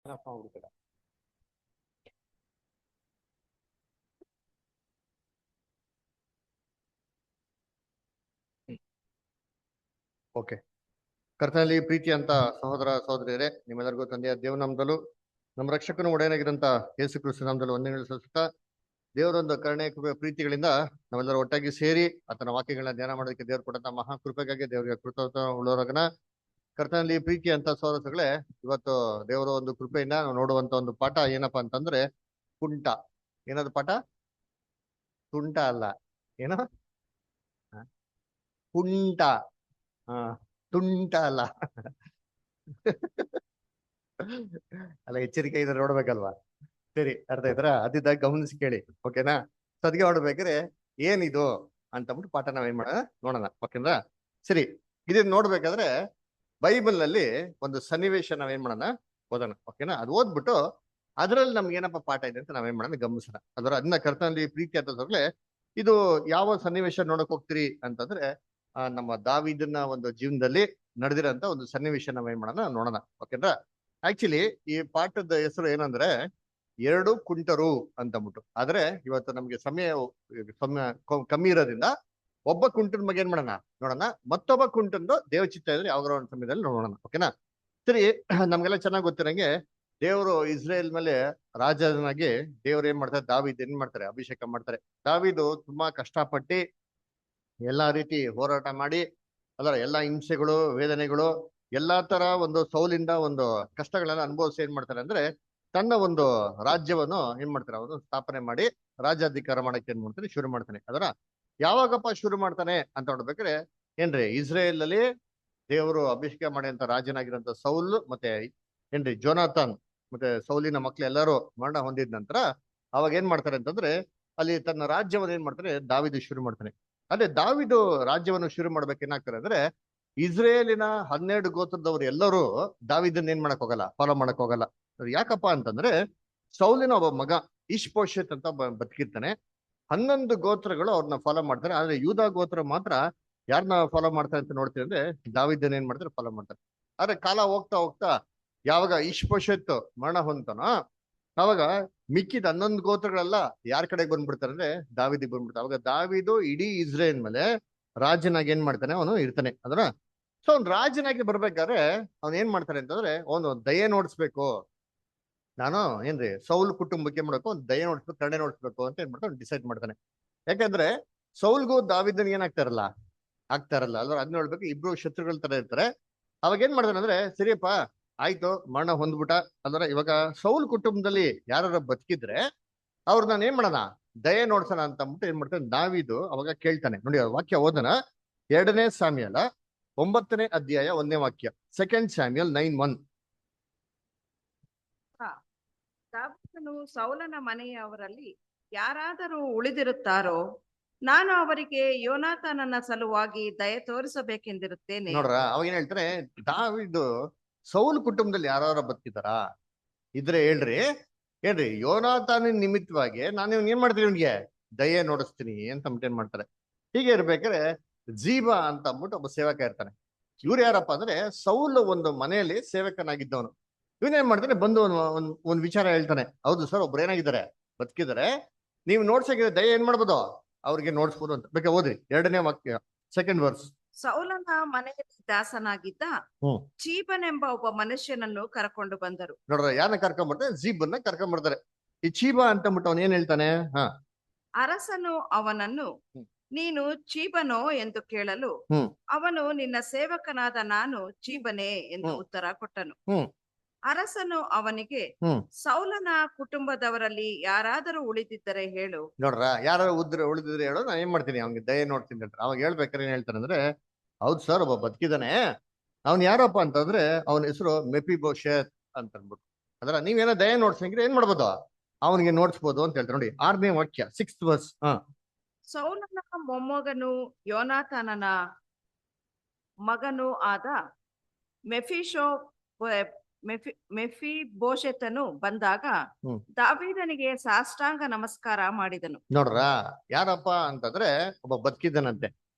Okay. ಕರ್ತನಲ್ಲಿ ಪ್ರೀತಿ ಅಂತ ಸಹೋದರ ಸಹೋದರಿಯರೇ, ನಿಮ್ಮೆಲ್ಲರಿಗೂ ತಂದೆಯ ದೇವನಾಮದಲ್ಲೂ ನಮ್ಮ ರಕ್ಷಕನು ಒಡೆಯನಾಗಿರಂತ ಯೇಸು ಕ್ರಿಸ್ತ ನಾಮದಲ್ಲಿ ವಂದನೆಗಳು ಸಲ್ಲಿಸುತ್ತಾ, ದೇವರೊಂದು ಕರುಣೆ ಕೃಪೆ ಪ್ರೀತಿಗಳಿಂದ ನಾವೆಲ್ಲರೂ ಒಟ್ಟಾಗಿ ಸೇರಿ ಆತನ ವಾಕ್ಯಗಳನ್ನ ಧ್ಯಾನ ಮಾಡೋದಕ್ಕೆ ದೇವರು ಕೊಟ್ಟಂತ ಮಹಾ ಕೃಪೆಗಾಗಿ ದೇವರಿಗೆ ಕೃತಜ್ಞ ಉಳ್ಳವರಾಗನ. ಕರ್ತನಲ್ಲಿ ಪ್ರೀತಿ ಅಂತ ಸಹೋದರಗಳೇ, ಇವತ್ತು ದೇವರ ಒಂದು ಕೃಪೆಯಿಂದ ನಾವು ನೋಡುವಂತ ಒಂದು ಪಾಠ ಏನಪ್ಪಾ ಅಂತಂದ್ರೆ ಕುಂಟ. ಏನದು ಪಾಠ? ತುಂಟ ಅಲ್ಲ, ಏನೋ ಕುಂಟ. ಹಾ, ತುಂಟ ಅಲ್ಲ. ಅಲ್ಲ, ಎಚ್ಚರಿಕೆ ಇದ್ರೆ ನೋಡ್ಬೇಕಲ್ವಾ? ಸರಿ, ಅರ್ಥ ಆಯ್ತರ? ಅದಿದ್ದಾಗ ಗಮನಿಸಿ ಕೇಳಿ, ಓಕೆನಾ? ಸದ್ಗೆ ಹೊಡ್ಬೇಕಾದ್ರೆ ಏನಿದು ಅಂತಂದ್ಬಿಟ್ಟು ಪಾಠ ನಾವೇನ್ ಮಾಡೋಣ ನೋಡೋಣ, ಓಕೆನಾ? ಸರಿ, ಇದನ್ನ ನೋಡ್ಬೇಕಾದ್ರೆ ಬೈಬಲ್ ನಲ್ಲಿ ಒಂದು ಸನ್ನಿವೇಶ ನಾವೇನ್ ಮಾಡೋಣ ಓದೋಣ, ಓಕೆನಾ? ಅದು ಓದ್ಬಿಟ್ಟು ಅದ್ರಲ್ಲಿ ನಮ್ಗೆ ಏನಪ್ಪ ಪಾಠ ಇದೆ ಅಂತ ನಾವೇನ್ ಮಾಡೋಣ ಗಮನಿಸೋಣ. ಅದನ್ನ ಕರ್ತನಲ್ಲಿ ಪ್ರೀತಿ ಅಂತಂದ್ರೆ ಇದು ಯಾವ ಸನ್ನಿವೇಶ ನೋಡಕ್ ಹೋಗ್ತೀರಿ ಅಂತಂದ್ರೆ ನಮ್ಮ ದಾವೀದನ ಒಂದು ಜೀವನದಲ್ಲಿ ನಡೆದಿರೋಂತ ಒಂದು ಸನ್ನಿವೇಶ ನಾವೇನ್ ಮಾಡೋಣ ನೋಡೋಣ, ಓಕೆನಾ? ಆಕ್ಚುಲಿ ಈ ಪಾಠದ ಹೆಸರು ಏನಂದ್ರೆ ಎರಡು ಕುಂಟರು ಅಂತಂದ್ಬಿಟ್ಟು. ಆದ್ರೆ ಇವತ್ತು ನಮ್ಗೆ ಸಮಯ ಕಮ್ಮಿ ಇರೋದ್ರಿಂದ ಒಬ್ಬ ಕುಂಟನ್ ಬಗ್ಗೆ ಏನ್ ಮಾಡೋಣ ನೋಡೋಣ, ಮತ್ತೊಬ್ಬ ಕುಂಟಂದು ದೇವಚಿತ್ತ ಇದ್ರೆ ಯಾವಾಗ ಒಂದು ಸಮಯದಲ್ಲಿ ನೋಡೋಣ, ಓಕೆನಾ? ಸರಿ, ನಮ್ಗೆಲ್ಲ ಚೆನ್ನಾಗಿ ಗೊತ್ತಿರಂಗೆ ದೇವರು ಇಸ್ರೇಲ್ ಮೇಲೆ ರಾಜನಾಗಿ ದೇವ್ರು ಏನ್ ಮಾಡ್ತಾರೆ, ದಾವೀದ್ ಏನ್ ಮಾಡ್ತಾರೆ, ಅಭಿಷೇಕ ಮಾಡ್ತಾರೆ. ದಾವೀದು ತುಂಬಾ ಕಷ್ಟಪಟ್ಟು ಎಲ್ಲಾ ರೀತಿ ಹೋರಾಟ ಮಾಡಿ, ಅದರ ಎಲ್ಲಾ ಹಿಂಸೆಗಳು, ವೇದನೆಗಳು, ಎಲ್ಲಾ ತರ ಒಂದು ಸೌಲಿಂದ ಒಂದು ಕಷ್ಟಗಳನ್ನ ಅನುಭವಿಸಿ ಏನ್ ಮಾಡ್ತಾರೆ ಅಂದ್ರೆ ತನ್ನ ಒಂದು ರಾಜ್ಯವನ್ನು ಏನ್ ಮಾಡ್ತಾರೆ, ಅವನು ಸ್ಥಾಪನೆ ಮಾಡಿ ರಾಜ್ಯಾಧಿಕಾರ ಮಾಡಕ್ಕೆ ಏನ್ ಮಾಡ್ತಾನೆ, ಶುರು ಮಾಡ್ತಾನೆ. ಅದರ ಯಾವಾಗಪ್ಪ ಶುರು ಮಾಡ್ತಾನೆ ಅಂತ ನೋಡ್ಬೇಕಾದ್ರೆ ಏನ್ರಿ, ಇಸ್ರೇಲ್ ಅಲ್ಲಿ ದೇವರು ಅಭಿಷೇಕ ಮಾಡಿದಂತ ರಾಜನಾಗಿರಂತ ಸೌಲ್ ಮತ್ತೆ ಏನ್ರಿ ಜೋನಾಥನ್ ಮತ್ತೆ ಸೌಲಿನ ಮಕ್ಳು ಎಲ್ಲರೂ ಮರಣ ಹೊಂದಿದ ನಂತರ ಅವಾಗ ಏನ್ ಮಾಡ್ತಾರೆ ಅಂತಂದ್ರೆ ಅಲ್ಲಿ ತನ್ನ ರಾಜ್ಯವನ್ನು ಏನ್ ಮಾಡ್ತಾರೆ, ದಾವಿದು ಶುರು ಮಾಡ್ತಾನೆ. ಅದೇ ದಾವಿದು ರಾಜ್ಯವನ್ನು ಶುರು ಮಾಡ್ಬೇಕು ಏನಾಗ್ತಾರೆ ಅಂದ್ರೆ ಇಸ್ರೇಲಿನ 12 ಗೋತ್ರದವ್ರು ಎಲ್ಲರೂ ದಾವಿದನ್ನ ಏನ್ ಮಾಡಕ್ ಹೋಗಲ್ಲ, ಫಾಲೋ ಮಾಡಕ್ ಹೋಗಲ್ಲ. ಯಾಕಪ್ಪ ಅಂತಂದ್ರೆ ಸೌಲಿನ ಒಬ್ಬ ಮಗ ಇಷ್ಪೋಷತ್ ಅಂತ ಬದುಕಿರ್ತಾನೆ. 11 ಗೋತ್ರಗಳು ಅವ್ರನ್ನ ಫಾಲೋ ಮಾಡ್ತಾರೆ. ಆದ್ರೆ ಯೂದಾ ಗೋತ್ರ ಮಾತ್ರ ಯಾರನ್ನ ಫಾಲೋ ಮಾಡ್ತಾರೆ ಅಂತ ನೋಡ್ತೀವಿ ಅಂದ್ರೆ ದಾವಿದನ್ನ ಏನ್ ಮಾಡ್ತಾರೆ, ಫಾಲೋ ಮಾಡ್ತಾರೆ. ಆದ್ರೆ ಕಾಲ ಹೋಗ್ತಾ ಹೋಗ್ತಾ ಯಾವಾಗ ಇಷ್ಪೋಷತ್ ಮರಣ ಹೊಂತಾನೋ ಅವಾಗ ಮಿಕ್ಕಿದ 11 ಗೋತ್ರಗಳೆಲ್ಲ ಯಾರ ಕಡೆಗೆ ಬಂದ್ಬಿಡ್ತಾರೆ ಅಂದ್ರೆ ದಾವಿದಿಗೆ ಬಂದ್ಬಿಡ್ತಾರೆ. ಅವಾಗ ದಾವಿದು ಇಡೀ ಇಸ್ರೇಲ್ ಮೇಲೆ ರಾಜನಾಗಿ ಏನ್ ಮಾಡ್ತಾನೆ, ಅವನು ಇರ್ತಾನೆ. ಅದರ ಸೊ ಅವ್ನು ರಾಜನಾಗಿ ಬರ್ಬೇಕಾದ್ರೆ ಅವ್ನ್ ಏನ್ ಮಾಡ್ತಾನೆ ಅಂತಂದ್ರೆ ಅವನು ದಯೆ ನೋಡಿಸ್ಬೇಕು, ನಾನು ಏನ್ರಿ ಸೌಲ್ ಕುಟುಂಬಕ್ಕೆ ಮಾಡಬೇಕು, ಒಂದು ದಯೆ ನೋಡಿಸ್ಬೇಕು, ಕರುಣೆ ನೋಡಿಸ್ಬೇಕು ಅಂತ ಏನ್ ಮಾಡ್ತಾನೆ, ಡಿಸೈಡ್ ಮಾಡ್ತಾನೆ. ಯಾಕಂದ್ರೆ ಸೌಲ್ಗೂ ದಾವಿದನ್ ಏನಾಗ್ತಾರಲ್ಲ, ಆಗ್ತಾರಲ್ಲ ಅಲ್ವಾ? ಅದ್ ನೋಡ್ಬೇಕು, ಇಬ್ರು ಶತ್ರುಗಳ ತರ ಇರ್ತಾರೆ. ಅವಾಗ ಏನ್ ಮಾಡ್ತಾನೆ ಅಂದ್ರೆ ಸರಿಯಪ್ಪ ಆಯ್ತು, ಮರಣ ಹೊಂದ್ಬಿಟ್ಟ ಅಂದ್ರೆ ಇವಾಗ ಸೌಲ್ ಕುಟುಂಬದಲ್ಲಿ ಯಾರು ಬದುಕಿದ್ರೆ ಅವ್ರು ನಾನು ಏನ್ ಮಾಡೋಣ, ದಯೆ ನೋಡ್ಸೋಣ ಅಂತ ಅಂದ್ಬಿಟ್ಟು ಏನ್ ಮಾಡ್ತಾನೆ ದಾವಿದು ಅವಾಗ ಕೇಳ್ತಾನೆ. ನೋಡಿ ವಾಕ್ಯ ಓದನ, 2ನೇ ಸಾಮ್ಯಲ 9ನೇ ಅಧ್ಯಾಯ 1ನೇ ವಾಕ್ಯ, 2 ಸ್ಯಾಮ್ಯಲ್ 9:1. ದಾವೀದನು ಸೌಲನ ಮನೆಯವರಲ್ಲಿ ಯಾರಾದರೂ ಉಳಿದಿರುತ್ತಾರೋ ನಾನು ಅವರಿಗೆ ಯೋನಾಥನನ ಸಲುವಾಗಿ ದಯೆ ತೋರಿಸಬೇಕೆಂದಿರುತ್ತೇನೆ. ನೋಡ್ರ ಅವಾಗ ಏನ್ ಹೇಳ್ತಾರೆ, ದಾವಿದು ಸೌಲ್ ಕುಟುಂಬದಲ್ಲಿ ಯಾರು ಬದುಕಿದಾರ ಇದ್ರೆ ಹೇಳ್ರಿ, ಏನ್ರಿ ಯೋನಾಥನ ನಿಮಿತ್ತವಾಗಿ ನಾನು ಇವ್ನ ಏನ್ ಮಾಡ್ತೀನಿ, ಇವ್ನಿಗೆ ದಯೆ ನೋಡಿಸ್ತೀನಿ ಅಂತ ಏನ್ ಮಾಡ್ತಾರೆ. ಹೀಗೆ ಇರ್ಬೇಕಾದ್ರೆ ಜೀಬಾ ಅಂತ ಅಂದ್ಬಿಟ್ಟು ಒಬ್ಬ ಸೇವಕ ಇರ್ತಾನೆ. ಇವ್ರು ಯಾರಪ್ಪ ಅಂದ್ರೆ ಸೌಲ್ ಒಂದು ಮನೆಯಲ್ಲಿ ಸೇವಕನಾಗಿದ್ದವನು. ಇವನೇನ್ ಮಾಡ್ತಾನೆ, ಬಂದು ಒಂದ್ ವಿಚಾರ ಹೇಳ್ತಾನೆ, ಹೌದು ಸರ್ ಒಬ್ರು ಏನಾಗಿದ್ದಾರೆ, ಬದುಕಿದ್ದಾರೆ, ನೀವು ನೋಡ್ಸಕ್ಕಿದ್ರೆ ದಯೆ ಏನ್ ಮಾಡ್ಬೋದು, ಅವ್ರಿಗೆ ನೋಡ್ಸ್ಬೋದು ಅಂತ. ಬೇಕಾ ಓದ್ರಿ 2ನೇ ವಾಕ್ಯ 2nd ವರ್ಸ್. ಸೌಲನ ಮನೆಯಲ್ಲಿ ದಾಸನಾಗಿದ್ದ ಚೀಬನೆಂಬ ಒಬ್ಬ ಮನುಷ್ಯನನ್ನು ಕರ್ಕೊಂಡು ಬಂದರು. ನೋಡ್ರ ಯಾರನ್ನ ಕರ್ಕೊಂಡ್ ಬರ್ತಾರೆ, ಜೀಬನ್ನ ಕರ್ಕೊಂಡ್ ಬರ್ತಾರೆ. ಈ ಚೀಬಾ ಅಂತ ಅಂದ್ಬಿಟ್ಟು ಅವನ್ ಏನ್ ಹೇಳ್ತಾನೆ, ಅರಸನು ಅವನನ್ನು ನೀನು ಚೀಬನೋ ಎಂದು ಕೇಳಲು ಅವನು ನಿನ್ನ ಸೇವಕನಾದ ನಾನು ಚೀಬನೇ ಎಂದು ಉತ್ತರ ಕೊಟ್ಟನು. ಅರಸನು ಅವನಿಗೆ ಸೌಲನ ಕುಟುಂಬದವರಲ್ಲಿ ಯಾರಾದರೂ ಉಳಿದಿದ್ದರೆ ಹೇಳು. ನೋಡ್ರ ಯಾರು ಉಳಿದಿದ್ರೆ ಹೇಳು, ನಾನು ಏನ್ ಮಾಡ್ತೀನಿ, ಅವ್ನಿಗೆ ದಯೆ ನೋಡ್ತೀನಿ ಅಂತ. ಅವಾಗ ಹೇಳ್ಬೇಕಾರೆ ಏನ್ ಹೇಳ್ತಾನೆ ಅಂದ್ರೆ, ಹೌದ್ ಸರ್ ಒಬ್ಬ ಬದುಕಿದಾನೆ, ಅವ್ನ್ ಯಾರಪ್ಪ ಅಂತಂದ್ರೆ ಅವನ ಹೆಸರು ಮೆಫಿಬೋಶೆತ್ ಅಂತ ಅಂದ್ಬಿಟ್ಟು. ಅದ್ರ ನೀವೇನೋ ದಯೆ ನೋಡ್ಸಂಗಿದ್ರೆ ಏನ್ ಮಾಡ್ಬೋದು, ಅವನಿಗೆ ನೋಡ್ಸ್ಬೋದು ಅಂತ ಹೇಳ್ತಾರೆ. ನೋಡಿ 6ನೇ ವಾಕ್ಯ 6th ವರ್ಸ್. ಸೌಲನ ಮೊಮ್ಮಗನು ಯೋನಾಥನನ ಮಗನೂ ಆದ ಮೆಫಿಬೋಶೆತನು ಬಂದಾಗ ದಾವೀದನಿಗೆ ಸಾಷ್ಟಾಂಗ ನಮಸ್ಕಾರ ಮಾಡಿದನು. ನೋಡ್ರ ಯಾರಪ್ಪ ಅಂತಂದ್ರೆ ಒಬ್ಬ ಬದುಕಿದ್ದನಂತೆ.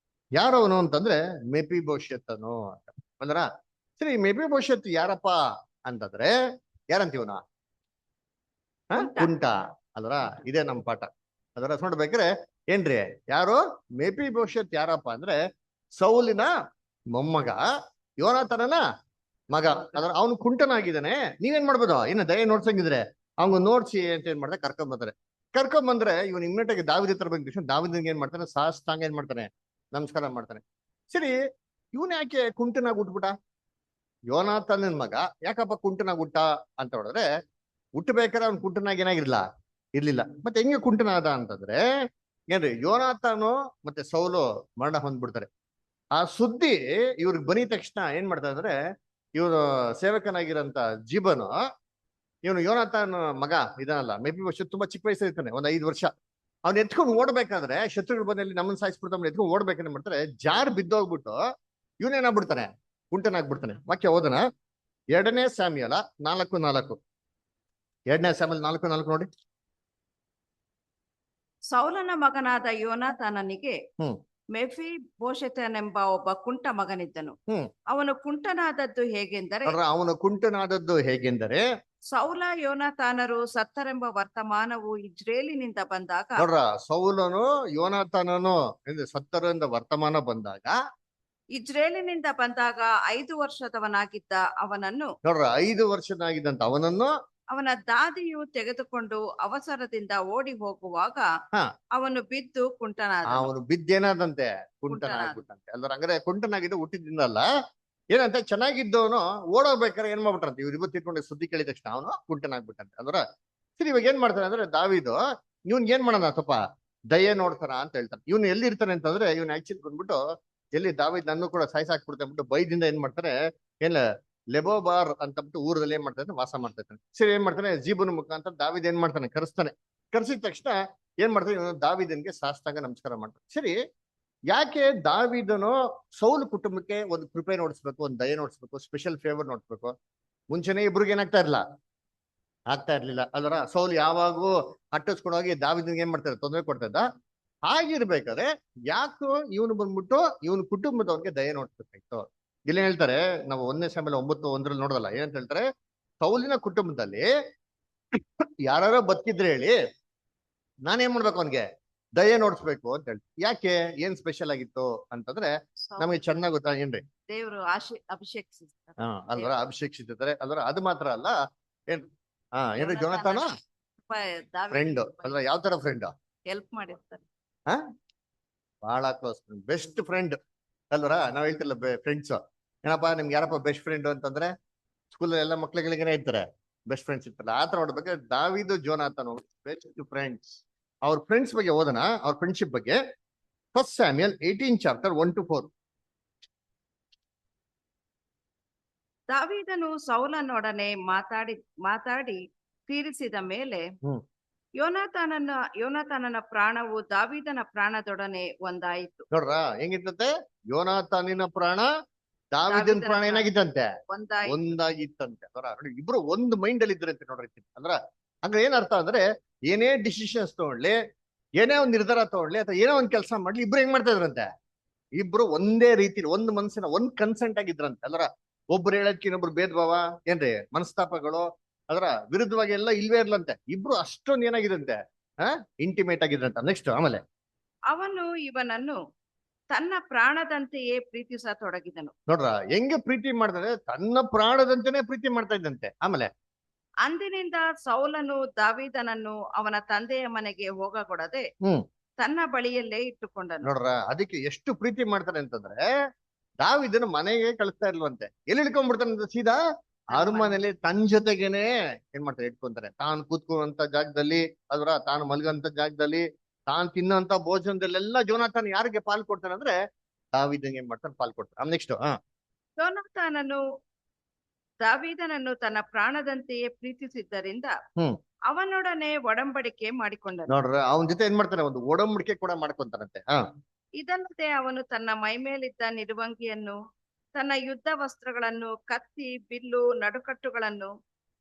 ಯಾರವನು ಅಂತಂದ್ರೆ ಮೆಫಿಬೋಶೆತನು ಅಂತ ಅಂದ್ರ. ಸರಿ, ಮೆಫಿಬೋಶೆತ್ ಯಾರಪ್ಪ ಅಂತಂದ್ರೆ ಯಾರಂತೀವನ ಕುಂಟ. ಕುಂಟ ಅಲ್ರ ಇದೇ ನಮ್ ಪಾಠ. ಅದರ ನೋಡ್ಬೇಕ್ರೆ ಏನ್ರಿ ಯಾರು ಮೇಪಿ ಭವಿಷ್ಯತ್ ಯಾರಪ್ಪ ಅಂದ್ರೆ ಸೌಲಿನ ಮೊಮ್ಮಗ ಯೋನಾತನನ ಮಗ. ಅದ್ರ ಅವ್ನು ಕುಂಟನಾಗಿದ್ದಾನೆ. ನೀವೇನ್ ಮಾಡ್ಬೋದು ಇನ್ನ ದಯ ನೋಡ್ಸಂಗಿದ್ರೆ ಅವ್ನು ನೋಡ್ಸಿ ಅಂತ ಏನ್ ಮಾಡ್ತಾರೆ ಕರ್ಕೊಂಡ್ ಬಂದ್ರೆ ಇವನ್ ಇಮ್ಮಿಡಿಯೇಟ್ ಆಗಿ ದಾವಿದ ಹತ್ರ ಬಂದ ದಾವಿದನ್ಗೆ ಏನ್ ಮಾಡ್ತಾನೆ ಸಾಷ್ಟಾಂಗ ಏನ್ ಮಾಡ್ತಾನೆ ನಮಸ್ಕಾರ ಮಾಡ್ತಾನೆ. ಸರಿ ಇವನ್ ಯಾಕೆ ಕುಂಟನಾಗ್ ಉಟ್ಬಿಟ್ಟ? ಯೋನಾತನನ್ ಮಗ ಯಾಕಪ್ಪ ಕುಂಟನಾಗ್ ಹುಟ್ಟ ಅಂತ ಹೇಳಿದ್ರೆ ಹುಟ್ಟಬೇಕಾದ್ರೆ ಅವ್ನು ಕುಂಟನಾಗ್ ಏನಾಗಿರ್ಲಿಲ್ಲ ಇರ್ಲಿಲ್ಲ. ಮತ್ತೆ ಹೆಂಗೆ ಕುಂಟನಾದ ಅಂತಂದ್ರೆ ಏನ್ರಿ ಯೋನಾತನು ಮತ್ತೆ ಸೌಲು ಮರಣ ಹೊಂದ್ಬಿಡ್ತಾರೆ. ಆ ಸುದ್ದಿ ಇವ್ರಿಗೆ ಬನಿ ತಕ್ಷಣ ಏನ್ ಮಾಡ್ತಾರೆ ಅಂದ್ರೆ ಇವನು ಸೇವಕನಾಗಿರಂತ ಜೀಬನು ಇವನು ಯೋನಾತನ ಮಗ ಇದನ್ನಲ್ಲ ಮೇಬಿ ವರ್ಷ ತುಂಬಾ ಚಿಕ್ಕ ವಯಸ್ಸು ಇರ್ತಾನೆ, ಒಂದ್ 5 ವರ್ಷ. ಅವ್ನ ಎತ್ಕೊಂಡು ಓಡ್ಬೇಕಾದ್ರೆ ಶತ್ರುಗಳು ಬಂದಲ್ಲಿ ನಮ್ಮನ್ನ ಸಾಯಿಸ್ಬಿಡ್ತಾನೆ, ಎತ್ಕೊಂಡು ಓಡ್ಬೇಕಂತ ಮಾಡ್ತಾರೆ ಜಾರ್ ಬಿದ್ದೋಗ್ಬಿಟ್ಟು ಇವನೇನಾಗ್ಬಿಡ್ತಾನೆ ಕುಂಟನಾಗ್ಬಿಡ್ತಾನೆ. ವಾಕ್ಯ ಓದನ 2 ಸ್ಯಾಮ್ಯುಯಲ 4:4. 2 ಸ್ಯಾಮ್ಯುಯಲ್ 4:4 ನೋಡಿ. ಸೌಲನ ಮಗನಾದ ಯೋನಾತಾನನಿಗೆ ಹ್ಮ್ ಮೆಫೀಬೋಶೆತನೆಂಬ ಒಬ್ಬ ಕುಂಟ ಮಗನಿದ್ದನು. ಹ್ಮ್ ಅವನು ಕುಂಟನಾದದ್ದು ಹೇಗೆಂದರೆ, ಅವನು ಕುಂಟನಾದದ್ದು ಹೇಗೆಂದರೆ ಸೌಲ ಯೋನಾತಾನರು ಸತ್ತರೆಂಬ ವರ್ತಮಾನವು ಇಜ್ರೇಲಿನಿಂದ ಬಂದಾಗ, ನೋಡ್ರ ಸೌಲನು ಯೋನಾತನನು ಸತ್ತರಿಂದ ವರ್ತಮಾನ ಬಂದಾಗ, ಇಜ್ರೇಲಿನಿಂದ ಬಂದಾಗ 5 ವರ್ಷದವನಾಗಿದ್ದ ಅವನನ್ನು ನೋಡ್ರ 5 ವರ್ಷನಾಗಿದ್ದಂತ ಅವನನ್ನು ಅವನ ದಾದಿಯು ತೆಗೆದುಕೊಂಡು ಅವಸರದಿಂದ ಓಡಿ ಹೋಗುವಾಗ ಹಾ ಅವನು ಬಿದ್ದು ಕುಂಟನಾದ. ಅವನು ಬಿದ್ದೇನಾದಂತೆ ಕುಂಟನಾಗ್ಬಿಟ್ಟಂತೆ. ಅಲ್ದ್ರ ಹಂಗಾರೆ ಕುಂಟನಾಗಿದ್ದು ಹುಟ್ಟಿದಿಂದಲ್ಲ, ಏನಂತೆ ಚೆನ್ನಾಗಿದ್ದವನು ಓಡೋಗ್ಬೇಕಾದ್ರೆ ಏನ್ ಮಾಡ್ಬಿಟ್ರಂತೆ ಇವ್ರು ತಿಳ್ಕೊಂಡು ಸುದ್ದಿ ಕೇಳಿದ ತಕ್ಷಣ ಅವನು ಕುಂಟನಾಗ್ಬಿಟ್ಟಂತೆ. ಅಂದ್ರ ಸರಿ ಇವಾಗ ಏನ್ ಮಾಡ್ತಾನೆ ಅಂದ್ರೆ ದಾವಿದು ಇವ್ನ್ ಏನ್ ಮಾಡೋಣ ಸ್ವಲ್ಪ ದಯೆ ನೋಡ್ತಾರ ಅಂತ ಹೇಳ್ತಾನೆ. ಇವ್ನು ಎಲ್ಲಿ ಇರ್ತಾನೆ ಅಂತಂದ್ರೆ ಇವ್ನು ಆಕ್ಚುಲಿ ಬಂದ್ಬಿಟ್ಟು ಎಲ್ಲಿ ದಾವಿದ್ ನನ್ನ ಕೂಡ ಸಾಯ್ಸಾಕ್ಬಿಡ್ತಾ ಅಂದ್ಬಿಟ್ಟು ಬೈದಿಂದ ಏನ್ ಮಾಡ್ತಾರೆ ಏನ್ ಲೆಬೋಬಾರ್ ಅಂತ ಬಿಟ್ಟು ಊರಲ್ಲಿ ಏನ್ ಮಾಡ್ತಾನೆ ವಾಸ ಮಾಡ್ತಾ ಇರ್ತಾನೆ. ಸರಿ ಏನ್ ಮಾಡ್ತಾನೆ ಜೀಬನ ಮುಖಾಂತರ ದಾವಿದ್ ಏನ್ ಮಾಡ್ತಾನೆ ಕರೆಸಿದ ತಕ್ಷಣ ಏನ್ ಮಾಡ್ತಾನೆ ಇವನು ದಾವಿದನ್ಗೆ ಸಾಷ್ಟಾಂಗ ನಮಸ್ಕಾರ ಮಾಡ್ತಾನೆ. ಸರಿ ಯಾಕೆ ದಾವಿದನು ಸೌಲ್ ಕುಟುಂಬಕ್ಕೆ ಒಂದು ಕೃಪೆ ನೋಡಿಸ್ಬೇಕು, ಒಂದು ದಯೆ ನೋಡಿಸ್ಬೇಕು, ಸ್ಪೆಷಲ್ ಫೇವರ್ ನೋಡ್ಸ್ಬೇಕು? ಮುಂಚೆನೆ ಇಬ್ರಿಗೆ ಆಗ್ತಾ ಇರ್ಲಿಲ್ಲ ಅಲ್ವರ. ಸೌಲ್ ಯಾವಾಗೂ ಅಟ್ಟಿಸ್ಕೊಂಡು ಹೋಗಿ ದಾವಿದನ್ಗೆ ಏನ್ ಮಾಡ್ತಾರೆ ತೊಂದರೆ ಕೊಡ್ತಾ ಇದ್ದ. ಹಾಗಿರ್ಬೇಕಾದ್ರೆ ಯಾಕೋ ಇವನು ಬಂದ್ಬಿಟ್ಟು ಇವನ್ ಕುಟುಂಬದವ್ರಿಗೆ ದಯೆ ನೋಡ್ಸ್ಬೇಕಾಯ್ತು? ಇಲ್ಲಿ ಹೇಳ್ತಾರೆ ನಾವು 1 ಸಾಮ್ಯುಯೇಲ 9:1 ನೋಡೋದಲ್ಲ, ಏನಂತ ಹೇಳ್ತಾರೆ ಸೌಲಿನ ಕುಟುಂಬದಲ್ಲಿ ಯಾರು ಬದುಕಿದ್ರೆ ಹೇಳಿ ನಾನೇನ್ ಮಾಡ್ಬೇಕು ಅವನ್ಗೆ ದಯೆ ನೋಡ್ಸ್ಬೇಕು ಅಂತ ಹೇಳ್ತಾರೆ. ಯಾಕೆ ಏನ್ ಸ್ಪೆಷಲ್ ಆಗಿತ್ತು ಅಂತಂದ್ರೆ ನಮಗೆ ಚೆನ್ನಾಗ್ ಗೊತ್ತಾ ಏನ್ರಿ ದೇವರು ಅಭಿಷೇಕಿಸಿರ್ತಾರೆ. ಅಲ್ವರ ಅಭಿಷೇಕಿಸಿದ್ದಾರೆ ಅಲ್ವರ. ಅದು ಮಾತ್ರ ಅಲ್ಲ ಏನ್ ಏನ್ರಿ ಜೋನಾತಾನ ಫ್ರೆಂಡ್ ಅಲ್ವ. ಯಾವ ತರ ಫ್ರೆಂಡ್? ಹೆಲ್ಪ್ ಮಾಡಿರ್ತಾರೆ. ಬಹಳ ಕ್ಲೋಸ್ ಫ್ರೆಂಡ್, ಬೆಸ್ಟ್ ಫ್ರೆಂಡ್ ಅಲ್ವರ. ನಾವ್ ಹೇಳ್ತಿಲ್ಲ ಫ್ರೆಂಡ್ಸ್ ಏನಪ್ಪಾ ನಿಮ್ಗೆ ಯಾರಪ್ಪ ಬೆಸ್ಟ್ ಫ್ರೆಂಡ್ ಅಂತಂದ್ರೆ ಸ್ಕೂಲ್ ಎಲ್ಲ ಮಕ್ಳುಗಳಿಗೇನೆ ಇರ್ತಾರೆ ಬೆಸ್ಟ್ ಫ್ರೆಂಡ್ಸ್ ಇರ್ತಾರೆ. ಆತರ ನೋಡ್ಬೇಕಾದ್ರೆ ದಾವಿದು ಜೋನಾತನು ಬೆಸ್ಟ್ ಫ್ರೆಂಡ್ಸ್. ಅವ್ರ ಫ್ರೆಂಡ್ಸ್ ಬಗ್ಗೆ ಓದನ, ಅವ್ರ ಫ್ರೆಂಡ್ಶಿಪ್ ಬಗ್ಗೆ 1 ಸ್ಯಾಮ್ಯುಯಲ್ 18:1-4. ದಾವೀದನು ಸೌಲನೊಡನೆ ಮಾತಾಡಿ ತೀರಿಸಿದ ಮೇಲೆ ಯೋನಾತಾನನ ಪ್ರಾಣವು ದಾವೀದನ ಪ್ರಾಣದೊಡನೆ ಒಂದಾಯಿತು. ನೋಡ್ರ ಹೆಂಗಿತ್ತಂತೆ ಯೋನಾತಾನಿನ ಪ್ರಾಣ ದಾವೀದನ ಪ್ರಾಣ ಏನಾಗಿತ್ತಂತೆ ಒಂದಾಗಿತ್ತಂತೆ. ನೋಡಿ ಇಬ್ರು ಒಂದು ಮೈಂಡ್ ಅಲ್ಲಿ ಇದ್ರಂತೆ. ನೋಡ್ರಿ ಅಂದ್ರೆ ಏನ್ ಅರ್ಥ ಅಂದ್ರೆ ಏನೇ ಡಿಸಿಷನ್ಸ್ ತಗೊಳ್ಳಿ, ಏನೇ ಒಂದ್ ನಿರ್ಧಾರ ತಗೊಳ್ಳಿ ಅಥವಾ ಏನೋ ಒಂದ್ ಕೆಲಸ ಮಾಡ್ಲಿ, ಇಬ್ರು ಹೆಂಗ್ ಮಾಡ್ತಾ ಇದ್ರಂತೆ ಇಬ್ರು ಒಂದೇ ರೀತಿ ಒಂದು ಮನಸ್ಸಿನ ಒಂದ್ ಕನ್ಸೆಂಟ್ ಆಗಿದ್ರಂತೆ. ಅಲ್ರ ಒಬ್ರು ಹೇಳಕ್ಕೆ ಇನ್ನೊಬ್ರು ಭೇದ ಭಾವ ಏನ್ರಿ ಮನಸ್ತಾಪಗಳು ಅದರ ವಿರುದ್ಧವಾಗಿ ಎಲ್ಲ ಇಲ್ವೇ ಇರ್ಲಂತೆ. ಇಬ್ರು ಅಷ್ಟೊಂದು ಏನಾಗಿದಂತೆ ಇಂಟಿಮೇಟ್ ಆಗಿದ್ರಂತ. ನೆಕ್ಸ್ಟ್ ಆಮೇಲೆ ಅವನು ಇವನನ್ನು ತನ್ನ ಪ್ರಾಣದಂತೆಯೇ ಪ್ರೀತಿಸತೊಡಗಿದನು. ನೋಡ್ರ ಹೆಂಗೆ ಪ್ರೀತಿ ಮಾಡ್ತಾರೆ, ತನ್ನ ಪ್ರಾಣದಂತೆನೆ ಪ್ರೀತಿ ಮಾಡ್ತಾ ಇದ್ದಂತೆ. ಆಮೇಲೆ ಅಂದಿನಿಂದ ಸೌಲನು ದಾವೀದನನ್ನು ಅವನ ತಂದೆಯ ಮನೆಗೆ ಹೋಗಕೊಡದೆ ತನ್ನ ಬಳಿಯಲ್ಲೇ ಇಟ್ಟುಕೊಂಡನು. ನೋಡ್ರ ಅದಕ್ಕೆ ಎಷ್ಟು ಪ್ರೀತಿ ಮಾಡ್ತಾರೆ ಅಂತಂದ್ರೆ ದಾವೀದನ ಮನೆಗೆ ಕಳಿಸ್ತಾ ಇಲ್ವಂತೆ. ಎಲ್ಲಿ ಇಟ್ಕೊಂಡ್ಬಿಡ್ತಾನೆ ಸೀದಾ ಅರಮನೆಯಲ್ಲಿ ತನ್ನ ಜೊತೆಗೇನೆ ಏನ್ ಮಾಡ್ತಾರೆ ಇಟ್ಕೊಂತಾರೆ. ತಾನು ಕೂತ್ಕೊಳ್ಳುವಂತ ಜಾಗದಲ್ಲಿ ಅದ್ರ ತಾನು ಮಲಗಂತ ಜಾಗದಲ್ಲಿ ತಾನು ತಿನ್ನೋಂತ ಭೋಜನದಲ್ಲೆಲ್ಲ ಜೋನಾತಾನ್ ಯಾರಿಗೆ ಪಾಲ್ ಕೊಡ್ತಾನೆ ಅಂದ್ರೆ ದಾವೀದನಿಗೆ ಏನ್ ಮಾಡ್ತಾನೆ ಪಾಲ್ ಕೊಡ್ತಾನೆ. ನೆಕ್ಸ್ಟ್ ಯೋನಾತಾನನು ದಾವೀದನನ್ನು ತನ್ನ ಪ್ರಾಣದಂತೆಯೇ ಪ್ರೀತಿಸಿದ್ದರಿಂದ ಅವನೊಡನೆ ಒಡಂಬಡಿಕೆ ಮಾಡಿಕೊಂಡನು. ನೋಡ್ರ ಅವನ ಜೊತೆ ಏನ್ ಮಾಡ್ತಾನೆ ಒಂದು ಒಡಂಬಡಿಕೆ ಕೂಡ ಮಾಡ್ಕೊಂತಾನಂತೆ. ಇದಲ್ಲದೆ ಅವನು ತನ್ನ ಮೈಮೇಲಿದ್ದ ನಿರುವಂಗಿಯನ್ನು, ತನ್ನ ಯುದ್ಧ ವಸ್ತ್ರಗಳನ್ನು, ಕತ್ತಿ, ಬಿಲ್ಲು, ನಡುಕಟ್ಟುಗಳನ್ನು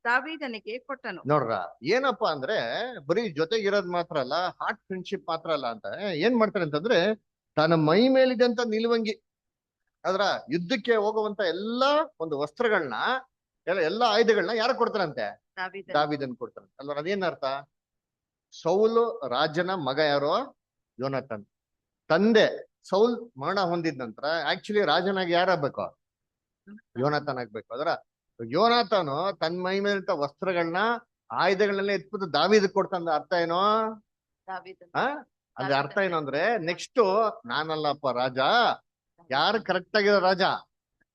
ದಾವೀದನಿಗೆ ಕೊಟ್ಟನು. ನೋಡ್ರ ಏನಪ್ಪಾ ಅಂದ್ರೆ ಬರೀ ಜೊತೆಗಿರೋದ್ ಮಾತ್ರ ಅಲ್ಲ, ಹಾರ್ಟ್ ಫ್ರೆಂಡ್ಶಿಪ್ ಮಾತ್ರ ಅಲ್ಲ ಅಂತ ಏನ್ ಮಾಡ್ತಾರೆ ಅಂತಂದ್ರೆ ತನ್ನ ಮೈ ಮೇಲಿದ್ದಂತ ನಿಲುವಂಗಿ ಅದ್ರ ಯುದ್ಧಕ್ಕೆ ಹೋಗುವಂತ ಎಲ್ಲಾ ಒಂದು ವಸ್ತ್ರಗಳನ್ನ ಎಲ್ಲ ಆಯುಧಗಳನ್ನ ಯಾರು ಕೊಡ್ತಾರಂತೆ? ದಾವೀದನಿಗೆ. ದಾವೀದನ್ ಕೊಡ್ತಾರಂತೆ ಅಲ್ವಾ? ಅದೇನ್ ಅರ್ಥ? ಸೌಲು ರಾಜನ ಮಗ ಯಾರೋ? ಯೋನಾಥನ್. ತಂದೆ ಸೌಲ್ ಮರಣ ಹೊಂದಿದ ನಂತರ ಆಕ್ಚುಲಿ ರಾಜನಾಗಿ ಯಾರಾಗ್ಬೇಕು? ಯೋನಾಥನ್ ಆಗ್ಬೇಕು. ಅದರ ಯೋನಾಥನು ತನ್ನ ಮೈ ಮೇಲಿಂತ ವಸ್ತ್ರಗಳನ್ನ ಆಯುಧಗಳನ್ನೆಲ್ಲ ಎತ್ಬಿಟ್ಟು ದಾವೀದಕ್ಕೆ ಕೊಡ್ತಂದ ಅರ್ಥ ಏನೋ? ದಾವೀದನ. ಆ ಅದ್ರ ಅರ್ಥ ಏನು ಅಂದ್ರೆ ನೆಕ್ಸ್ಟ್ ನಾನಲ್ಲಪ್ಪ ರಾಜ, ಯಾರು ಕರೆಕ್ಟ್ ಆಗಿರೋ ರಾಜ,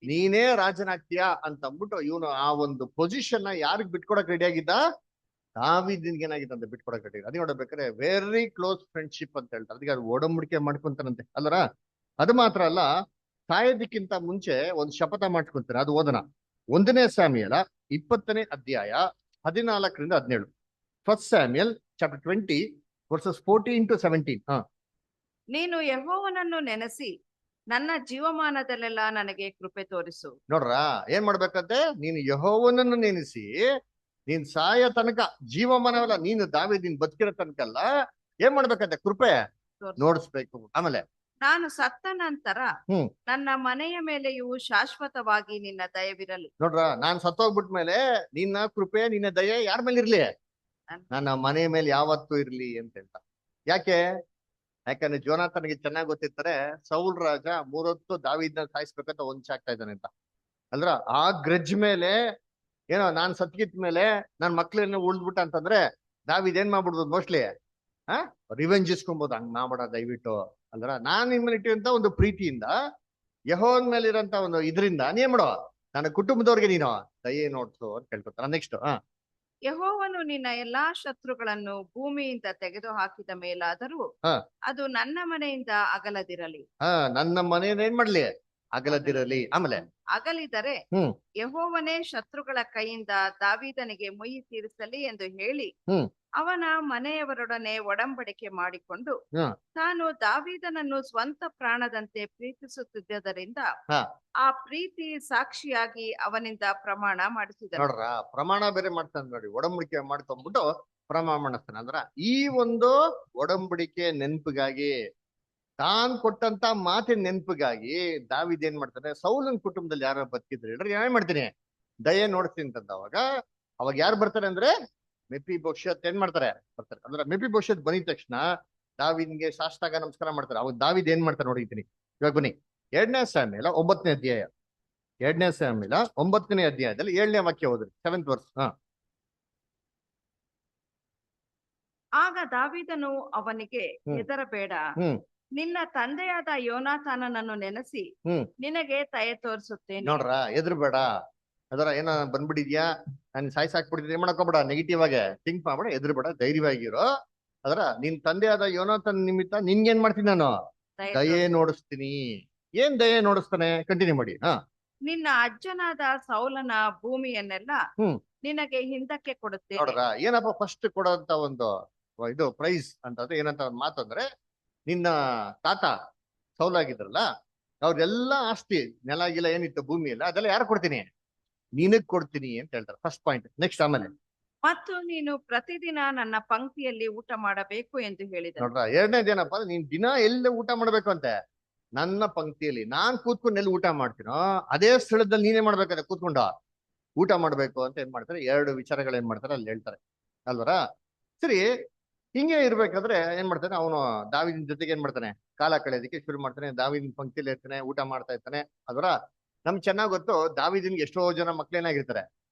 ನೀನೇ ರಾಜನಾಗ್ತೀಯಾ ಅಂತ ಅಂದ್ಬಿಟ್ಟು ಇವನು ಆ ಒಂದು ಪೊಸಿಷನ್ ಯಾರಿಗ್ ಬಿಟ್ಕೊಡಕ್ ರೆಡಿ ಆಗಿದ್ದ? ದಾವೀದನಿಗೆ ಏನಾಗಿದೆ ಅಂತ ಬಿಟ್ಕೊಡಕ್ ರೆಡಿ. ಅದೇ ನೋಡ್ಬೇಕಾದ್ರೆ ವೆರಿ ಕ್ಲೋಸ್ ಫ್ರೆಂಡ್ಶಿಪ್ ಅಂತ ಹೇಳ್ತಾರೆ. ಅದಕ್ಕೆ ಅದು ಒಡಂಬಡಿಕೆ ಮಾಡ್ಕೊಂತಾರಂತೆ ಅಲ್ಲರ. ಅದು ಮಾತ್ರ ಅಲ್ಲ, ಸಾಯೋದಕ್ಕಿಂತ ಮುಂಚೆ ಒಂದು ಶಪಥ ಮಾಡ್ಕೊಂತಾರೆ. ಅದು ಓದನ 1 ಸ್ಯಾಮ್ಯಲ 20ನೇ ಅಧ್ಯಾಯ 14-17. First Samuel chapter 20 versus 14-17. ನೀನು ಯೆಹೋವನನ್ನು ನೆನೆಸಿ ನನ್ನ ಜೀವಮಾನದಲ್ಲೆಲ್ಲ ನನಗೆ ಕೃಪೆ ತೋರಿಸು. ನೋಡ್ರ ಏನ್ ಮಾಡ್ಬೇಕಂತೆ? ನೀನು ಯೆಹೋವನನ್ನು ನೆನೆಸಿ ನೀನ್ ಸಾಯ ತನಕ, ಜೀವಮಾನವಲ್ಲ, ನೀನು ದಾವೀದಿನ ಬದುಕಿರೋ ತನಕ ಅಲ್ಲ, ಏನ್ ಮಾಡ್ಬೇಕಂತೆ? ಕೃಪೆ ತೋರಿಸು. ನೋಡಿಸ್ಬೇಕು. ಆಮೇಲೆ ನಾನು ಸತ್ತ ನಂತರ ಹ್ಮ್. ನನ್ನ ಮನೆಯ ಮೇಲೆಯೂ ಶಾಶ್ವತವಾಗಿ ನಿನ್ನ ದಯವಿರಲಿ. ನೋಡ್ರ, ನಾನ್ ಸತ್ತೋಗ್ಬಿಟ್ಮೇಲೆ ನಿನ್ನ ಕೃಪೆ ನಿನ್ನ ದಯೆ ಯಾರ ಮೇಲೆ ಇರ್ಲಿ? ನನ್ನ ಮನೆ ಮೇಲೆ ಯಾವತ್ತೂ ಇರ್ಲಿ ಅಂತ ಹೇಳ್ತಾ. ಯಾಕೆ? ಯಾಕಂದ್ರೆ ಜೋನಾಥನ್ಗೆ ಚೆನ್ನಾಗಿ ಗೊತ್ತಿರ್ತಾರೆ ಸೌಲ್ ರಾಜ 3 ಹೊತ್ತು ದಾವೀದನ ಸಾಯಿಸ್ಬೇಕಂತ ಹೊಂಚಾಗ್ತಾ ಇದ್ದಾನೆ ಅಂತ. ಅಂದ್ರ ಆ ಗ್ರಜ್ ಮೇಲೆ ಏನೋ ನಾನ್ ಸತ್ಗಿತ್ ಮೇಲೆ ನನ್ ಮಕ್ಳನ್ನ ಉಳ್ದ್ಬಿಟ್ಟ ಅಂತಂದ್ರೆ ದಾವೀದ್ ಏನ್ ಮಾಡ್ಬಿಡ್ಬೋದು ಮೋಸ್ಟ್ಲಿ? ರಿವೆಂಜ್ ಇಸ್ಕೊಬೋದು. ಹಂಗ್ ಮಾಡ್ಬೇಡ ದಯವಿಟ್ಟು. ಅಂದ್ರ ನಾನ್ ನಿಮ್ಮನ್ನ ಇಟ್ಟಿರಂತ ಒಂದು ಪ್ರೀತಿಯಿಂದ, ಯೆಹೋವನ್ ಮೇಲೆ ಇರೋಂತ ಒಂದು ಇದರಿಂದ ನೀನ್ ಮಾಡೋ ನನ್ನ ಕುಟುಂಬದವ್ರಿಗೆ ನೀನು ದಯೆ ನೋಡ್ಸು ಅಂತ ಕೇಳ್ಕೊತಾರ. ನೆಕ್ಸ್ಟ್ ಯೆಹೋವನು ನಿನ್ನ ಎಲ್ಲಾ ಶತ್ರುಗಳನ್ನು ಭೂಮಿಯಿಂದ ತೆಗೆದು ಹಾಕಿದ ಮೇಲಾದರೂ ಹ. ಅದು ನನ್ನ ಮನೆಯಿಂದ ಅಗಲದಿರಲಿ. ನನ್ನ ಮನೇನ ಏನ್ ಮಾಡ್ಲಿ? ಅಗಲದಿರಲಿ. ಆಮೇಲೆ ಅಗಲಿದರೆ ಹ್ಮ್. ಯೆಹೋವನೇ ಶತ್ರುಗಳ ಕೈಯಿಂದ ದಾವೀದನಿಗೆ ಮುಯ್ಯಿ ತೀರಿಸಲಿ ಎಂದು ಹೇಳಿ ಹ್ಮ್. ಅವನ ಮನೆಯವರೊಡನೆ ಒಡಂಬಡಿಕೆ ಮಾಡಿಕೊಂಡು ಹ್ಮ್. ತಾನು ದಾವೀದನನ್ನು ಸ್ವಂತ ಪ್ರಾಣದಂತೆ ಪ್ರೀತಿಸುತ್ತಿದ್ದರಿಂದ ಹ. ಆ ಪ್ರೀತಿ ಸಾಕ್ಷಿಯಾಗಿ ಅವನಿಂದ ಪ್ರಮಾಣ ಮಾಡಿಸಿದನು. ನೋಡ್ರ, ಪ್ರಮಾಣ ಬೇರೆ ಮಾಡ್ತಾನೆ ನೋಡಿ. ಒಡಂಬಡಿಕೆ ಮಾಡ್ಕೊಂಡ್ಬಿಟ್ಟು ಪ್ರಮಾಣ ಮಾಡಿಸ್ತಾನೆ. ಅಂದ್ರ ಈ ಒಂದು ಒಡಂಬಡಿಕೆ ನೆನಪಿಗಾಗಿ, ತಾನ್ ಕೊಟ್ಟಂತ ಮಾತಿನ ನೆನಪಿಗಾಗಿ ದಾವೀದ್ ಏನ್ ಮಾಡ್ತಾನೆ? ಸೌಲನ್ ಕುಟುಂಬದಲ್ಲಿ ಯಾರು ಬದುಕಿದ್ರೆ ಹೇಳ್ರಿ ಏನ್ ಮಾಡ್ತೀನಿ? ದಯೆ ನೋಡ್ತೀನಿ ಅಂತಂದ. ಅವಾಗ ಯಾರು ಬರ್ತಾರೆ ಅಂದ್ರೆ ಮೆಫೀಬೋಶೆತ್ ಏನ್ ಮಾಡ್ತಾರೆ? ಬರ್ತಾರೆ. ಅಂದ್ರೆ ಮೆಫೀಬೋಶೆತ್ ಬಂದಿದ ತಕ್ಷಣ ದಾವೀದ್ಗೆ ಸಾಷ್ಟಾಂಗ ನಮಸ್ಕಾರ ಮಾಡ್ತಾರೆ. ಅವಾಗ ದಾವೀದ್ ಏನ್ ಮಾಡ್ತಾರೆ ನೋಡಿದ್ದೀನಿ. ಇವಾಗ ಬನ್ನಿ 2 ಸ್ಯಾಮ್ಯಲ 9ನೇ ಅಧ್ಯಾಯ. 2 ಸ್ಯಾಮ್ಯಲ 9ನೇ ಅಧ್ಯಾಯದಲ್ಲಿ 7ನೇ ವಾಕ್ಯ ಓದ್ರಿ, 7th ವರ್ಸ್. ಆಗ ದಾವೀದನು ಅವನಿಗೆ ಹ್ಮ್. ಹೆದರಬೇಡ, ಹ್ಮ್. ನಿನ್ನ ತಂದೆಯಾದ ಯೋನಾಥಾನನನ್ನು ನೆನೆಸಿ ಹ್ಮ್. ನಿನಗೆ ದಯೆ ತೋರಿಸುತ್ತೇನೆ. ನೋಡ್ರ, ಎದುರುಬೇಡ. ಅದರ ಏನ ಬಂದ್ಬಿಟ್ಟಿದ್ಯಾ, ನನ್ ಸಾಯ್ಸಾಕ್ಬಿಟ್ಟಿದ್ಯ, ಏನ್ ಮಾಡಕೋಬೇಡ, ನೆಗೆಟಿವ್ ಆಗಿ ಥಿಂಕ್ ಮಾಡ್ಬೇಡ, ಎದುರುಬೇಡ, ಧೈರ್ಯವಾಗಿರೋ. ಅದರ ನಿನ್ ತಂದೆಯಾದ ಯೋನಾಥನ್ ನಿಮಿತ್ತ ನಿನ್ಗೇನ್ ಮಾಡ್ತೀನಿ ನಾನು? ದಯೆ ದಯೆ ತೋರಿಸು. ನೋಡಿಸ್ತೀನಿ. ಏನ್ ದಯೆ ನೋಡಿಸ್ತಾನೆ? ಕಂಟಿನ್ಯೂ ಮಾಡಿ. ನಿನ್ನ ಅಜ್ಜನಾದ ಸೌಲನ ಭೂಮಿಯನ್ನೆಲ್ಲ ಹ್ಮ್. ನಿನಗೆ ಹಿಂದಕ್ಕೆ ಕೊಡುತ್ತೇನೆ. ನೋಡ್ರ, ಏನಪ್ಪ ಫಸ್ಟ್ ಕೊಡೋಂತ ಒಂದು ಇದು ಪ್ರೈಸ್ ಅಂತಂದ್ರೆ ಏನಂತ ಒಂದು ಮಾತು ಅಂದ್ರೆ, ನಿನ್ನ ತಾತ ಸೌಲಾಗಿದ್ರಲ್ಲ ಅವ್ರೆಲ್ಲ ಆಸ್ತಿ ನೆಲ ಗಿಲ ಏನಿತ್ತು ಭೂಮಿ ಎಲ್ಲ, ಅದೆಲ್ಲ ಯಾರು ಕೊಡ್ತೀನಿ? ನಿನಗ್ ಕೊಡ್ತೀನಿ ಅಂತ ಹೇಳ್ತಾರೆ. First point. ನೆಕ್ಸ್ಟ್ ಆಮೇಲೆ ಮತ್ತು ನೀನು ಪ್ರತಿದಿನ ನನ್ನ ಪಂಕ್ತಿಯಲ್ಲಿ ಊಟ ಮಾಡಬೇಕು ಎಂದು ಹೇಳಿದನು. ನೋಡ್ರ, ಎರಡನೇದೇನಪ್ಪ, ನೀನ್ ದಿನ ಎಲ್ಲಿ ಊಟ ಮಾಡ್ಬೇಕು ಅಂತೆ? ನನ್ನ ಪಂಕ್ತಿಯಲ್ಲಿ ನಾನ್ ಕೂತ್ಕೊಂಡು ಎಲ್ಲಿ ಊಟ ಮಾಡ್ತೀನೋ ಅದೇ ಸ್ಥಳದಲ್ಲಿ ನೀನೇ ಮಾಡ್ಬೇಕಂತೆ ಕೂತ್ಕೊಂಡ ಊಟ ಮಾಡ್ಬೇಕು ಅಂತ ಏನ್ ಮಾಡ್ತಾರೆ? 2 ವಿಚಾರಗಳು ಏನ್ ಮಾಡ್ತಾರೆ ಅಲ್ಲಿ ಹೇಳ್ತಾರೆ ಅಲ್ವರ. ಸರಿ, ಹಿಂಗೆ ಇರ್ಬೇಕಾದ್ರೆ ಏನ್ ಮಾಡ್ತಾನೆ ಅವನು? ದಾವೀದಿನ ಜೊತೆಗೆ ಏನ್ ಮಾಡ್ತಾನೆ? ಕಾಲ ಕಳೆಯೋದಕ್ಕೆ ಶುರು ಮಾಡ್ತಾನೆ. ದಾವೀದಿನ ಪಂಕ್ತಿಯಲ್ಲಿ ಇರ್ತಾನೆ, ಊಟ ಮಾಡ್ತಾ ಇರ್ತಾನೆ. ಅಲ್ವರ, ನಮ್ಗೆ ಚೆನ್ನಾಗ್ ಗೊತ್ತು ದಾವೀದಿನ್ಗೆ ಎಷ್ಟೋ ಜನ ಮಕ್ಳೇನಾಗಿರ್ತಾರೆ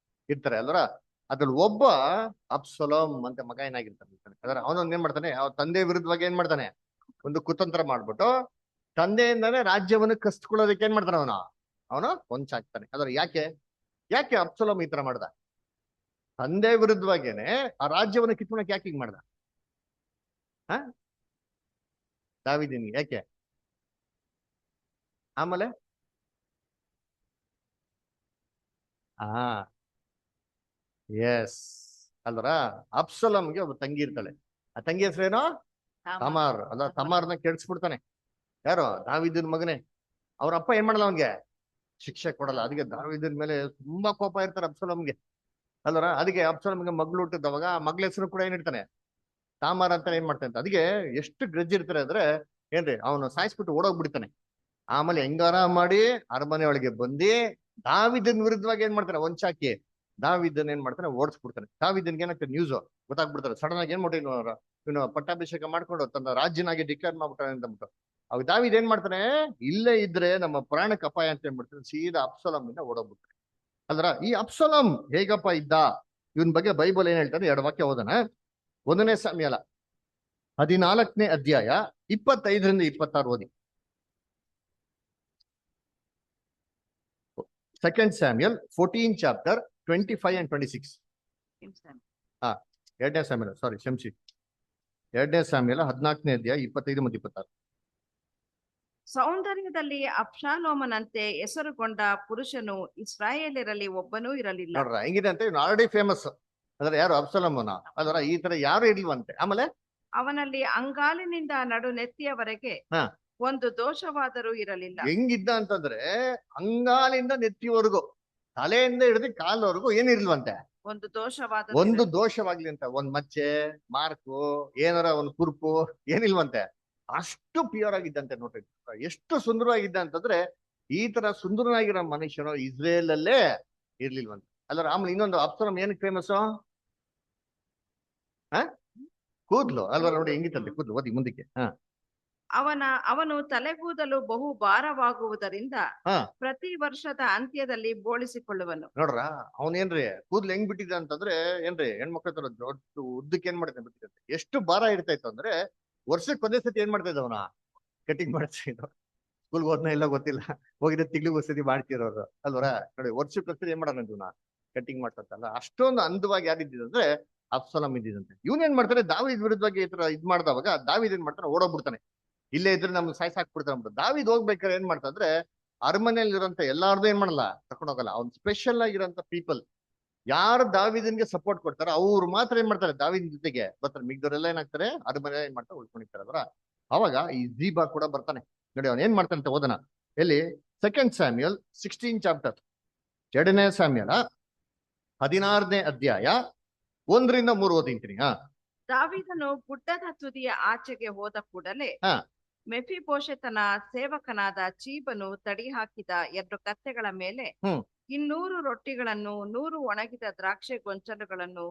ಇರ್ತಾರೆ ಅಲ್ವರ. ಅದ್ರಲ್ಲಿ ಒಬ್ಬ ಅಬ್ಸಲೋಮ್ ಅಂತ ಮಗ ಏನಾಗಿರ್ತಾನೆ ಅದರ. ಅವನೊಂದ್ ಏನ್ ಮಾಡ್ತಾನೆ? ಅವ್ರ ತಂದೆ ವಿರುದ್ಧವಾಗಿ ಏನ್ ಮಾಡ್ತಾನೆ? ಒಂದು ಕುತಂತ್ರ ಮಾಡ್ಬಿಟ್ಟು ತಂದೆಯಿಂದಾನೆ ರಾಜ್ಯವನ್ನು ಕಸ್ಕೊಳ್ಳೋದಕ್ಕೆ ಏನ್ ಮಾಡ್ತಾನೆ ಅವನು ಹೊಂಚಾಕ್ತಾನೆ. ಅದ್ರ ಯಾಕೆ ಅಬ್ಸಲೋಮ್ ಈ ತರ ಮಾಡ್ದ? ತಂದೆ ವಿರುದ್ಧವಾಗೇನೆ ಆ ರಾಜ್ಯವನ್ನು ಕಿತ್ಕೊಳಕ್ ಯಾಕೆ ಹಿಂಗ್ ಮಾಡ್ದ? ದಾವೀದಿನಿಗೆ ಯಾಕೆ? ಆಮೇಲೆ ಎಸ್ ಅಲ್ವರ. ಅಬ್ಸಲೋಮ್ಗೆ ಒಬ್ಬ ತಂಗಿ ಇರ್ತಾಳೆ. ಆ ತಂಗಿ ಹೆಸರೇನೋ? ತಮಾರ್. ಅಲ್ಲ, ತಮಾರ್ನ ಕೆಡ್ಸ್ಬಿಡ್ತಾನೆ. ಯಾರು? ದಾವೀದನ ಮಗನೇ. ಅವ್ರ ಅಪ್ಪ ಏನ್ ಮಾಡಲ್ಲ ಅವನ್ಗೆ? ಶಿಕ್ಷೆ ಕೊಡಲ್ಲ. ಅದಕ್ಕೆ ದಾವೀದನ ಮೇಲೆ ತುಂಬಾ ಕೋಪ ಇರ್ತಾರೆ ಅಬ್ಸಲೋಮ್ಗೆ ಅಲ್ವರ. ಅದಕ್ಕೆ ಅಬ್ಸಲೋಮ್ಗೆ ಮಗ್ಳು ಹುಟ್ಟಿದವಾಗ ಮಗ್ಳ ಹೆಸರು ಕೂಡ ಏನಿರ್ತಾನೆ? ತಾಮಾರ್ ಅಂತ ಏನ್ ಮಾಡ್ತಾನೆ. ಅದಕ್ಕೆ ಎಷ್ಟು ಗ್ರಜ್ ಇರ್ತಾರೆ ಅಂದ್ರೆ ಏನ್ರಿ, ಅವನು ಸಾಯಿಸ್ಬಿಟ್ಟು ಓಡೋಗ್ಬಿಡ್ತಾನೆ. ಆಮೇಲೆ ಹೆಂಗಾರ ಮಾಡಿ ಅರಮನೆ ಒಳಗೆ ಬಂದಿ ದಾವಿದನ್ ವಿರುದ್ಧವಾಗಿ ಏನ್ ಮಾಡ್ತಾನೆ, ಒಂಚಾಕಿ ದಾವಿದನ್ ಏನ್ ಮಾಡ್ತಾನೆ, ಓಡಿಸ್ಬಿಡ್ತಾನೆ. ದಾವಿದನ್ಗೆ ಏನಾಗ್ತದೆ ನ್ಯೂಸ್ ಗೊತ್ತಾಗ್ಬಿಡ್ತಾರೆ. ಸಡನ್ ಆಗಿ ಏನ್ ಮಾಡ್ತೀನಿ ಇವನು ಪಟ್ಟಾಭಿಷೇಕ ಮಾಡ್ಕೊಂಡು ತನ್ನ ರಾಜ್ಯನಾಗಿ ಡಿಕ್ಲೇರ್ ಮಾಡ್ಬಿಟ್ಟಾನೆ ಅಂತಂದ್ಬಿಟ್ಟು. ಅವಾಗ ದಾವಿದ್ ಏನ್ ಮಾಡ್ತಾನೆ, ಇಲ್ಲೇ ಇದ್ರೆ ನಮ್ಮ ಪ್ರಾಣಕ್ಕೆ ಅಪಾಯ ಅಂತ ಏನ್ಬಿಡ್ತಾನೆ, ಸೀದಾ ಅಬ್ಸಲಂ ಇಂದ ಓಡೋಗ್ಬಿಡ್ತಾನೆ. ಅಲ್ರ ಈ ಅಬ್ಸಲಂ ಹೇಗಪ್ಪ ಇದ್ದ, ಇವನ್ ಬಗ್ಗೆ ಬೈಬಲ್ ಏನ್ ಹೇಳ್ತಾರೆ, 2 ವಾಕ್ಯ ಓದೋಣ. 1ನೇ ಸಾಮ್ಯಲ 14ನೇ ಅಧ್ಯಾಯ 25ರಿಂದ 26 ಓದಿ. 2 Samuel 14 chapter 25 and 26. 2ನೇ ಸಾಮ್ಯಲ, ಸಾರಿ ಕ್ಷಮಿಸಿ, 2ನೇ ಸಾಮ್ಯಲ 14ನೇ ಅಧ್ಯಾಯ 25 ಮತ್ತು 26. ಸೌಂದರ್ಯದಲ್ಲಿ ಅಬ್ಷಾಲೋಮನಂತೆ ಹೆಸರುಗೊಂಡ ಪುರುಷನು ಇಸ್ರಾಯೇಲರಲ್ಲಿ ಒಬ್ಬನೂ ಇರಲಿಲ್ಲ. ನೋಡ್ರ ಹೆಂಗಿದೆ ಅಂತ, ಇವ್ನು ಆಲ್ರೆಡಿ ಫೇಮಸ್. ಅದ್ರ ಯಾರು, ಅಬ್ಸಲೋಮನ. ಅದರ ಈ ತರ ಯಾರು ಇರ್ಲಿಲ್ವಂತೆ. ಆಮೇಲೆ ಅವನಲ್ಲಿ ಅಂಗಾಲಿನಿಂದ ನಡು ನೆತ್ತಿಯವರೆಗೆ ಹಾ. ಒಂದು ದೋಷವಾದರೂ ಇರಲಿಲ್ಲ. ಹೆಂಗಿದ್ದ ಅಂತಂದ್ರೆ, ಅಂಗಾಲಿಂದ ನೆತ್ತಿವರೆಗೂ, ತಲೆಯಿಂದ ಹಿಡಿದು ಕಾಲವರೆಗೂ ಏನಿರ್ಲ್ವಂತೆ, ಒಂದು ದೋಷವಾಗ್ಲಿ ಅಂತ, ಒಂದ್ ಮಚ್ಚೆ ಮಾರ್ಕು ಏನಾರ ಒಂದು ಕುರುಪು ಏನಿಲ್ವಂತೆ. ಅಷ್ಟು ಪ್ಯೂರ್ ಆಗಿದ್ದಂತೆ. ನೋಡ್ರಿ ಎಷ್ಟು ಸುಂದರವಾಗಿದ್ದ ಅಂತಂದ್ರೆ, ಈ ತರ ಸುಂದರನಾಗಿರೋ ಮನುಷ್ಯನು ಇಸ್ರೇಲ್ ಅಲ್ಲೇ ಇರ್ಲಿಲ್ವಂತೆ. ಅಲ್ಲರ ಆಮೇಲೆ ಇನ್ನೊಂದು ಅಬ್ಸಲಂ ಏನಕ್ಕೆ ಫೇಮಸ್, ಕೂದ್ಲು ಅಲ್ವಾ. ನೋಡಿ ಹೆಂಗಿತ್ತಂತೆ ಕೂದ್ಲು. ಓದಿ ಮುಂದಕ್ಕೆ. ಅವನು ತಲೆಗೂದಲು ಬಹು ಭಾರವಾಗುವುದರಿಂದ ಹಾ. ಪ್ರತಿ ವರ್ಷದ ಅಂತ್ಯದಲ್ಲಿ ಬೋಳಿಸಿಕೊಳ್ಳುವನು. ನೋಡ್ರ ಅವನೇನ್ರಿ ಕೂದ್ಲು ಹೆಂಗ್ ಬಿಟ್ಟಿದ್ದ ಅಂತಂದ್ರೆ, ಏನ್ರಿ ಹೆಣ್ಮಕ್ಳ ತರ ದೊಡ್ಡ ಉದ್ದಕ್ಕೆ ಏನ್ ಮಾಡ್ತಾನೆ ಬಿಟ್ಟಿದ್ದಂತೆ. ಎಷ್ಟು ಭಾರ ಇರ್ತಾ ಇತ್ತು ಅಂದ್ರೆ, ವರ್ಷಕ್ಕೆ ಒಂದೇ ಸತಿ ಏನ್ ಮಾಡ್ತಾ ಇದ್ದವನ, ಕಟಿಂಗ್ ಮಾಡ್ತಾ ಇದ್ದ. ಸ್ಕೂಲ್ಗೆ ಹೋದ್ನ ಇಲ್ಲ ಗೊತ್ತಿಲ್ಲ, ಹೋಗಿದ್ರೆ ತಿಂಗ್ಳಿಗೆ ಒಂದ್ಸತಿ ಮಾಡ್ತಿರೋರು ಅಲ್ವರ. ನೋಡಿ ವರ್ಷಕ್ಕೆ ಒಂದ್ಸತಿ ಏನ್ ಮಾಡೋಣ ಇದನ್ನ ಕಟಿಂಗ್ ಮಾಡ್ತಲ್ಲ. ಅಷ್ಟೊಂದು ಅಂದವಾಗಿ ಯಾರಿದ್ದಂದ್ರೆ ಅಬ್ಸಲಂ ಇದ್ದಿದಂತೆ. ಇವನ್ ಏನ್ ಮಾಡ್ತಾರೆ, ದಾವಿದ್ ವಿರುದ್ಧವಾಗಿ ಈ ತರ ಇದ್ ಮಾಡ್ದವಾಗ ದಾವಿದ್ ಏನ್ ಮಾಡ್ತಾನೆ, ಓಡೋಗ್ಬಿಡ್ತಾನೆ. ಇಲ್ಲೇ ಇದ್ರೆ ನಮ್ಗೆ ಸಾಯ್ಸಾಕ್ಬಿಡ್ತಾನೆ. ದಾವಿದ್ ಹೋಗ್ಬೇಕಾದ್ರೆ ಏನ್ ಮಾಡ್ತಂದ್ರೆ, ಅರಮನೆಯಲ್ಲಿ ಇರೋಂತ ಎಲ್ಲಾರ್ದು ಏನ್ ಮಾಡಲ್ಲ, ತಕೊಂಡ್ ಹೋಗಲ್ಲ. ಅವ್ನ್ ಸ್ಪೆಷಲ್ ಆಗಿರೋಂತ ಪೀಪಲ್ ಯಾರು ದಾವಿದನ್ಗೆ ಸಪೋರ್ಟ್ ಕೊಡ್ತಾರ ಅವ್ರು ಮಾತ್ರ ಏನ್ ಮಾಡ್ತಾರೆ, ದಾವಿದ್ ಜೊತೆಗೆ ಬರ್ತಾರೆ. ಮಿಗ್ದವರೆಲ್ಲ ಏನಾಗ್ತಾರೆ, ಅರಮನೆ ಏನ್ ಮಾಡ್ತಾರೆ, ಉಳ್ಕೊಂಡಿರ್ತಾರೆ. ಅದರ ಅವಾಗ ಈ ಜೀಬಾ ಕೂಡ ಬರ್ತಾನೆ. ನೋಡಿ ಅವ್ನು ಏನ್ ಮಾಡ್ತಾನೆ ಅಂತ ಓದನ. ಎಲ್ಲಿ 2 Samuel 16 ಚಾಪ್ಟರ್, 2ನೇ ಸಾಮ್ಯಲ 16ನೇ ಅಧ್ಯಾಯ 1ರಿಂದ 3 ಓದಿಂತೀನಿ. ದಾವೀದನು ಗುಡ್ಡದ ತುದಿಯ ಆಚೆಗೆ ಹೋದ ಕೂಡಲೇ ಮೆಫಿಬೋಶೆತನ ಸೇವಕನಾದ ಚೀಬನು ತಡಿ ಹಾಕಿದ 2 ಕತ್ತೆಗಳ ಮೇಲೆ 200 ರೊಟ್ಟಿಗಳನ್ನು, 100 ಒಣಗಿದ ದ್ರಾಕ್ಷೆ ಗೊಂಚಲುಗಳನ್ನು,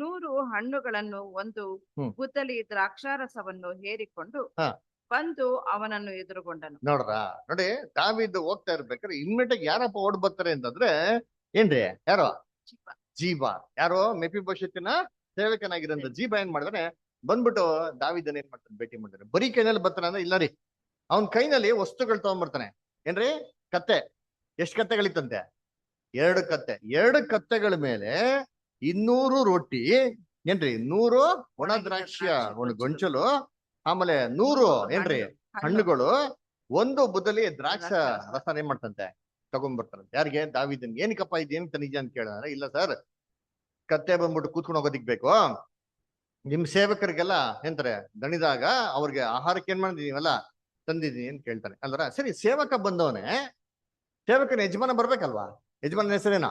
100 ಹಣ್ಣುಗಳನ್ನು, 1 ಗುದ್ದಲಿ ದ್ರಾಕ್ಷಾರಸವನ್ನು ಹೇರಿಕೊಂಡು ಬಂದು ಅವನನ್ನು ಎದುರುಗೊಂಡನು. ನೋಡಿ ದಾವೀದ್ ಹೋಗ್ತಾ ಇರ್ಬೇಕಾದ್ರೆ ಇಮ್ಮಿಡಿಯೇಟ್ ಯಾರಪ್ಪ ಓಡ್ ಬರ್ತಾರೆ ಅಂತಂದ್ರೆ, ಏನ್ರಿ ಯಾರೋ ಜೀಬಾ. ಯಾರೋ ಮೆಫಿಬೋಶೆತಿನ ಸೇವಕನಾಗಿರೋಂಥ ಜೀಬಾ ಏನ್ ಮಾಡಿದ್ರೆ ಬಂದ್ಬಿಟ್ಟು ದಾವೀದನ್ ಏನ್ ಮಾಡ್ತಾನೆ, ಭೇಟಿ ಮಾಡ್ತಾನೆ. ಬರೀ ಕೈನಲ್ಲಿ ಬರ್ತಾನೆ ಅಂದ್ರೆ ಇಲ್ಲ ರೀ, ಅವನ್ ಕೈನಲ್ಲಿ ವಸ್ತುಗಳು ತಗೊಂಡ್ಬರ್ತಾನೆ. ಏನ್ರಿ, ಕತ್ತೆ. ಎಷ್ಟ್ ಕತ್ತೆಗಳಿತ್ತಂತೆ, 2 ಕತ್ತೆ. 2 ಕತ್ತೆಗಳ ಮೇಲೆ 200 ರೊಟ್ಟಿ, ಏನ್ರಿ 100 ಒಣ ದ್ರಾಕ್ಷಿಯ ಒಂದು ಗೊಂಚಲು, ಆಮೇಲೆ 100 ಏನ್ರಿ ಹಣ್ಣುಗಳು, 1 ಬುದಲಿ ದ್ರಾಕ್ಷ ರಸ ಏನ್ ಮಾಡ್ತಂತೆ ತಗೊಂಡ್ಬರ್ತಾರಂತೆ. ಯಾರಿಗೆ, ದಾವೀದನ್. ಏನಕ್ಕಪ್ಪ ಇದೇನ್ ನಿಜ ಅಂತ ಕೇಳಿದ್ರೆ, ಇಲ್ಲ ಸರ್, ಕತ್ತೆ ಬಂದ್ಬಿಟ್ಟು ಕೂತ್ಕೊಂಡು ಹೋಗೋದಿಕ್ ಬೇಕು, ನಿಮ್ ಸೇವಕರಿಗೆಲ್ಲ ಎಂತಾರೆ ದಣಿದಾಗ ಅವ್ರಿಗೆ ಆಹಾರಕ್ಕೆ ಏನ್ ಮಾಡಿದೀವಲ್ಲ ತಂದಿದೀನಿ ಅಂತ ಕೇಳ್ತಾನೆ. ಅಲ್ವರ ಸರಿ, ಸೇವಕ ಬಂದವನೇ, ಸೇವಕನ ಯಜಮಾನ ಬರ್ಬೇಕಲ್ವಾ, ಯಜಮಾನ ಹೆಸರೇನ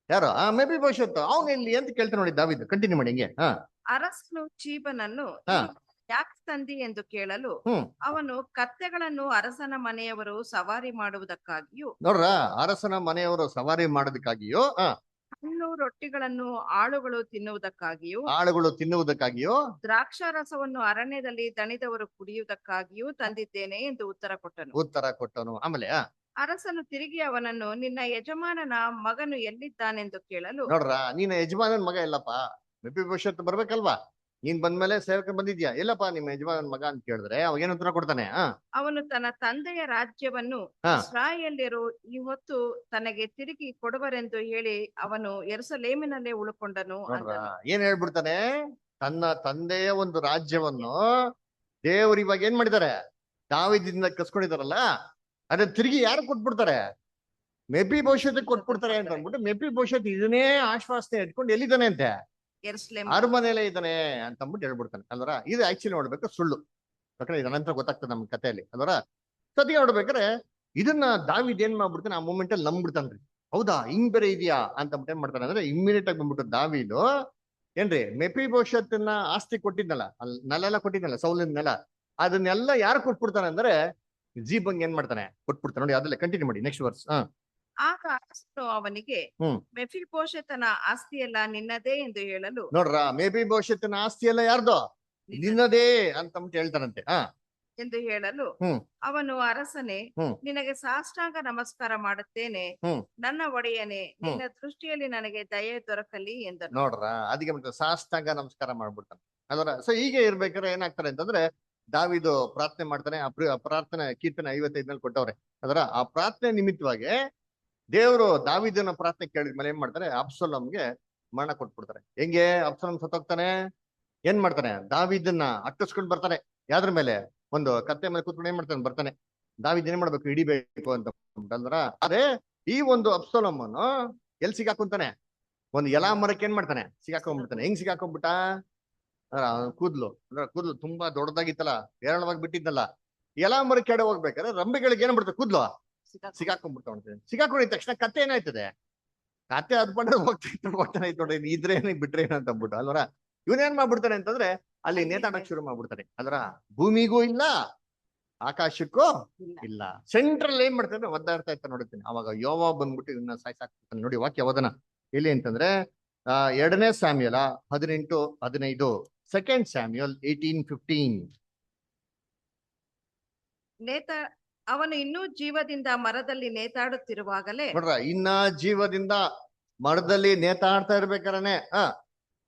ಯಾರು, ಮೆಫಿಬೋಶೆತ್. ಅವನು ಎಲ್ಲಿ ಅಂತ ಕೇಳ್ತಾನೆ. ನೋಡಿ ದಾವೀದ್ ಕಂಟಿನ್ಯೂ ಮಾಡಿ ಹಿಂಗೆ. ಅರಸನು ಚೀಬನನ್ನು ಯಾಕೆ ತಂದಿ ಎಂದು ಕೇಳಲು, ಅವನು ಕತ್ತೆಗಳನ್ನು ಅರಸನ ಮನೆಯವರು ಸವಾರಿ ಮಾಡುವುದಕ್ಕಾಗಿಯೂ, ನೋಡ್ರ ಅರಸನ ಮನೆಯವರು ಸವಾರಿ ಮಾಡೋದಕ್ಕಾಗಿಯೋ, ಹಣ್ಣು ರೊಟ್ಟಿಗಳನ್ನು ಆಳುಗಳು ತಿನ್ನುವುದಕ್ಕಾಗಿಯೋ, ದ್ರಾಕ್ಷಾರಸವನ್ನು ಅರಣ್ಯದಲ್ಲಿ ದಣಿದವರು ಕುಡಿಯುವುದಕ್ಕಾಗಿಯೂ ತಂದಿದ್ದೇನೆ ಎಂದು ಉತ್ತರ ಕೊಟ್ಟನು. ಆಮೇಲೆ ಅರಸನು ತಿರುಗಿ ಅವನನ್ನು, ನಿನ್ನ ಯಜಮಾನನ ಮಗನು ಎಲ್ಲಿದ್ದಾನೆಂದು ಕೇಳಲು, ನೋಡ್ರ ನಿನ್ನ ಯಜಮಾನನ ಮಗ ಎಲ್ಲಪ್ಪ, ಮೆಫಿಬೋಶೆತ್ ಬರ್ಬೇಕಲ್ವಾ, ನೀನ್ ಬಂದ್ಮೇಲೆ ಸೇವಕ ಬಂದಿದ್ಯಾ, ಎಲ್ಲಪ್ಪ ನಿಮ್ಮ ಯಜಮಾನನ ಮಗ ಅಂತ ಕೇಳಿದ್ರೆ ಅವಾಗ ಏನ್ ಉತ್ತರ ಕೊಡ್ತಾನೆ, ಅವನು ತನ್ನ ತಂದೆಯ ರಾಜ್ಯವನ್ನು ಇಸ್ರಾಯೇಲ್ಯರು ಈ ಹೊತ್ತು ತನಗೆ ತಿರುಗಿ ಕೊಡುವರೆಂದು ಹೇಳಿ ಅವನು ಯೆರೂಸಲೇಮಿನಲ್ಲೇ ಉಳ್ಕೊಂಡನು. ಏನ್ ಹೇಳ್ಬಿಡ್ತಾನೆ, ತನ್ನ ತಂದೆಯ ಒಂದು ರಾಜ್ಯವನ್ನು ದೇವರು ಇವಾಗ ಏನ್ ಮಾಡಿದ್ದಾರೆ, ದಾವೀದನಿಂದ ಕಸ್ಕೊಂಡಿದಾರಲ್ಲ, ಅದೇ ತಿರುಗಿ ಯಾರು ಕೊಟ್ಬಿಡ್ತಾರೆ, ಮೆಫಿಬೋಶೆತ್ ಕೊಟ್ಬಿಡ್ತಾರೆ ಅಂತ ಅಂದ್ಬಿಟ್ಟು, ಮೆಫಿಬೋಶೆತ್ ಇದನ್ನೇ ಆಶ್ವಾಸನೆ ಇಟ್ಕೊಂಡು ಎಲ್ಲಿದ್ದಾನೆ ಅಂತೆ, ಅರಮನೆಯಲ್ಲೇ ಇದ್ದಾನೆ ಅಂತ ಅಂದ್ಬಿಟ್ಟು ಹೇಳ್ಬಿಡ್ತಾನೆ. ಅಲ್ವರ ಇದು ಆಕ್ಚುಲಿ ನೋಡ್ಬೇಕು ಸುಳ್ಳು. ಯಾಕಂದ್ರೆ ಇದ ನಂತರ ಗೊತ್ತಾಗ್ತದೆ ನಮ್ಮ ಕಥೆಯಲ್ಲಿ. ಅಲ್ವರ ಸದ್ಯ ನೋಡ್ಬೇಕಾದ್ರೆ ಇದನ್ನ ದಾವೀದ್ ಏನ್ ಮಾಡ್ಬಿಡ್ತಾನೆ, ಆ ಮೂಮೆಂಟ್ ಅಲ್ಲಿ ನಂಬ್ಬಿಡ್ತಾನ್ರಿ. ಹೌದಾ ಹಿಂಗ್ ಬೇರೆ ಇದೆಯಾ ಅಂತ ಏನ್ ಮಾಡ್ತಾನೆ ಅಂದ್ರೆ, ಇಮ್ಮಿಡಿಯೇಟ್ ಆಗಿ ಬಂದ್ಬಿಟ್ಟು ದಾವೀದು ಏನ್ರಿ ಮೆಫಿಬೋಶೆತ್ನ ಆಸ್ತಿ ಕೊಟ್ಟಿದ್ನಲ್ಲ, ನಲ್ಲೆಲ್ಲ ಕೊಟ್ಟಿದ್ನಲ್ಲ, ಸೌಲಿನ ನೆಲ, ಅದನ್ನೆಲ್ಲ ಯಾರು ಕೊಟ್ಬಿಡ್ತಾನೆ ಅಂದ್ರೆ ಜೀಬಂಗ್ ಏನ್ ಮಾಡ್ತಾನೆ ಕೊಟ್ಬಿಡ್ತಾನೆ ನೋಡಿ. ಅದಲ್ಲೇ ಕಂಟಿನ್ಯೂ ಮಾಡಿ ನೆಕ್ಸ್ಟ್ ವರ್ಸ್. ಆಗ ಅರಸನು ಅವನಿಗೆ ಮೆಫಿಬೋಶೆತನ ಆಸ್ತಿಯೆಲ್ಲ ನಿನ್ನದೇ ಎಂದು ಹೇಳಲು, ನೋಡ್ರ ಮೆಫೀಬೋಶೆತನ ಆಸ್ತಿ ಎಲ್ಲ ಯಾರ್ದು? ನಿನ್ನದೇ ಅಂತ ಹೇಳ್ತಾನಂತೆ. ಎಂದು ಹೇಳಲು ಅವನು, ಅರಸನೇ, ನಿನಗೆ ಸಾಷ್ಟಾಂಗ ನಮಸ್ಕಾರ ಮಾಡುತ್ತೇನೆ, ನನ್ನ ಒಡೆಯನೇ, ನಿನ್ನ ದೃಷ್ಟಿಯಲ್ಲಿ ನನಗೆ ದಯೆ ದೊರಕಲಿ ಎಂದನು. ನೋಡ್ರ ಅದಕ್ಕೆ ಸಾಷ್ಟಾಂಗ ನಮಸ್ಕಾರ ಮಾಡ್ಬಿಡ್ತಾನೆ. ಅದರ ಸೊ ಹೀಗೆ ಇರ್ಬೇಕಾದ್ರೆ ಏನಾಗ್ತಾರೆ ಅಂತಂದ್ರೆ, ದಾವಿದು ಪ್ರಾರ್ಥನೆ ಮಾಡ್ತಾನೆ. ಆ ಪ್ರಾರ್ಥನೆ ಕೀರ್ತನೆ 55 ಕೊಟ್ಟವ್ರೆ. ಅದರ ಆ ಪ್ರಾರ್ಥನೆ ನಿಮಿತ್ತವಾಗಿ ದೇವರು ದಾವಿದನ ಪ್ರಾರ್ಥನೆ ಕೇಳಿದ್ಮೇಲೆ ಏನ್ ಮಾಡ್ತಾರೆ, ಅಬ್ಸಲೋಮ್ಗೆ ಮರಣ ಕೊಟ್ಬಿಡ್ತಾರೆ. ಹೆಂಗೆ ಅಬ್ಸಲೋಮ್ ಸತ್ತೋಗ್ತಾನೆ? ಏನ್ ಮಾಡ್ತಾನೆ, ದಾವಿದನ್ನ ಅಟ್ಟಿಸ್ಕೊಂಡ್ ಬರ್ತಾನೆ. ಯಾವ್ದ್ರ ಮೇಲೆ? ಒಂದು ಕತ್ತೆ ಮೇಲೆ ಕೂತ್ಕೊಂಡು ಏನ್ ಮಾಡ್ತಾನೆ, ಬರ್ತಾನೆ. ದಾವಿದ್ ಏನ್ ಮಾಡ್ಬೇಕು, ಹಿಡಿಬೇಕು ಅಂತ ಅಂದ್ರ. ಅದೇ ಈ ಒಂದು ಅಬ್ಸಲೋಮನ್ನು ಎಲ್ಲಿ ಸಿಗಾಕೊಂತಾನೆ? ಒಂದು ಎಲಾ ಮರಕ್ಕೆ ಏನ್ ಮಾಡ್ತಾನೆ, ಸಿಗಾಕೊಂಡ್ಬಿಡ್ತಾನೆ. ಹೆಂಗ್ ಸಿಗಾಕೊಂಡ್ಬಿಟ್ಟ? ಕೂದ್ಲು ಕೂದ್ಲು ತುಂಬಾ ದೊಡ್ಡದಾಗಿತ್ತಲ್ಲ, ಹೇರಳವಾಗಿ ಬಿಟ್ಟಿದ್ನಲ್ಲ. ಎಲಾ ಮರ ಕೆಡೆ ಹೋಗ್ಬೇಕಾದ್ರೆ ರಂಬೆಗಳಿಗೆ ಏನ್ ಬಿಡ್ತಾರೆ, ಕೂದ್ಲು ಸಿಗಾಕೊಂಡ್ಬಿಡ್ತಾವಂತೆ. ಸಿಗಾಕೊಂಡಿದ ತಕ್ಷಣ ಕತ್ತೆ ಏನಾಯ್ತದೆ, ಕತ್ತೆ ಅದ್ಕೊಂಡ್ರೆ ಹೋಗ್ತಾನೆ ನೋಡಿ, ಇದ್ರೆ ಬಿಟ್ರೆ ಏನಂತ ಅಂದ್ಬಿಟ್ಟು ಅಲ್ವರ. ಇವನೇನ್ ಮಾಡ್ಬಿಡ್ತಾನೆ ಅಂತಂದ್ರೆ ಅಲ್ಲಿ ನೇತಾಡಕ್ ಶುರು ಮಾಡ್ಬಿಡ್ತಾನೆ. ಅದರ ಭೂಮಿಗೂ ಇಲ್ಲ, ಆಕಾಶಕ್ಕೂ ಇಲ್ಲ, ಸೆಂಟ್ರಲ್ ಏನ್ ಮಾಡ್ತಾನೆ, ಒದ್ದಾಡ್ತಾ ಇರ್ತಾನೆ ನೋಡುತ್ತೇನೆ. ಅವಾಗ ಯೋವ ಬಂದ್ಬಿಟ್ಟು ಇವನ್ನ ಸಾಯ್ಸಾಕ್ತಾನೆ. ನೋಡಿ ವಾಕ್ಯ ಓದನ ಎಲ್ಲಿ ಅಂತಂದ್ರೆ 2 ಸ್ಯಾಮ್ಯುಯಲ 18:15, 2 ಸ್ಯಾಮ್ಯುಯಲ್ 18:15. ಅವನು ಇನ್ನೂ ಜೀವದಿಂದ ಮರದಲ್ಲಿ ನೇತಾಡುತ್ತಿರುವಾಗಲೇ, ನೋಡ್ರ ಇನ್ನ ಜೀವದಿಂದ ಮರದಲ್ಲಿ ನೇತಾಡ್ತಾ ಇರ್ಬೇಕಾರನೆ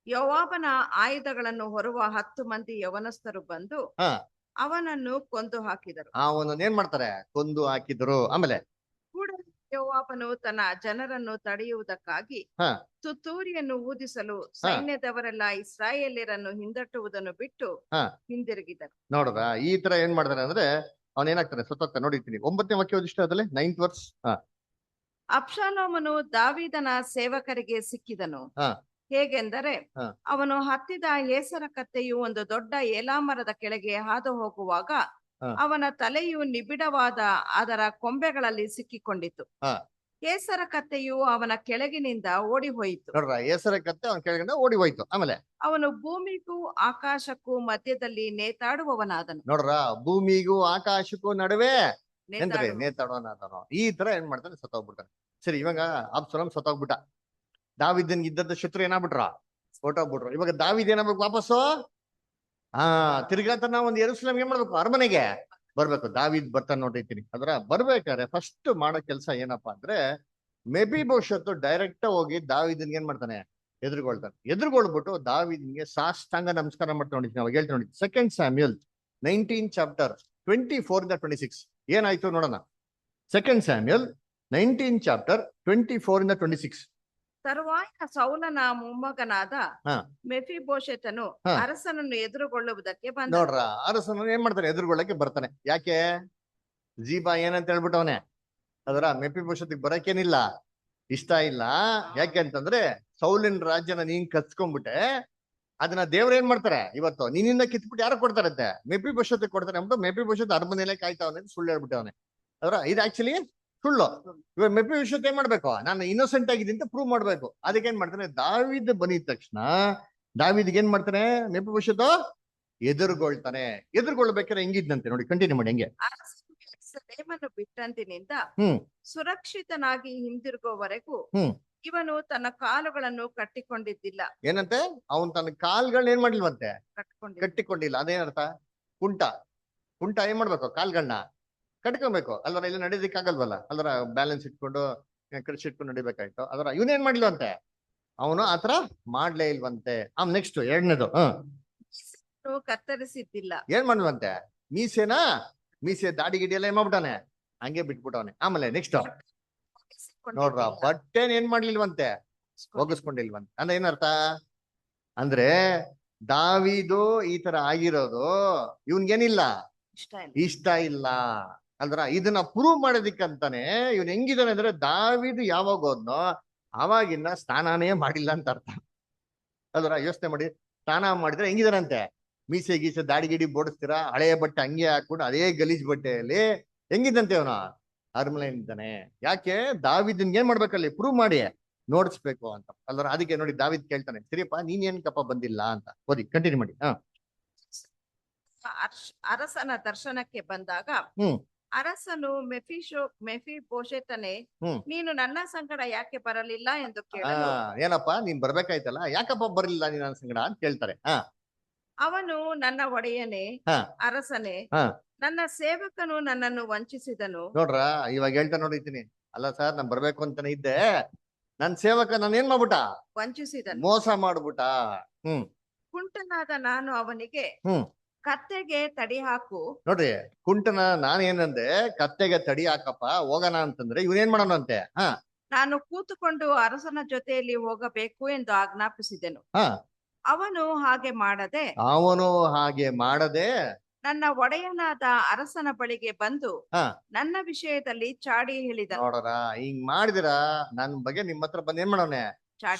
ಯೋವಾಬನ ಆಯುಧಗಳನ್ನು ಹೊರುವ 10 ಮಂದಿ ಯವನಸ್ಥರು ಬಂದು ಅವನನ್ನು ಕೊಂದು ಹಾಕಿದರು. ಅವನನ್ನ ಏನ್ ಮಾಡ್ತಾರೆ, ಕೊಂದು ಹಾಕಿದ್ರು. ಆಮೇಲೆ ಕೂಡಲೇ ಯೋವಾಬನು ತನ್ನ ಜನರನ್ನು ತಡೆಯುವುದಕ್ಕಾಗಿ ತುತ್ತೂರಿಯನ್ನು ಊದಿಸಲು ಸೈನ್ಯದವರೆಲ್ಲ ಇಸ್ರಾಯೇಲ್ಯರನ್ನು ಹಿಂದಟ್ಟುವುದನ್ನು ಬಿಟ್ಟು ಹಿಂದಿರುಗಿದರು. ನೋಡ್ರ ಈ ತರ ಏನ್ ಮಾಡ್ತಾರೆ ಅಂದ್ರೆ ಅವನೇನಾಗ್ತಾನೆ, ಸತ್ತೋಗ್ತಾನೆ. ನೋಡಿರ್ತೀನಿ 9ನೇ ವಾಕ್ಯ ಓದಿಷ್ಟ ಅದಲ್ಲೇ 9th ವರ್ಸ್. ಅಬ್ಷಾಲೋಮನು ದಾವೀದನ ಸೇವಕರಿಗೆ ಸಿಕ್ಕಿದನು. ಹೇಗೆಂದರೆ ಅವನು ಹತ್ತಿದ ಹೇಸರ ಕತ್ತೆಯು ಒಂದು ದೊಡ್ಡ ಏಲಾ ಮರದ ಕೆಳಗೆ ಹಾದು ಹೋಗುವಾಗ ಅವನ ತಲೆಯು ನಿಬಿಡವಾದ ಅದರ ಕೊಂಬೆಗಳಲ್ಲಿ ಸಿಕ್ಕಿಕೊಂಡಿತು. ಹೇಸರ ಕತ್ತೆಯು ಅವನ ಕೆಳಗಿನಿಂದ ಓಡಿ ಹೋಯಿತು. ನೋಡ್ರ ಹೇಸರ ಕತ್ತೆ ಅವನ ಕೆಳಗಿಂದ ಓಡಿ ಹೋಯ್ತು. ಆಮೇಲೆ ಅವನು ಭೂಮಿಗೂ ಆಕಾಶಕ್ಕೂ ಮಧ್ಯದಲ್ಲಿ ನೇತಾಡುವವನಾದನು. ನೋಡ್ರ ಭೂಮಿಗೂ ಆಕಾಶಕ್ಕೂ ನಡುವೆ ನೇತಾಡುವನಾದನು. ಈ ತರ ಏನ್ ಮಾಡ್ತಾನೆ, ಸತ್ತೋಗ್ಬಿಡ್ತಾನೆ. ಸರಿ, ಇವಾಗ ಅಬ್ಸಲೋಮ್ ಸತ್ತೋಗ್ಬಿಟ್ಟ. ದಾವಿದನ್ ಇದ್ದದ ಶತ್ರು ಏನಾಗ್ಬಿಟ್ರ, ಹೊರಟೋಗ್ಬಿಟ್ರು. ಇವಾಗ ದಾವಿದ್ ಏನಾಗ್ಬೇಕು, ವಾಪಸ್ಸು ತಿರ್ಗಾತನ ಒಂದು ಯೆರೂಸಲೇಮ್ಗೆ ಏನ್ ಮಾಡ್ಬೇಕು, ಅರಮನೆಗೆ ಬರ್ಬೇಕು. ದಾವಿದ್ ಬರ್ತಾನೆ ನೋಡಿರ್ತೀನಿ. ಅದರ ಬರ್ಬೇಕಾದ್ರೆ ಫಸ್ಟ್ ಮಾಡೋ ಕೆಲಸ ಏನಪ್ಪಾ ಅಂದ್ರೆ, ಮೆಫೀಬೋಶೆತ್ ಡೈರೆಕ್ಟ್ ಹೋಗಿ ದಾವಿದನ್ಗೆ ಏನ್ ಮಾಡ್ತಾನೆ, ಎದುರುಗೊಳ್ಬಿಟ್ಟು ದಾವಿದನ್ಗೆ ಸಾಷ್ಟಾಂಗ ನಮಸ್ಕಾರ ಮಾಡ್ತಾ ನೋಡಿದ್ದೀನಿ. ಅವಾಗ ಹೇಳ್ತಾ ನೋಡಿ 2 ಸ್ಯಾಮ್ಯುಯಲ್ 19:24-26 ಏನಾಯ್ತು ನೋಡೋಣ. 2 ಸ್ಯಾಮ್ಯುಯಲ್ 19:24-26. ತರುವಾಯ ಸೌಲನ ಮೊಮ್ಮಗನಾದ ಮೆಫೀಬೋಶೆತನು ಅರಸನನ್ನು ಎದುರುಗೊಳ್ಳುವುದಕ್ಕೆ ಬಂದ. ನೋಡ್ರ ಅರಸನನ್ನು ಏನ್ ಮಾಡ್ತಾನೆ, ಎದುರುಗೊಳ್ಳಕ್ಕೆ ಬರ್ತಾನೆ. ಯಾಕೆ? ಜೀಬಾ ಏನಂತ ಹೇಳ್ಬಿಟ್ಟವನೆ. ಅದರ ಮೆಫೀಬೋಶೆತ್ಗೆ ಬರಕೇನಿಲ್ಲ, ಇಷ್ಟ ಇಲ್ಲ. ಯಾಕೆ ಅಂತಂದ್ರೆ ಸೌಲಿನ ರಾಜ್ಯನ ನೀನ್ ಕತ್ಕೊಂಡ್ಬಿಟ್ಟೆ, ಅದನ್ನ ದೇವ್ರ ಏನ್ ಮಾಡ್ತಾರೆ, ಇವತ್ತು ನಿನ್ನಿಂದ ಕಿತ್ಬಿಟ್ಟು ಯಾರು ಕೊಡ್ತಾರಂತೆ, ಮೆಫೀಬೋಶೆತ್ ಕೊಡ್ತಾರೆ ಅಂದ್ಬಿಟ್ಟು ಮೆಫೀಬೋಶೆತ್ ಅರಮನೆಯಲ್ಲೇ ಕಾಯ್ತಾವನೆ ಅಂತ ಸುಳ್ಳು ಹೇಳ್ಬಿಟ್ಟವನೆ. ಅದರ ಇದು ಆಕ್ಚುಲಿ ಸುಳ್ಳು. ಇವಾಗ ಮೆಫೀಬೋಶೆತ್ ಏನ್ ಮಾಡ್ಬೇಕು, ನಾನು ಇನ್ನೋಸೆಂಟ್ ಆಗಿದ್ದೀನಿ ಅಂತ ಪ್ರೂವ್ ಮಾಡ್ಬೇಕು. ಅದಕ್ಕೆ ಏನ್ ಮಾಡ್ತಾನೆ, ದಾವಿದ್ ಬಂದಿದ ತಕ್ಷಣ ದಾವಿದ್ಗೆ ಏನ್ ಮಾಡ್ತಾನೆ, ಮೆಫೀಬೋಶೆತ್ ಎದುರುಗೊಳ್ತಾನೆ. ಎದುರುಗೊಳ್ಬೇಕಾದ್ರೆ ಹೆಂಗಿದ್ನಂತೆ ನೋಡಿ, ಕಂಟಿನ್ಯೂ ಮಾಡಿ. ಹೆಂಗೆ ಯೆರೂಸಲೇಮನ್ನು ಬಿಟ್ಟಂದಿನಿಂದ ಸುರಕ್ಷಿತನಾಗಿ ಹಿಂದಿರುಗುವವರೆಗೂ ಇವನು ತನ್ನ ಕಾಲುಗಳನ್ನು ಕಟ್ಟಿಕೊಂಡಿದ್ದಿಲ್ಲ. ಏನಂತೆ, ಅವನ್ ತನ್ನ ಕಾಲ್ಗಳನ್ನ ಏನ್ ಮಾಡ್ಲಿಲ್ವಂತೆ, ಕಟ್ಟಿಕೊಂಡಿಲ್ಲ. ಅದೇನರ್ಥ? ಕುಂಟ ಏನ್ ಮಾಡ್ಬೇಕು, ಕಾಲ್ಗಳನ್ನ ಕಟ್ಕೊಬೇಕು ಅಲ್ವರ. ಇಲ್ಲ ನಡೀಲಿಕ್ಕಾಗಲ್ವಲ್ಲ, ಅಲ್ವರ ಬ್ಯಾಲೆನ್ಸ್ ಇಟ್ಕೊಂಡು ಇಟ್ಕೊಂಡು ನಡಿಬೇಕಾಯ್ತು. ಅದರ ಇವನೇನ್ ಮಾಡ್ಲಿಲ್ವಂತೆ, ಅವನು ಆತರ ಮಾಡ್ಲೇ ಇಲ್ವಂತೆ. ನೆಕ್ಸ್ಟ್ 2ನೇದು ಕತ್ತರಿಸಿದ್ದಿಲ್ಲ. ಏನ್ ಮಾಡ್ಲಂತೆ, ಮೀಸೆ ದಾಡಿ ಗಿಡಿ ಎಲ್ಲ ಏನ್ ಮಾಡ್ಬಿಟ್ಟಾನೆ, ಹಂಗೆ ಬಿಟ್ಬಿಟ್ಟವನೆ. ಆಮೇಲೆ ನೆಕ್ಸ್ಟ್ ನೋಡ್ರ ಬಟ್ಟೆನ್ ಏನ್ ಮಾಡ್ಲಿಲ್ವಂತೆ, ಒಗಸ್ಕೊಂಡಿಲ್ವಂತೆ. ಅಂದ್ರೆ ಏನರ್ಥ ಅಂದ್ರೆ ದಾವಿದು ಈ ತರ ಆಗಿರೋದು ಇವನ್ಗೇನಿಲ್ಲ, ಇಷ್ಟ ಇಲ್ಲ. ಅಲ್ದ್ರ ಇದನ್ನ ಪ್ರೂವ್ ಮಾಡೋದಿಕ್ಕಂತಾನೆ ಇವನ್ ಹೆಂಗಿದಾನೆ ಅಂದ್ರೆ, ದಾವಿದು ಯಾವಾಗ ಹೋದ್ನೋ ಅವಾಗಿಂದ ಸ್ನಾನಾನೇ ಮಾಡಿಲ್ಲ ಅಂತ ಅರ್ಥ. ಅಲ್ದ್ರ ಯೋಚನೆ ಮಾಡಿ, ಸ್ನಾನ ಮಾಡಿದ್ರೆ ಹೆಂಗಿದಾರಂತೆ, ಮೀಸೆ ಗೀಸೆ ದಾಡಿ ಗಿಡಿ ಬೋಡಿಸ್ತೀರಾ, ಹಳೆಯ ಬಟ್ಟೆ ಹಂಗೆ ಹಾಕೊಂಡು ಅದೇ ಗಲೀಜ್ ಬಟ್ಟೆಯಲ್ಲಿ ಹೆಂಗಿದಂತೆ ಅವನ ಅರಮನೆಯಿಂದಾನೆ. ಯಾಕೆ? ದಾವಿದನ್ ಏನ್ ಮಾಡ್ಬೇಕಲ್ಲಿ, ಪ್ರೂವ್ ಮಾಡಿ ನೋಡಿಸ್ಬೇಕು ಅಂತ. ಅಲ್ದ್ರ ಅದಕ್ಕೆ ನೋಡಿ ದಾವಿದ್ ಕೇಳ್ತಾನೆ, ಸರಿಯಪ್ಪ ನೀನ್ ಏನ್ ಕಪ್ಪ ಬಂದಿಲ್ಲ ಅಂತ. ಓದಿ ಕಂಟಿನ್ಯೂ ಮಾಡಿ. ಅರಸನ ದರ್ಶನಕ್ಕೆ ಬಂದಾಗ ಅರಸನು ಮೆಫಿಬೋಶೆತನೇ, ಹ್ಮ್ ನೀನು ನನ್ನ ಸಂಗಡ ಯಾಕೆ ಬರಲಿಲ್ಲ ಎಂದು ಆ ಕೇಳಲು ಏನಪ್ಪ ನೀನ್ ಬರ್ಬೇಕಾಯ್ತಲ್ಲ, ಯಾಕಪ್ಪ ಬರ್ಲಿಲ್ಲ ನೀನ್ ನನ್ನ ಸಂಗಡ ಅಂತ ಕೇಳ್ತಾರೆ. ಅವನು, ನನ್ನ ಒಡೆಯನೇ ಹಾ ಅರಸನೇ, ಹಾ ನನ್ನ ಸೇವಕನು ನನ್ನನ್ನು ವಂಚಿಸಿದನು. ನೋಡ್ರ, ಇವಾಗ ಹೇಳ್ತಾ ನೋಡಿದ್ದೀನಿ. ಅಲ್ಲ ಸರ್, ನಾನ್ ಬರ್ಬೇಕು ಅಂತಾನೆ ಇದ್ದೆ, ನನ್ ಸೇವಕ ನಾನು ಏನ್ ಮಾಡ್ಬಿಟ್ಟ, ವಂಚಿಸಿದನು. ಮೋಸ ಮಾಡ್ಬಿಟ್ಟ. ಹ್ಮ್ ಕುಂಟನಾದ ನಾನು ಅವನಿಗೆ, ಹ್ಮ್ ಕತ್ತೆಗೆ ತಡಿ ಹಾಕು. ನೋಡ್ರಿ, ಕುಂಟನ ನಾನ್ ಏನಂದೆ, ಕತ್ತೆಗೆ ತಡಿ ಹಾಕಪ್ಪ ಹೋಗೋಣ ಅಂತಂದ್ರೆ ಇವನೇನ್ ಮಾಡೋಣಂತೆ. ನಾನು ಕೂತುಕೊಂಡು ಅರಸನ ಜೊತೆಯಲ್ಲಿ ಹೋಗಬೇಕು ಎಂದು ಆಜ್ಞಾಪಿಸಿದೆನು. ಹಾ ಅವನು ಹಾಗೆ ಮಾಡದೆ ನನ್ನ ಒಡೆಯನಾದ ಅರಸನ ಬಳಿಗೆ ಬಂದು ಹಾ ನನ್ನ ವಿಷಯದಲ್ಲಿ ಚಾಡಿ ಹೇಳಿದ. ನೋಡೋಣ, ಹಿಂಗ್ ಮಾಡಿದಿರ ನನ್ ಬಗ್ಗೆ ನಿಮ್ ಹತ್ರ ಬಂದ್ ಏನ್ ಮಾಡೋನೆ,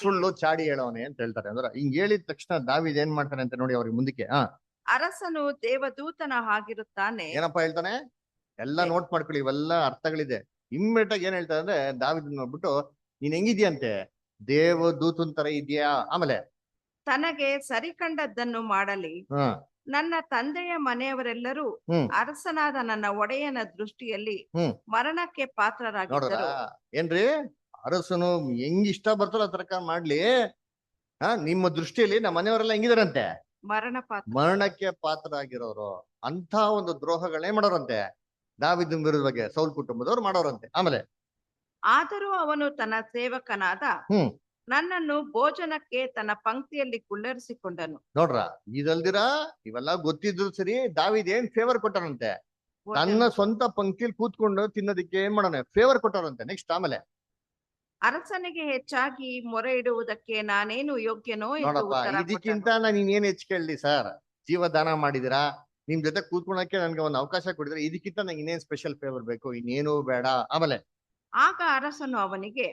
ಸುಳ್ಳು ಚಾಡಿ ಹೇಳೋನೆ ಅಂತ ಹೇಳ್ತಾರೆ. ಅಂದ್ರೆ ಹಿಂಗ್ ಹೇಳಿದ ತಕ್ಷಣ ದಾವೀದ್ ಏನ್ ಮಾಡ್ತಾನೆ ಅಂತ ನೋಡಿ ಅವ್ರಿಗೆ ಮುಂದಕ್ಕೆ. ಅರಸನು ದೇವದೂತನ ಹಾಗಿರುತ್ತಾನೆ. ಏನಪ್ಪಾ ಹೇಳ್ತಾನೆ, ಎಲ್ಲ ನೋಟ್ ಮಾಡ್ಕೊಳ್ಳಿ, ಇವೆಲ್ಲ ಅರ್ಥಗಳಿದೆ. ಇಮ್ಮಿಡಿಯೇಟ್ ಆಗಿ ಏನ್ ಹೇಳ್ತಾರೆ ಅಂದ್ರೆ, ದಾವೀದ್ ನೋಡ್ಬಿಟ್ಟು ನೀನ್ ಹೆಂಗಿದ್ಯಂತೆ, ದೇವದೂತನ್ ತರ ಇದೆಯಾ. ಆಮೇಲೆ ತನಗೆ ಸರಿ ಕಂಡದ್ದನ್ನು ಮಾಡಲಿ. ನನ್ನ ತಂದೆಯ ಮನೆಯವರೆಲ್ಲರೂ ಅರಸನಾದ ನನ್ನ ಒಡೆಯನ ದೃಷ್ಟಿಯಲ್ಲಿ ಮರಣಕ್ಕೆ ಪಾತ್ರರಾಗಿದ್ದರು. ಏನ್ರಿ, ಅರಸನು ಹೆಂಗ್ ಇಷ್ಟ ಬರ್ತಾರೋ ಆ ಮಾಡ್ಲಿ, ನಿಮ್ಮ ದೃಷ್ಟಿಯಲ್ಲಿ ನಮ್ಮ ಮನೆಯವರೆಲ್ಲ ಹೆಂಗಿದಾರಂತೆ, ಮರಣಕ್ಕೆ ಪಾತ್ರರಾಗಿರೋರು. ಅಂತ ಒಂದು ದ್ರೋಹಗಳೇ ಮಾಡೋರಂತೆ ದಾವೀದನ ವಿರುದ್ಧವಾಗಿ ಸೌಲ್ ಕುಟುಂಬದವ್ರು ಮಾಡೋರಂತೆ. ಆಮೇಲೆ ಆದರೂ ಅವನು ತನ್ನ ಸೇವಕನಾದ ನನ್ನನ್ನು ಭೋಜನಕ್ಕೆ ತನ್ನ ಪಂಕ್ತಿಯಲ್ಲಿ ಕುಳ್ಳರಿಸಿಕೊಂಡನು. ನೋಡ್ರ, ಇದಲ್ದಿರ ಇವೆಲ್ಲ ಗೊತ್ತಿದ್ರು ಸರಿ, ದಾವೀದ್ ಏನ್ ಫೇವರ್ ಕೊಟ್ಟಾರಂತೆ, ತನ್ನ ಸ್ವಂತ ಪಂಕ್ತಿಯಲ್ಲಿ ಕೂತ್ಕೊಂಡು ತಿನ್ನೋದಿಕ್ಕೆ ಏನ್ ಮಾಡೋಣ, ಫೇವರ್ ಕೊಟ್ಟಾರಂತೆ. ನೆಕ್ಸ್ಟ್ ಆಮೇಲೆ ಅರಸನಿಗೆ ಹೆಚ್ಚಾಗಿ ಮೊರೆ ಇಡುವುದಕ್ಕೆ ನಾನೇನು ಯೋಗ್ಯನೋ ಎಂದು ಉತ್ತರ ಕೊಟ್ಟನು. ಇದಕ್ಕಿಂತ ನಾನು ಇನ್ನೇನ್ ಹೆಚ್ಚು ಕೇಳಲಿ ಸರ್, ಜೀವದಾನ ಮಾಡಿದಿರಾ, ನಿಮ್ ಜೊತೆ ಕೂತ್ಕೊಳಕ್ಕೆ ನನ್ಗೆ ಒಂದು ಅವಕಾಶ ಕೊಡಿದ್ರೆ, ಇದಕ್ಕಿಂತ ನಂಗೆ ಇನ್ನೇನ್ ಸ್ಪೆಷಲ್ ಫೇವರ್ ಬೇಕು, ಇನ್ನೇನು ಬೇಡ. ಆಮೇಲೆ ಆಗ ಅರಸನು ಅವನಿಗೆ,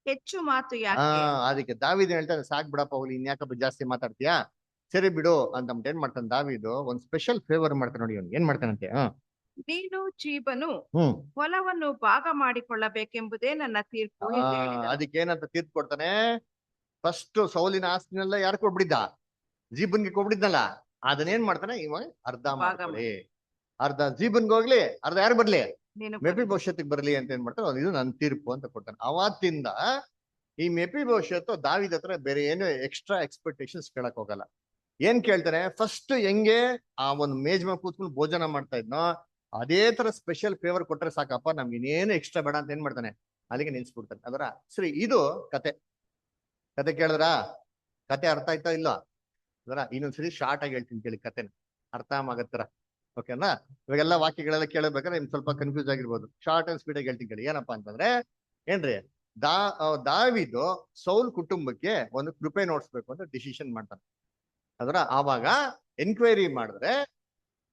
ಹೆಚ್ಚು ಮಾತು ಯಾಕೆ. ಅದಕ್ಕೆ ದಾವೀದ್ ಹೇಳ್ತಾನೆ, ಸಾಕ್ ಬಿಡಪ್ಪ ಹೋಗ್ಲಿ, ಇನ್ಯಾಕಪ್ಪ ಜಾಸ್ತಿ ಮಾತಾಡ್ತೀಯಾ, ಸರಿ ಬಿಡು ಅಂತ ಏನ್ ಮಾಡ್ತಾನೆ ದಾವೀದು, ಒಂದ್ ಸ್ಪೆಷಲ್ ಫೇವರ್ ಮಾಡ್ತಾನೆ ನೋಡಿ. ಅವ್ನು ಏನ್ ಮಾಡ್ತಾನಂತೆ, ನೀನು ಜೀಬನು ಹೊಲವನ್ನು ಭಾಗ ಮಾಡಿಕೊಳ್ಳಬೇಕೆಂಬುದೇ ನನ್ನ ತೀರ್ಪು. ಅದಕ್ಕೆ ಏನಂತ ತೀರ್ಪು ಕೊಡ್ತಾನೆ, ಫಸ್ಟ್ ಸೌಲಿನ ಆಸ್ತಿನೆಲ್ಲ ಯಾರು ಕೊಟ್ಬಿಟ್ಟಿದ್ದ, ಜೀಬನ್ಗೆ ಕೊಟ್ಬಿಟ್ಟಿದ್ನಲ್ಲ, ಅದನ್ನೇನ್ ಮಾಡ್ತಾನೆ ಇವಾಗ ಅರ್ಧ ಮಾಡ್ಕೊಳ್ಳಿ, ಅರ್ಧ ಜೀಬನ್ಗೆ ಹೋಗ್ಲಿ, ಅರ್ಧ ಯಾರು ಬರ್ಲಿ, ಮೆಫಿಬೋಶೆತ್ಗೆ ಬರ್ಲಿ ಅಂತ ಏನ್ ಮಾಡ್ತಾನೆ, ಇದು ನನ್ನ ತೀರ್ಪು ಅಂತ ಕೊಡ್ತಾನೆ. ಅವತ್ತಿಂದ ಈ ಮೆಫಿಬೋಶೆತ್ ದಾವೀದ್ ಹತ್ರ ಬೇರೆ ಏನು ಎಕ್ಸ್ಟ್ರಾ ಎಕ್ಸ್ಪೆಕ್ಟೇಷನ್ಸ್ ಕೇಳಕ್ ಹೋಗಲ್ಲ. ಏನ್ ಕೇಳ್ತಾನೆ, ಫಸ್ಟ್ ಹೆಂಗೆ ಆ ಒಂದು ಮೇಜ್ ಮೇಲೆ ಕೂತ್ಕೊಂಡು ಭೋಜನ ಮಾಡ್ತಾ ಇದ್ನೋ ಅದೇ ತರ ಸ್ಪೆಷಲ್ ಫೇವರ್ ಕೊಟ್ರೆ ಸಾಕಪ್ಪ, ನಮ್ಗೆ ಇನ್ನೇನು ಎಕ್ಸ್ಟ್ರಾ ಬೇಡ ಅಂತ ಏನ್ ಮಾಡ್ತಾನೆ, ಅಲ್ಲಿಗೆ ನಿಲ್ಸ್ಬಿಡ್ತಾನೆ. ಅದರ ಸರಿ, ಇದು ಕತೆ ಕೇಳಿದ್ರ, ಕತೆ ಅರ್ಥ ಆಯ್ತಾ ಇಲ್ಲ ಅದರ, ಇನ್ನೊಂದ್ಸರಿ ಶಾರ್ಟ್ ಆಗಿ ಹೇಳ್ತೀನಿ ಕೇಳಿ, ಕತೆನ ಅರ್ಥ ಆಗತ್ತರ. ಓಕೆನಾ, ಇವಾಗೆಲ್ಲ ವಾಕ್ಯಗಳೆಲ್ಲ ಕೇಳಬೇಕಾದ್ರೆ ನಿಮ್ಗೆ ಸ್ವಲ್ಪ ಕನ್ಫ್ಯೂಸ್ ಆಗಿರ್ಬೋದು. ಶಾರ್ಟ್ ಅಂಡ್ ಸ್ಪೀಡ್ ಆಗಿ ಹೇಳ್ತೀನಿ ಕೇಳಿ. ಏನಪ್ಪಾ ಅಂತಂದ್ರೆ ಏನ್ರಿ, ದಾವೀದು ಸೌಲ್ ಕುಟುಂಬಕ್ಕೆ ಒಂದು ಕೃಪೆ ನೋಡ್ಸ್ಬೇಕು ಅಂತ ಡಿಸಿಷನ್ ಮಾಡ್ತಾನೆ. ಅದರ ಆವಾಗ ಎನ್ಕ್ವೈರಿ ಮಾಡಿದ್ರೆ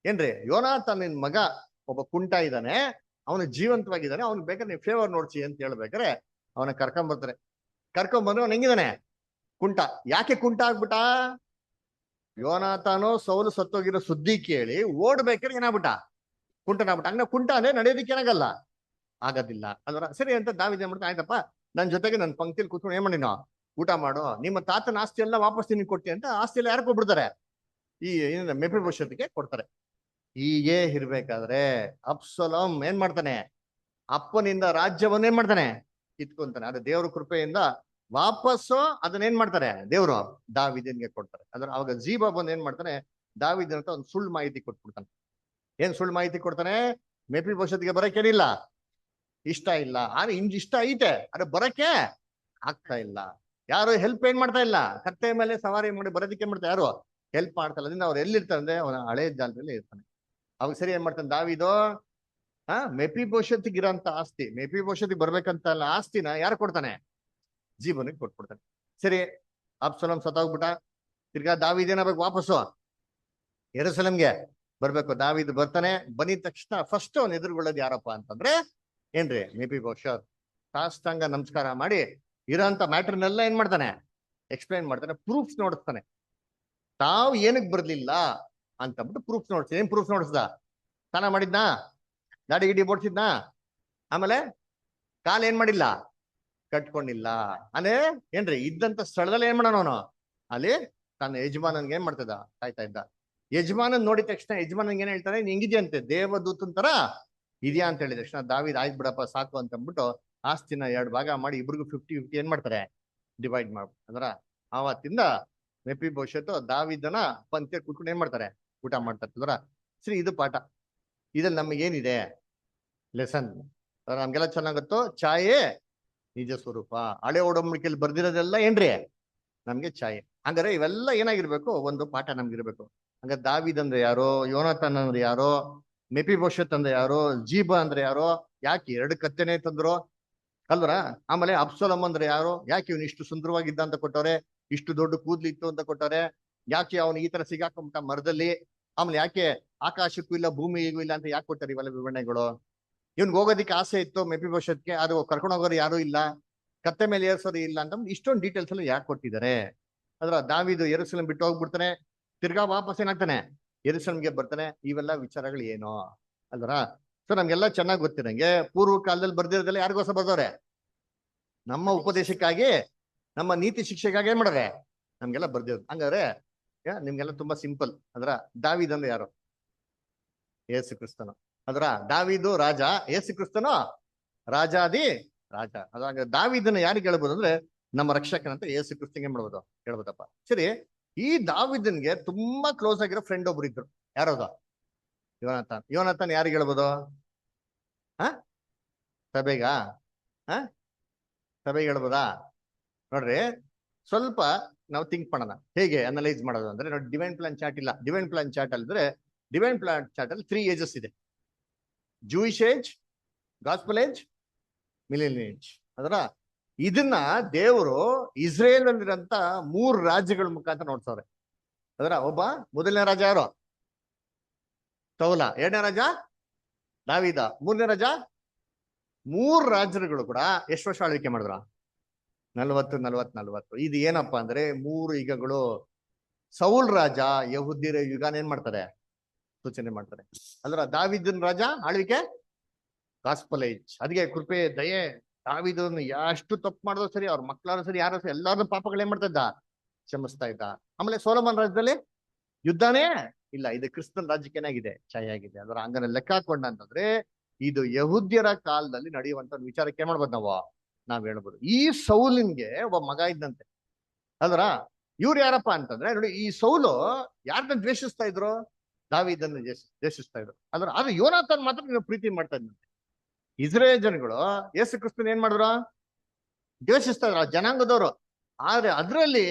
ಏನ್ರಿ, ಯೋನಾಥನ್ ಮಗ ಒಬ್ಬ ಕುಂಟ ಇದ್ದಾನೆ, ಅವನು ಜೀವಂತವಾಗಿದ್ದಾನೆ, ಅವ್ನು ಬೇಕಾದ್ರೆ ನೀವು ಫೇವರ್ ನೋಡ್ಸಿ ಅಂತ ಹೇಳ್ಬೇಕಾರೆ ಅವನ ಕರ್ಕೊಂಬರ್ತಾರೆ. ಕರ್ಕೊಂಬಂದ್ರೆ ಅವ್ನು ಹೆಂಗಿದಾನೆ, ಕುಂಟ. ಯಾಕೆ ಕುಂಟ ಆಗ್ಬಿಟ್ಟ, ಯೋನಾಥನು ಸೌಲು ಸತ್ತೋಗಿರೋ ಸುದ್ದಿ ಕೇಳಿ ಓಡ್ಬೇಕಾದ್ರೆ ಏನಾಗ್ಬಿಟ್ಟ, ಕುಂಟನಾಗ್ಬಿಟ್ಟ. ಹಂಗ ಕುಂಟ ಅಂದ್ರೆ ನಡೆಯೋದಿಕ್ಕೆ ಏನಾಗಲ್ಲ, ಆಗೋದಿಲ್ಲ. ಅದರ ಸರಿ ಅಂತ ದಾವೀದ್ ಏನ್ ಮಾಡ್ತಾನೆ, ಆಯ್ತಪ್ಪ ನನ್ ಜೊತೆಗೆ ನನ್ನ ಪಂಕ್ತಿಯಲ್ಲಿ ಕೂತ್ಕೊಂಡು ಏನ್ ಮಾಡಿ ನಾವು ಊಟ ಮಾಡು, ನಿಮ್ಮ ತಾತನ ಆಸ್ತಿ ಎಲ್ಲ ವಾಪಸ್ ನಿನಗೆ ಕೊಡ್ತೀನಿ ಅಂತ ಆಸ್ತಿ ಎಲ್ಲ ಯಾರು ಕೊಟ್ಬಿಡ್ತಾರೆ, ಈ ಮೆಫಿಬೋಶೆತ್ಗೆ ಕೊಡ್ತಾರೆ. ಹೀಗೆ ಇರ್ಬೇಕಾದ್ರೆ ಅಬ್ಸಲೋಮ್ ಏನ್ ಮಾಡ್ತಾನೆ, ಅಪ್ಪನಿಂದ ರಾಜ್ಯವನ್ನ ಏನ್ ಮಾಡ್ತಾನೆ, ಕಿತ್ಕೊಂತಾನೆ. ಅದು ದೇವ್ರ ಕೃಪೆಯಿಂದ ವಾಪಸ್ಸು ಅದನ್ನೇನ್ ಮಾಡ್ತಾರೆ, ದೇವ್ರು ದಾವೀದನಿಗೆ ಕೊಡ್ತಾರೆ. ಅದ್ರ ಅವಾಗ ಜೀಬಾ ಬಂದ್ ಏನ್ ಮಾಡ್ತಾನೆ, ದಾವೀದನ್ ಅಂತ ಒಂದು ಸುಳ್ಳು ಮಾಹಿತಿ ಕೊಟ್ಬಿಡ್ತಾನೆ. ಏನ್ ಸುಳ್ಳು ಮಾಹಿತಿ ಕೊಡ್ತಾನೆ, ಮೆಫಿಬೋಶೆತ್ಗೆ ಬರಕ್ಕೇನಿಲ್ಲ, ಇಷ್ಟ ಇಲ್ಲ, ಆದ್ರೆ ಇಷ್ಟ ಐತೆ, ಅದ್ರ ಬರಕ್ಕೆ ಆಗ್ತಾ ಇಲ್ಲ. ಯಾರು ಹೆಲ್ಪ್ ಏನ್ ಮಾಡ್ತಾ ಇಲ್ಲ, ಕತ್ತೆ ಮೇಲೆ ಸವಾರಿ ಮಾಡಿ ಬರೋದಕ್ಕೆ ಏನ್ ಮಾಡ್ತಾರೆ, ಯಾರು ಹೆಲ್ಪ್ ಮಾಡ್ತಾ ಇಲ್ಲ. ಅದರಿಂದ ಅವ್ರು ಎಲ್ಲಿರ್ತಾರೆ ಅಂದ್ರೆ ಅವನ ಹಳೆ ಜಾಗದಲ್ಲಿ ಇರ್ತಾನೆ. ಅವಾಗ ಸರಿ ಏನ್ ಮಾಡ್ತಾನೆ ದಾವೀದು, ಮೆಫಿಬೋಶೆತ್ಗೆ ಇರೋಂತ ಆಸ್ತಿ, ಮೆಫಿಬೋಶೆತ್ಗೆ ಬರ್ಬೇಕಂತ ಆಸ್ತಿನ ಯಾರು ಕೊಡ್ತಾನೆ, ಜೀಬನಿಗೆ ಕೊಟ್ಬಿಡ್ತಾನೆ. ಸರಿ, ಅಬ್ಸಲೋಮ್ ಸತ್ತೋಗ್ಬಿಟ್ಟ. ತಿರ್ಗಾ ದಾವೀದ್ ಏನಾಗಬೇಕು, ವಾಪಸ್ಸು ಯೆರೂಸಲೇಮ್ಗೆ ಬರ್ಬೇಕು. ದಾವೀದ್ ಬರ್ತಾನೆ. ಬಂದಿದ ತಕ್ಷಣ ಫಸ್ಟ್ ಅವ್ನು ಎದುರುಗೊಳ್ಳೋದು ಯಾರಪ್ಪ ಅಂತಂದ್ರೆ ಏನ್ರಿ, ಮೆಫಿಬೋಶೆತ್. ಸಾಷ್ಟಾಂಗ ನಮಸ್ಕಾರ ಮಾಡಿ ಇರೋಂತ ಮ್ಯಾಟರ್ನೆಲ್ಲ ಏನ್ ಮಾಡ್ತಾನೆ, ಎಕ್ಸ್ಪ್ಲೈನ್ ಮಾಡ್ತಾನೆ, ಪ್ರೂಫ್ಸ್ ನೋಡಿಸ್ತಾನೆ. ತಾವು ಏನಕ್ಕೆ ಬರ್ಲಿಲ್ಲ ಅಂತಂದ್ಬಿಟ್ಟು ಪ್ರೂಫ್ಸ್ ನೋಡ್ತೀನಿ. ಏನ್ ಪ್ರೂಫ್ಸ್ ನೋಡಿಸ್ದ, ಸ್ನಾನ ಮಾಡಿದ್ನಾ, ಗಾಡಿ ಗಿಡಿ ಬೋಡ್ಸಿದ್ನಾ, ಆಮೇಲೆ ಕಾಲ್ ಏನ್ ಮಾಡಿಲ್ಲ, ಕಟ್ಕೊಂಡಿಲ್ಲ ಅಂದ್ರೆ ಏನ್ರಿ, ಇದ್ದಂತ ಸ್ಥಳದಲ್ಲಿ ಏನ್ ಮಾಡೋಣ ಅವನು, ಅಲ್ಲಿ ತನ್ನ ಯಜಮಾನನ್ಗೆ ಏನ್ ಮಾಡ್ತಿದ್ದ, ಕಾಯ್ತಾ ಇದ್ದ. ಯಜಮಾನನ್ ನೋಡಿದ ತಕ್ಷಣ ಯಜಮಾನನ್ಗೆ ಏನ್ ಹೇಳ್ತಾರೆ, ಹೆಂಗಿದ್ಯಂತೆ, ದೇವದೂತನ್ ತರ ಇದೆಯಾ ಅಂತ ಹೇಳಿದ ತಕ್ಷಣ ದಾವಿದ್ ಆಯ್ತು ಬಿಡಪ್ಪ ಸಾಕು ಅಂತ ಅಂದ್ಬಿಟ್ಟು ಆಸ್ತಿನ 2 ಭಾಗ ಮಾಡಿ ಇಬ್ರಿಗೂ 50-50 ಏನ್ ಮಾಡ್ತಾರೆ, ಡಿವೈಡ್ ಮಾಡ್ಬಿಟ್ಟು. ಅಂದ್ರ ಆವತ್ತಿಂದ ಮೆಫಿಬೋಶೆತ್ ದಾವಿದನ ಪಂಕ್ತಿ ಕೂತ್ಕೊಂಡು ಏನ್ ಮಾಡ್ತಾರೆ, ಊಟ ಮಾಡ್ತಾರೆ. ಅಂದ್ರ ಸರಿ, ಇದು ಪಾಠ. ಇದ್ರಲ್ಲಿ ನಮಗೆ ಏನಿದೆ ಲೆಸನ್? ನಮ್ಗೆಲ್ಲ ಚೆನ್ನಾಗತ್ತೋ, ಛಾಯೆ ನಿಜ ಸ್ವರೂಪ. ಹಳೆ ಒಡಂಬಡಿಕೆಯಲ್ಲಿ ಬರ್ದಿರೋದೆಲ್ಲ ಏನ್ರಿ ನಮ್ಗೆ ಛಾಯೆ. ಹಂಗಾರೆ ಇವೆಲ್ಲ ಏನಾಗಿರ್ಬೇಕು, ಒಂದು ಪಾಠ ನಮ್ಗಿರ್ಬೇಕು. ಹಂಗ ದಾವಿದ್ ಅಂದ್ರೆ ಯಾರೋ, ಯೋನಾಥನ್ ಅಂದ್ರೆ ಯಾರೋ, ಮೆಫಿಬೋಶೆತ್ ಅಂದ್ರೆ ಯಾರೋ, ಜೀಬ ಅಂದ್ರೆ ಯಾರೋ, ಯಾಕೆ 2 ಕತ್ತೆನೆ ತಂದ್ರು ಅಲ್ವರ? ಆಮೇಲೆ ಅಬ್ಸಲಮ್ ಅಂದ್ರೆ ಯಾರು, ಯಾಕೆ ಇವನು ಇಷ್ಟು ಸುಂದರವಾಗಿದ್ದ ಅಂತ ಕೊಟ್ಟವ್ರೆ, ಇಷ್ಟು ದೊಡ್ಡ ಕೂದ್ಲು ಇತ್ತು ಅಂತ ಕೊಟ್ಟವ್ರೆ, ಯಾಕೆ ಅವನು ಈ ತರ ಸಿಗಾಕೊಂಬಿಟ್ಟ ಮರದಲ್ಲಿ, ಆಮೇಲೆ ಯಾಕೆ ಆಕಾಶಕ್ಕೂ ಇಲ್ಲ ಭೂಮಿಗೂ ಇಲ್ಲ ಅಂತ ಯಾಕೆ ಕೊಟ್ಟಾರೆ ಇವೆಲ್ಲ ವಿವರಣೆಗಳು? ಇವ್ನಿಗೆ ಹೋಗೋದಿಕ್ಕೆ ಆಸೆ ಇತ್ತು ಮೆಫಿಬೋಶೆತ್ಗೆ, ಅದು ಕರ್ಕೊಂಡು ಹೋಗೋರು ಯಾರು ಇಲ್ಲ, ಕತ್ತೆ ಮೇಲೆ ಏರ್ಸೋದು ಇಲ್ಲ ಅಂತ ಇಷ್ಟೊಂದು ಡೀಟೇಲ್ಸ್ ಎಲ್ಲ ಯಾಕೆ ಕೊಟ್ಟಿದ್ದಾರೆ? ಅದ್ರ ದಾವಿದು ಯೆರೂಸಲೇಮ್ ಬಿಟ್ಟು ಹೋಗ್ಬಿಡ್ತಾನೆ, ತಿರ್ಗಾ ವಾಪಸ್ ಏನಾಗ್ತಾನೆ, ಯೆರೂಸಲೇಮ್ಗೆ ಬರ್ತಾನೆ. ಇವೆಲ್ಲ ವಿಚಾರಗಳು ಏನೋ ಅಲ್ವರ? ಸೊ ನಮ್ಗೆಲ್ಲ ಚೆನ್ನಾಗಿ ಗೊತ್ತಿರಂಗೆ ಪೂರ್ವ ಕಾಲದಲ್ಲಿ ಬರ್ದಿರೋದೆಲ್ಲ ಯಾರಿಗೋಸ್ಕರ ಬರ್ದವ್ರೆ? ನಮ್ಮ ಉಪದೇಶಕ್ಕಾಗಿ, ನಮ್ಮ ನೀತಿ ಶಿಕ್ಷೆಗಾಗಿ ಏನ್ ಮಾಡ್ರೆ ನಮ್ಗೆಲ್ಲ ಬರ್ದಿರೋದು. ಹಂಗಾದ್ರೆ ನಿಮ್ಗೆಲ್ಲ ತುಂಬಾ ಸಿಂಪಲ್. ಅಂದ್ರ ದಾವಿದ್ ಅಂದ್ರೆ ಯಾರು? ಯೇಸು ಕ್ರಿಸ್ತನು. ಅದ್ರ ದಾವಿದು ರಾಜ, ಯೇಸು ಕ್ರಿಸ್ತನು ರಾಜಾದಿ ರಾಜ. ಅದಾಗ ದಾವಿದನ್ನ ಯಾರಿಗೆ ಹೇಳ್ಬೋದು ಅಂದ್ರೆ ನಮ್ಮ ರಕ್ಷಕನಂತ ಯೇಸು ಕ್ರಿಸ್ತಂಗೆ ಮಾಡ್ಬೋದು, ಹೇಳ್ಬೋದಪ್ಪ. ಸರಿ, ಈ ದಾವಿದನ್ಗೆ ತುಂಬಾ ಕ್ಲೋಸ್ ಆಗಿರೋ ಫ್ರೆಂಡ್ ಒಬ್ರು ಇದ್ರು. ಯಾರೋದು? ಯೋನಾಥನ್. ಯೋನಾಥನ್ ಯಾರಿಗೆ ಹೇಳ್ಬೋದು? ಹ ಸಭೆಗ? ಹ ಸಭೆಗೆ ಹೇಳ್ಬೋದಾ? ನೋಡ್ರಿ, ಸ್ವಲ್ಪ ನಾವು ಥಿಂಕ್ ಮಾಡೋಣ, ಹೇಗೆ ಅನಲೈಸ್ ಮಾಡೋದು ಅಂದ್ರೆ ನೋಡಿ, ಡಿವೈನ್ ಪ್ಲಾನ್ ಚಾರ್ಟ್ ಇಲ್ಲ. ಡಿವೈನ್ ಪ್ಲಾನ್ ಚಾರ್ಟ್ ಅಲ್ಲಿದ್ರೆ ಡಿವೈನ್ ಪ್ಲಾನ್ ಚಾರ್ಟ್ ಅಲ್ಲಿ 3 ಏಜಸ್ ಇದೆ: Jewish age, gospel age, millennial age. ಅದರ ಇದನ್ನ ದೇವರು ಇಸ್ರೇಲ್ ಅಲ್ಲಿರಂತ 3 ರಾಜ್ಯಗಳ ಮುಖಾಂತರ ನೋಡ್ಸವ್ರೆ. ಅದರ ಒಬ್ಬ ಮೊದಲನೇ ರಾಜ ಯಾರು? ಸೌಲ. 2ನೇ ರಾಜ ದಾವೀದ. 3ನೇ ರಾಜ. 3 ರಾಜ್ಯಗಳು ಕೂಡ ಎಷ್ಟು ವರ್ಷ ಆಳ್ವಿಕೆ ಮಾಡಿದ್ರ? 40. ಇದು ಏನಪ್ಪಾ ಅಂದ್ರೆ 3 ಯುಗಗಳು. ಸೌಲ್ ರಾಜ ಯಹೂದ್ಯರ ಯುಗನ ಏನ್ ಮಾಡ್ತಾರೆ, ಸೂಚನೆ ಮಾಡ್ತಾರೆ. ಅಲ್ರ ದಾವಿದನ್ ರಾಜ ಆಳ್ವಿಕೆ ಗಾಸ್ಪಲ್ ಏಜ್. ಅದಕ್ಕೆ ಕೃಪೆ, ದಯೆ, ದಾವಿದನ್ ಎಷ್ಟು ತಪ್ಪು ಮಾಡಿದ್ರು ಸರಿ, ಅವ್ರ ಮಕ್ಕಳಾರು ಸರಿ, ಯಾರು ಸರಿ, ಎಲ್ಲಾರು ಪಾಪಗಳು ಏನ್ ಮಾಡ್ತಾ ಇದ್ದ, ಕ್ಷಮಿಸ್ತಾ ಇದ್ದ. ಆಮೇಲೆ ಸೊಲೊಮನ್ ರಾಜ್ಯದಲ್ಲಿ ಯುದ್ಧನೇ ಇಲ್ಲ. ಇದು ಕ್ರಿಸ್ತನ್ ರಾಜ್ಯಕ್ಕೆ ಏನಾಗಿದೆ, ಛಾಯೆ ಆಗಿದೆ. ಅದರ ಹಂಗನ ಲೆಕ್ಕ ಹಾಕೊಂಡ ಅಂತಂದ್ರೆ ಇದು ಯಹೂದ್ಯರ ಕಾಲದಲ್ಲಿ ನಡೆಯುವಂತ ವಿಚಾರಕ್ಕೆ ಏನ್ ಮಾಡ್ಬೋದು ನಾವ್ ಹೇಳ್ಬೋದು. ಈ ಸೌಲಿನ್ಗೆ ಒಬ್ಬ ಮಗ ಇದ್ದಂತೆ ಅಲ್ರ. ಇವ್ರು ಯಾರಪ್ಪ ಅಂತಂದ್ರೆ ನೋಡಿ, ಈ ಸೌಲು ಯಾರನ್ನ ದ್ವೇಷಿಸ್ತಾ ಇದ್ರು? ದಾವೀದನ್ನ ದ್ವೇಷಿಸ್ತಾ ಇದ್ರು. ಆದ್ರೆ ಯೋನಾಥನ್ ಮಾತ್ರ ನೀವು ಪ್ರೀತಿ ಮಾಡ್ತಾ ಇದ್ದಂತೆ. ಇಸ್ರೇಲ್ ಜನಗಳು ಯೇಸು ಕ್ರಿಸ್ತನ್ ಏನ್ ಮಾಡಿದ್ರು? ದ್ವೇಷಿಸ್ತಾ ಇದ್ರು ಆ ಜನಾಂಗದವರು. ಆದ್ರೆ ಅದ್ರಲ್ಲಿ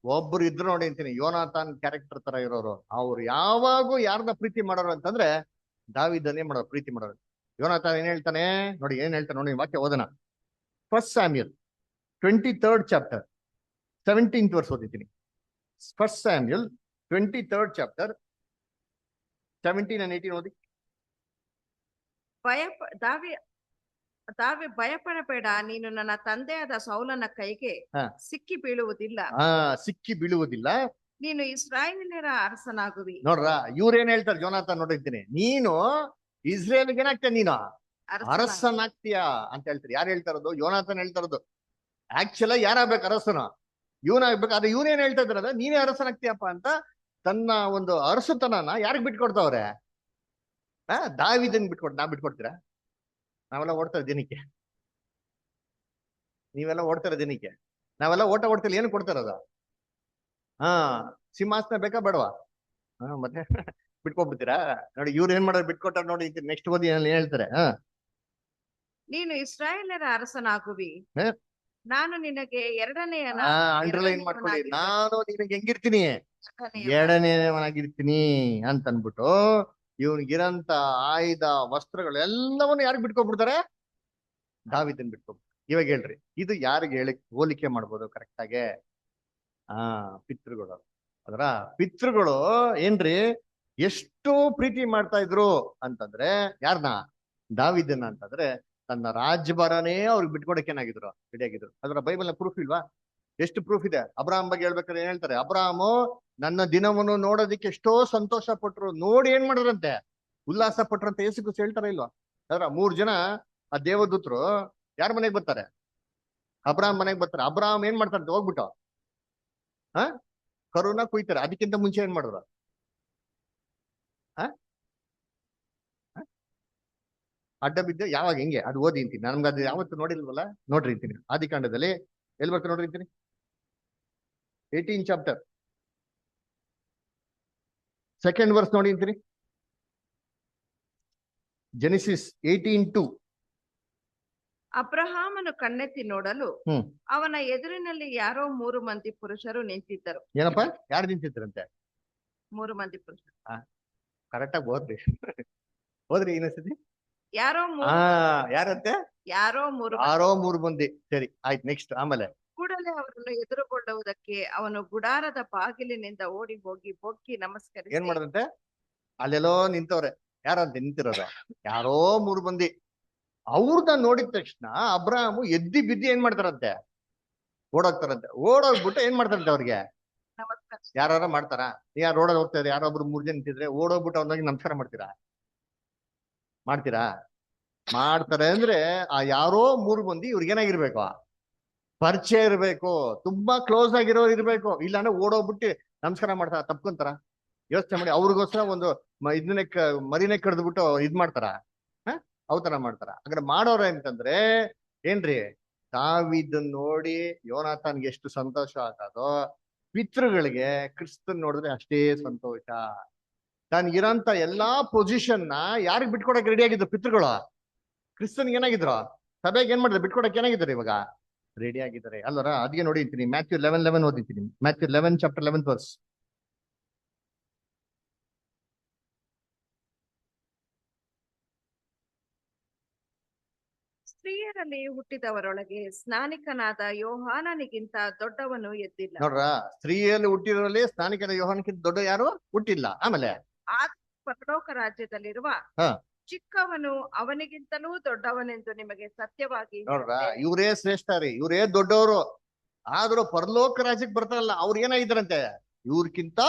ಒಬ್ರು ಇದ್ರು ನೋಡಿ ಅಂತೀನಿ, ಯೋನಾಥನ್ ಕ್ಯಾರೆಕ್ಟರ್ ತರ ಇರೋರು. ಅವ್ರು ಯಾವಾಗೂ ಯಾರನ್ನ ಪ್ರೀತಿ ಮಾಡೋರು ಅಂತಂದ್ರೆ ದಾವೀದನ್ನೇ ಮಾಡೋರು, ಪ್ರೀತಿ ಮಾಡೋರು. ಯೋನಾಥನ್ ಏನ್ ಹೇಳ್ತಾನೆ ನೋಡಿ, ಏನ್ ಹೇಳ್ತಾನೆ ನೋಡಿ, ವಾಕ್ಯ ಓದೋಣ. 1 Samuel 23rd chapter 17th verse ಓದಿದ್ದೀನಿ. 1 ಸ್ಯಾಮ್ಯುಯಲ್ 23rd ಚಾಪ್ಟರ್ 17 and 18 ಓದಿ. ಭಯಪಡಬೇಡ, ನೀನು ನನ್ನ ತಂದೆಯಾದ ಸೌಲನ ಕೈಗೆ ಸಿಕ್ಕಿ ಬೀಳುವುದಿಲ್ಲ. ಸಿಕ್ಕಿ ಬೀಳುವುದಿಲ್ಲ, ನೀನು ಇಸ್ರಾಯೇಲ್ಯರ ಅರಸನಾಗುವಿ. ನೋಡ್ರ, ಇವ್ರೇನ್ ಹೇಳ್ತಾರೆ ಜೋನಾಥನ್ ನೋಡಿದ್ದೀನಿ, ನೀನು ಇಸ್ರೇಲ್ಗೆ ಏನಾಗ್ತೀಯ, ನೀನು ಅರಸನಾಗ್ತೀಯ ಅಂತ ಹೇಳ್ತಾರೆ. ಯಾರು ಹೇಳ್ತಾರದು? ಯೋನಾಥನ್ ಹೇಳ್ತಾರದು. ಆಕ್ಚುಲ್ ಯಾರಾಗ್ಬೇಕು ಅರಸನ? ಇವನಾಗ್ಬೇಕು. ಆದ್ರೆ ಇವ್ನೇನ್ ಹೇಳ್ತಾ ಇದ್ರ, ನೀನೇ ಅರಸನಾಗ್ತೀಯಪ್ಪ ಅಂತ ತನ್ನ ಒಂದು ಅರಸುತನನ ಯಾರಿಗ್ ಬಿಟ್ಕೊಡ್ತಾವ್ರೆ? ದಾವೀದನ್ ಬಿಟ್ಕೊಡ್ತೀರಾ? ನಾವೆಲ್ಲ ಓಡ್ತಾರೆ ದಿನಕ್ಕೆ, ನೀವೆಲ್ಲ ಓಡ್ತಾರ ದಿನಕ್ಕೆ, ನಾವೆಲ್ಲ ಓಡ್ತಿಲ್ಲ. ಏನು ಕೊಡ್ತಾರದ? ಸಿಂಹಾಸನ ಬೇಕಾ ಬೇಡವಾ? ಮತ್ತೆ ಬಿಟ್ಕೊಡ್ಬಿಡ್ತೀರಾ? ನೋಡಿ ಇವ್ರು ಏನ್ ಮಾಡೋದು, ಬಿಟ್ಕೊಟ್ಟಾರ ನೋಡಿ. ನೆಕ್ಸ್ಟ್ ಓದಿ ಏನ್ ಹೇಳ್ತಾರೆ. ನೀನು ಇಸ್ರಾಯೇಲ್ಯರ ಅರಸನಾಗುವಿ, ನಾನು ನಿನಗೆ ಅಂಡರ್ಲೈನ್ ಮಾಡ್ಕೊಳ್ಳಿ, ನಾನು ನಿನಗೆ ಹೆಂಗಿರ್ತೀನಿ, ಎರಡನೇವನಾಗಿರ್ತೀನಿ ಅಂತ ಅನ್ಬಿಟ್ಟು ಇವನಿಗಿರಂತ ಆಯುಧ ವಸ್ತ್ರಗಳೆಲ್ಲವನ್ನು ಯಾರಿಗೆ ಬಿಟ್ಕೊಬಿಡ್ತಾರೆ? ದಾವೀದನ್ ಬಿಟ್ಕೊಬಿಡ್ತಾರೆ. ಇವಾಗ ಹೇಳ್ರಿ, ಇದು ಯಾರಿಗೆ ಹೋಲಿಕೆ ಮಾಡ್ಬೋದು ಕರೆಕ್ಟ್ ಆಗಿ? ಪಿತೃಗಳು. ಅದರ ಪಿತೃಗಳು ಏನ್ರಿ ಎಷ್ಟು ಪ್ರೀತಿ ಮಾಡ್ತಾ ಇದ್ರು ಅಂತಂದ್ರೆ ಯಾರನ್ನ? ದಾವೀದನ್ನ ಅಂತಂದ್ರೆ ತನ್ನ ರಾಜ್ಯಭಾರನೇ ಅವ್ರಿಗೆ ಬಿಟ್ಕೊಡಕ್ಕೆ ಏನಾಗಿದ್ರು, ರೆಡಿ ಆಗಿದ್ರು. ಅದರ ಬೈಬಲ್ ಪ್ರೂಫ್ ಇಲ್ವಾ? ಎಷ್ಟು ಪ್ರೂಫ್ ಇದೆ. ಅಬ್ರಾಹಂ ಬಗ್ಗೆ ಹೇಳ್ಬೇಕಾದ್ರೆ ಏನ್ ಹೇಳ್ತಾರೆ? ಅಬ್ರಾಹಮು ನನ್ನ ದಿನವನ್ನು ನೋಡೋದಿಕ್ಕೆ ಎಷ್ಟೋ ಸಂತೋಷ ಪಟ್ರು, ನೋಡಿ ಏನ್ ಮಾಡಿದ್ರಂತೆ, ಉಲ್ಲಾಸ ಪಟ್ರಂತೆ. ಯೇಸು ಕ್ರಿಸ್ತ ಹೇಳ್ತಾರ ಇಲ್ವಾ? ಅದರ 3 ಜನ ಆ ದೇವದೂತರು ಯಾರ ಮನೆಗೆ ಬರ್ತಾರೆ? ಅಬ್ರಾಹಂ ಮನೆಗೆ ಬರ್ತಾರೆ. ಅಬ್ರಾಹಂ ಏನ್ ಮಾಡ್ತಾರಂತೆ, ಹೋಗ್ಬಿಟ್ಟು ಕರುನ ಕುಯ್ತಾರೆ. ಅದಕ್ಕಿಂತ ಮುಂಚೆ ಏನ್ ಮಾಡಿದ್ರು? ಅಡ್ಡ ಬಿದ್ದು ಯಾವಾಗ ಹೆಂಗೆ ಅದು ಓದಿ ಅಂತೀನಿ. ನಮ್ಗೆ ಅದು ಯಾವತ್ತು ನೋಡಿಲ್ವಲ್ಲ, ನೋಡ್ರಿ ಅಂತೀನಿ. ಆದಿಕಾಂಡದಲ್ಲಿ ಎಲ್ಲಿ ಬರ್ತಾರೆ ನೋಡ್ರಿ ಅಂತೀನಿ, 18 ಚಾಪ್ಟರ್ 2nd ವರ್ಸ್ ನೋಡಿ ಅಂತೀನಿ. ಜೆನಿಸಿಸ್ 18:2. ಅಬ್ರಹಾಮನು ಕಣ್ಣೆತ್ತಿ ನೋಡಲು ಅವನ ಎದುರಿನಲ್ಲಿ ಯಾರೋ 3 ಮಂದಿ ಪುರುಷರು ನಿಂತಿದ್ದರು. ಏನಪ್ಪ, ಯಾರು ನಿಂತಿದ್ರಂತೆ? 3 ಮಂದಿ ಪುರುಷರು. ಕರೆಕ್ಟಾಗಿ ಓದ್ರಿ ಇನ್ನೊಂದ್ಸತಿ. ಯಾರಂತೆ? ಯಾರೋ 3 ಮಂದಿ. ಸರಿ, ಆಯ್ತು. ನೆಕ್ಸ್ಟ್ ಆಮೇಲೆ ಕೂಡಲೇ ಅವರನ್ನು ಎದುರುಗೊಳ್ಳುವುದಕ್ಕೆ ಅವನು ಗುಡಾರದ ಬಾಗಿಲಿನಿಂದ ಓಡಿ ಹೋಗಿ ಬೊಗ್ಗಿ ನಮಸ್ಕರಿಸಿ. ಏನ್ ಮಾಡದಂತೆ? ಅಲ್ಲೆಲ್ಲೋ ನಿಂತವ್ರೆ. ಯಾರಂತೆ ನಿಂತಿರೋದು? ಯಾರೋ 3 ಮಂದಿ. ಅವ್ರನ್ನ ನೋಡಿದ ತಕ್ಷಣ ಅಬ್ರಾಹಮು ಎದ್ದಿ ಬಿದ್ದಿ ಏನ್ ಮಾಡ್ತಾರಂತೆ? ಓಡೋಗ್ತಾರಂತೆ. ಓಡೋಗ್ಬಿಟ್ಟು ಏನ್ ಮಾಡ್ತಾರಂತೆ ಅವ್ರಿಗೆ? ಯಾರು ಮಾಡ್ತಾರ? ಯಾರು ರೋಡಲ್ಲಿ ಹೋಗ್ತಾರೆ, ಯಾರೊಬ್ರು 3 ಜನ ನಿಂತಿದ್ರೆ ಓಡೋಗ್ಬಿಟ್ಟು ಅವ್ನಾಗಿ ನಮಸ್ಕಾರ ಮಾಡ್ತೀರಾ? ಮಾಡ್ತಾರೆ ಅಂದ್ರೆ ಆ ಯಾರೋ 3 ಮಂದಿ ಇವ್ರಿಗೆ ಏನಾಗಿರ್ಬೇಕು? ಪರಿಚಯ ಇರ್ಬೇಕು, ತುಂಬಾ ಕ್ಲೋಸ್ ಆಗಿರೋರು ಇರ್ಬೇಕು. ಇಲ್ಲಾಂದ್ರೆ ಓಡೋಗ್ಬಿಟ್ಟು ನಮಸ್ಕಾರ ಮಾಡ್ತಾರ, ತಪ್ಕೊಂತಾರ? ಯೋಚನೆ ಮಾಡಿ. ಅವ್ರಿಗೋಸ್ಕರ ಒಂದು ಇದನ್ನೇ ಮರಿನೇ ಕಡ್ದ್ಬಿಟ್ಟು ಇದ್ ಮಾಡ್ತಾರ? ಅವತರ ಮಾಡ್ತಾರ? ಹಾಗಾದ್ರೆ ಮಾಡೋರ ಅಂತಂದ್ರೆ ಏನ್ರಿ? ದಾವೀದನ್ ನೋಡಿ ಯೋನಾಥನ್ಗೆ ಎಷ್ಟು ಸಂತೋಷ ಆಗೋದೋ, ಪಿತೃಗಳಿಗೆ ಕ್ರಿಸ್ತನ್ ನೋಡಿದ್ರೆ ಅಷ್ಟೇ ಸಂತೋಷ. ತನ್ಗಿರಂತ ಎಲ್ಲಾ ಪೊಸಿಷನ್ನ ಯಾರಿಗ್ ಬಿಟ್ಕೊಡಕ್ ರೆಡಿ ಆಗಿದ್ರು ಪಿತೃಗಳು? ಕ್ರಿಸ್ತನ್ಗೆ ಏನಾಗಿದ್ರು? ಸಭೆಗೆ ಏನ್ ಮಾಡಿದ್ರು? ಬಿಟ್ಕೊಡಕ್ ಏನಾಗಿದ್ದಾರೆ? ಇವಾಗ ರೆಡಿ ಆಗಿದ್ದಾರೆ ಅಲ್ವರ? ಅದಕ್ಕೆ ನೋಡಿ ಅಂತೀನಿ, ಮ್ಯಾಥ್ಯೂ 11:11 ಓದಿದ್ದೀನಿ. Matthew 11 chapter 11 verse. ಸ್ತ್ರೀಯರಲ್ಲಿ ಹುಟ್ಟಿದವರೊಳಗೆ ಸ್ನಾನಿಕನಾದ ಯೋಹಾನನಿಗಿಂತ ದೊಡ್ಡವನು ಎದ್ದಿಲ್ಲ. ನೋಡ್ರ, ಸ್ತ್ರೀಯಲ್ಲಿ ಹುಟ್ಟಿರೋರಲ್ಲಿ ಸ್ನಾನಿಕನ ಯೋಹಾನಕ್ಕಿಂತ ದೊಡ್ಡ ಯಾರು ಹುಟ್ಟಿಲ್ಲ. ಆಮೇಲೆ ಪರಲೋಕ ರಾಜ್ಯದಲ್ಲಿರುವ ಚಿಕ್ಕವನು ಅವನಿಗಿಂತಲೂ ದೊಡ್ಡವನೆಂದು ನಿಮಗೆ ಸತ್ಯವಾಗಿ. ನೋಡ್ರ, ಇವರೇ ಶ್ರೇಷ್ಠ ರೀ, ಇವರೇ ದೊಡ್ಡವರು. ಆದ್ರೂ ಪರಲೋಕ ರಾಜ್ಯಕ್ಕೆ ಬರ್ತಾರಲ್ಲ, ಅವ್ರು ಏನಾಗಿದ್ದಾರಂತೆ? ಇವ್ರಕ್ಕಿಂತ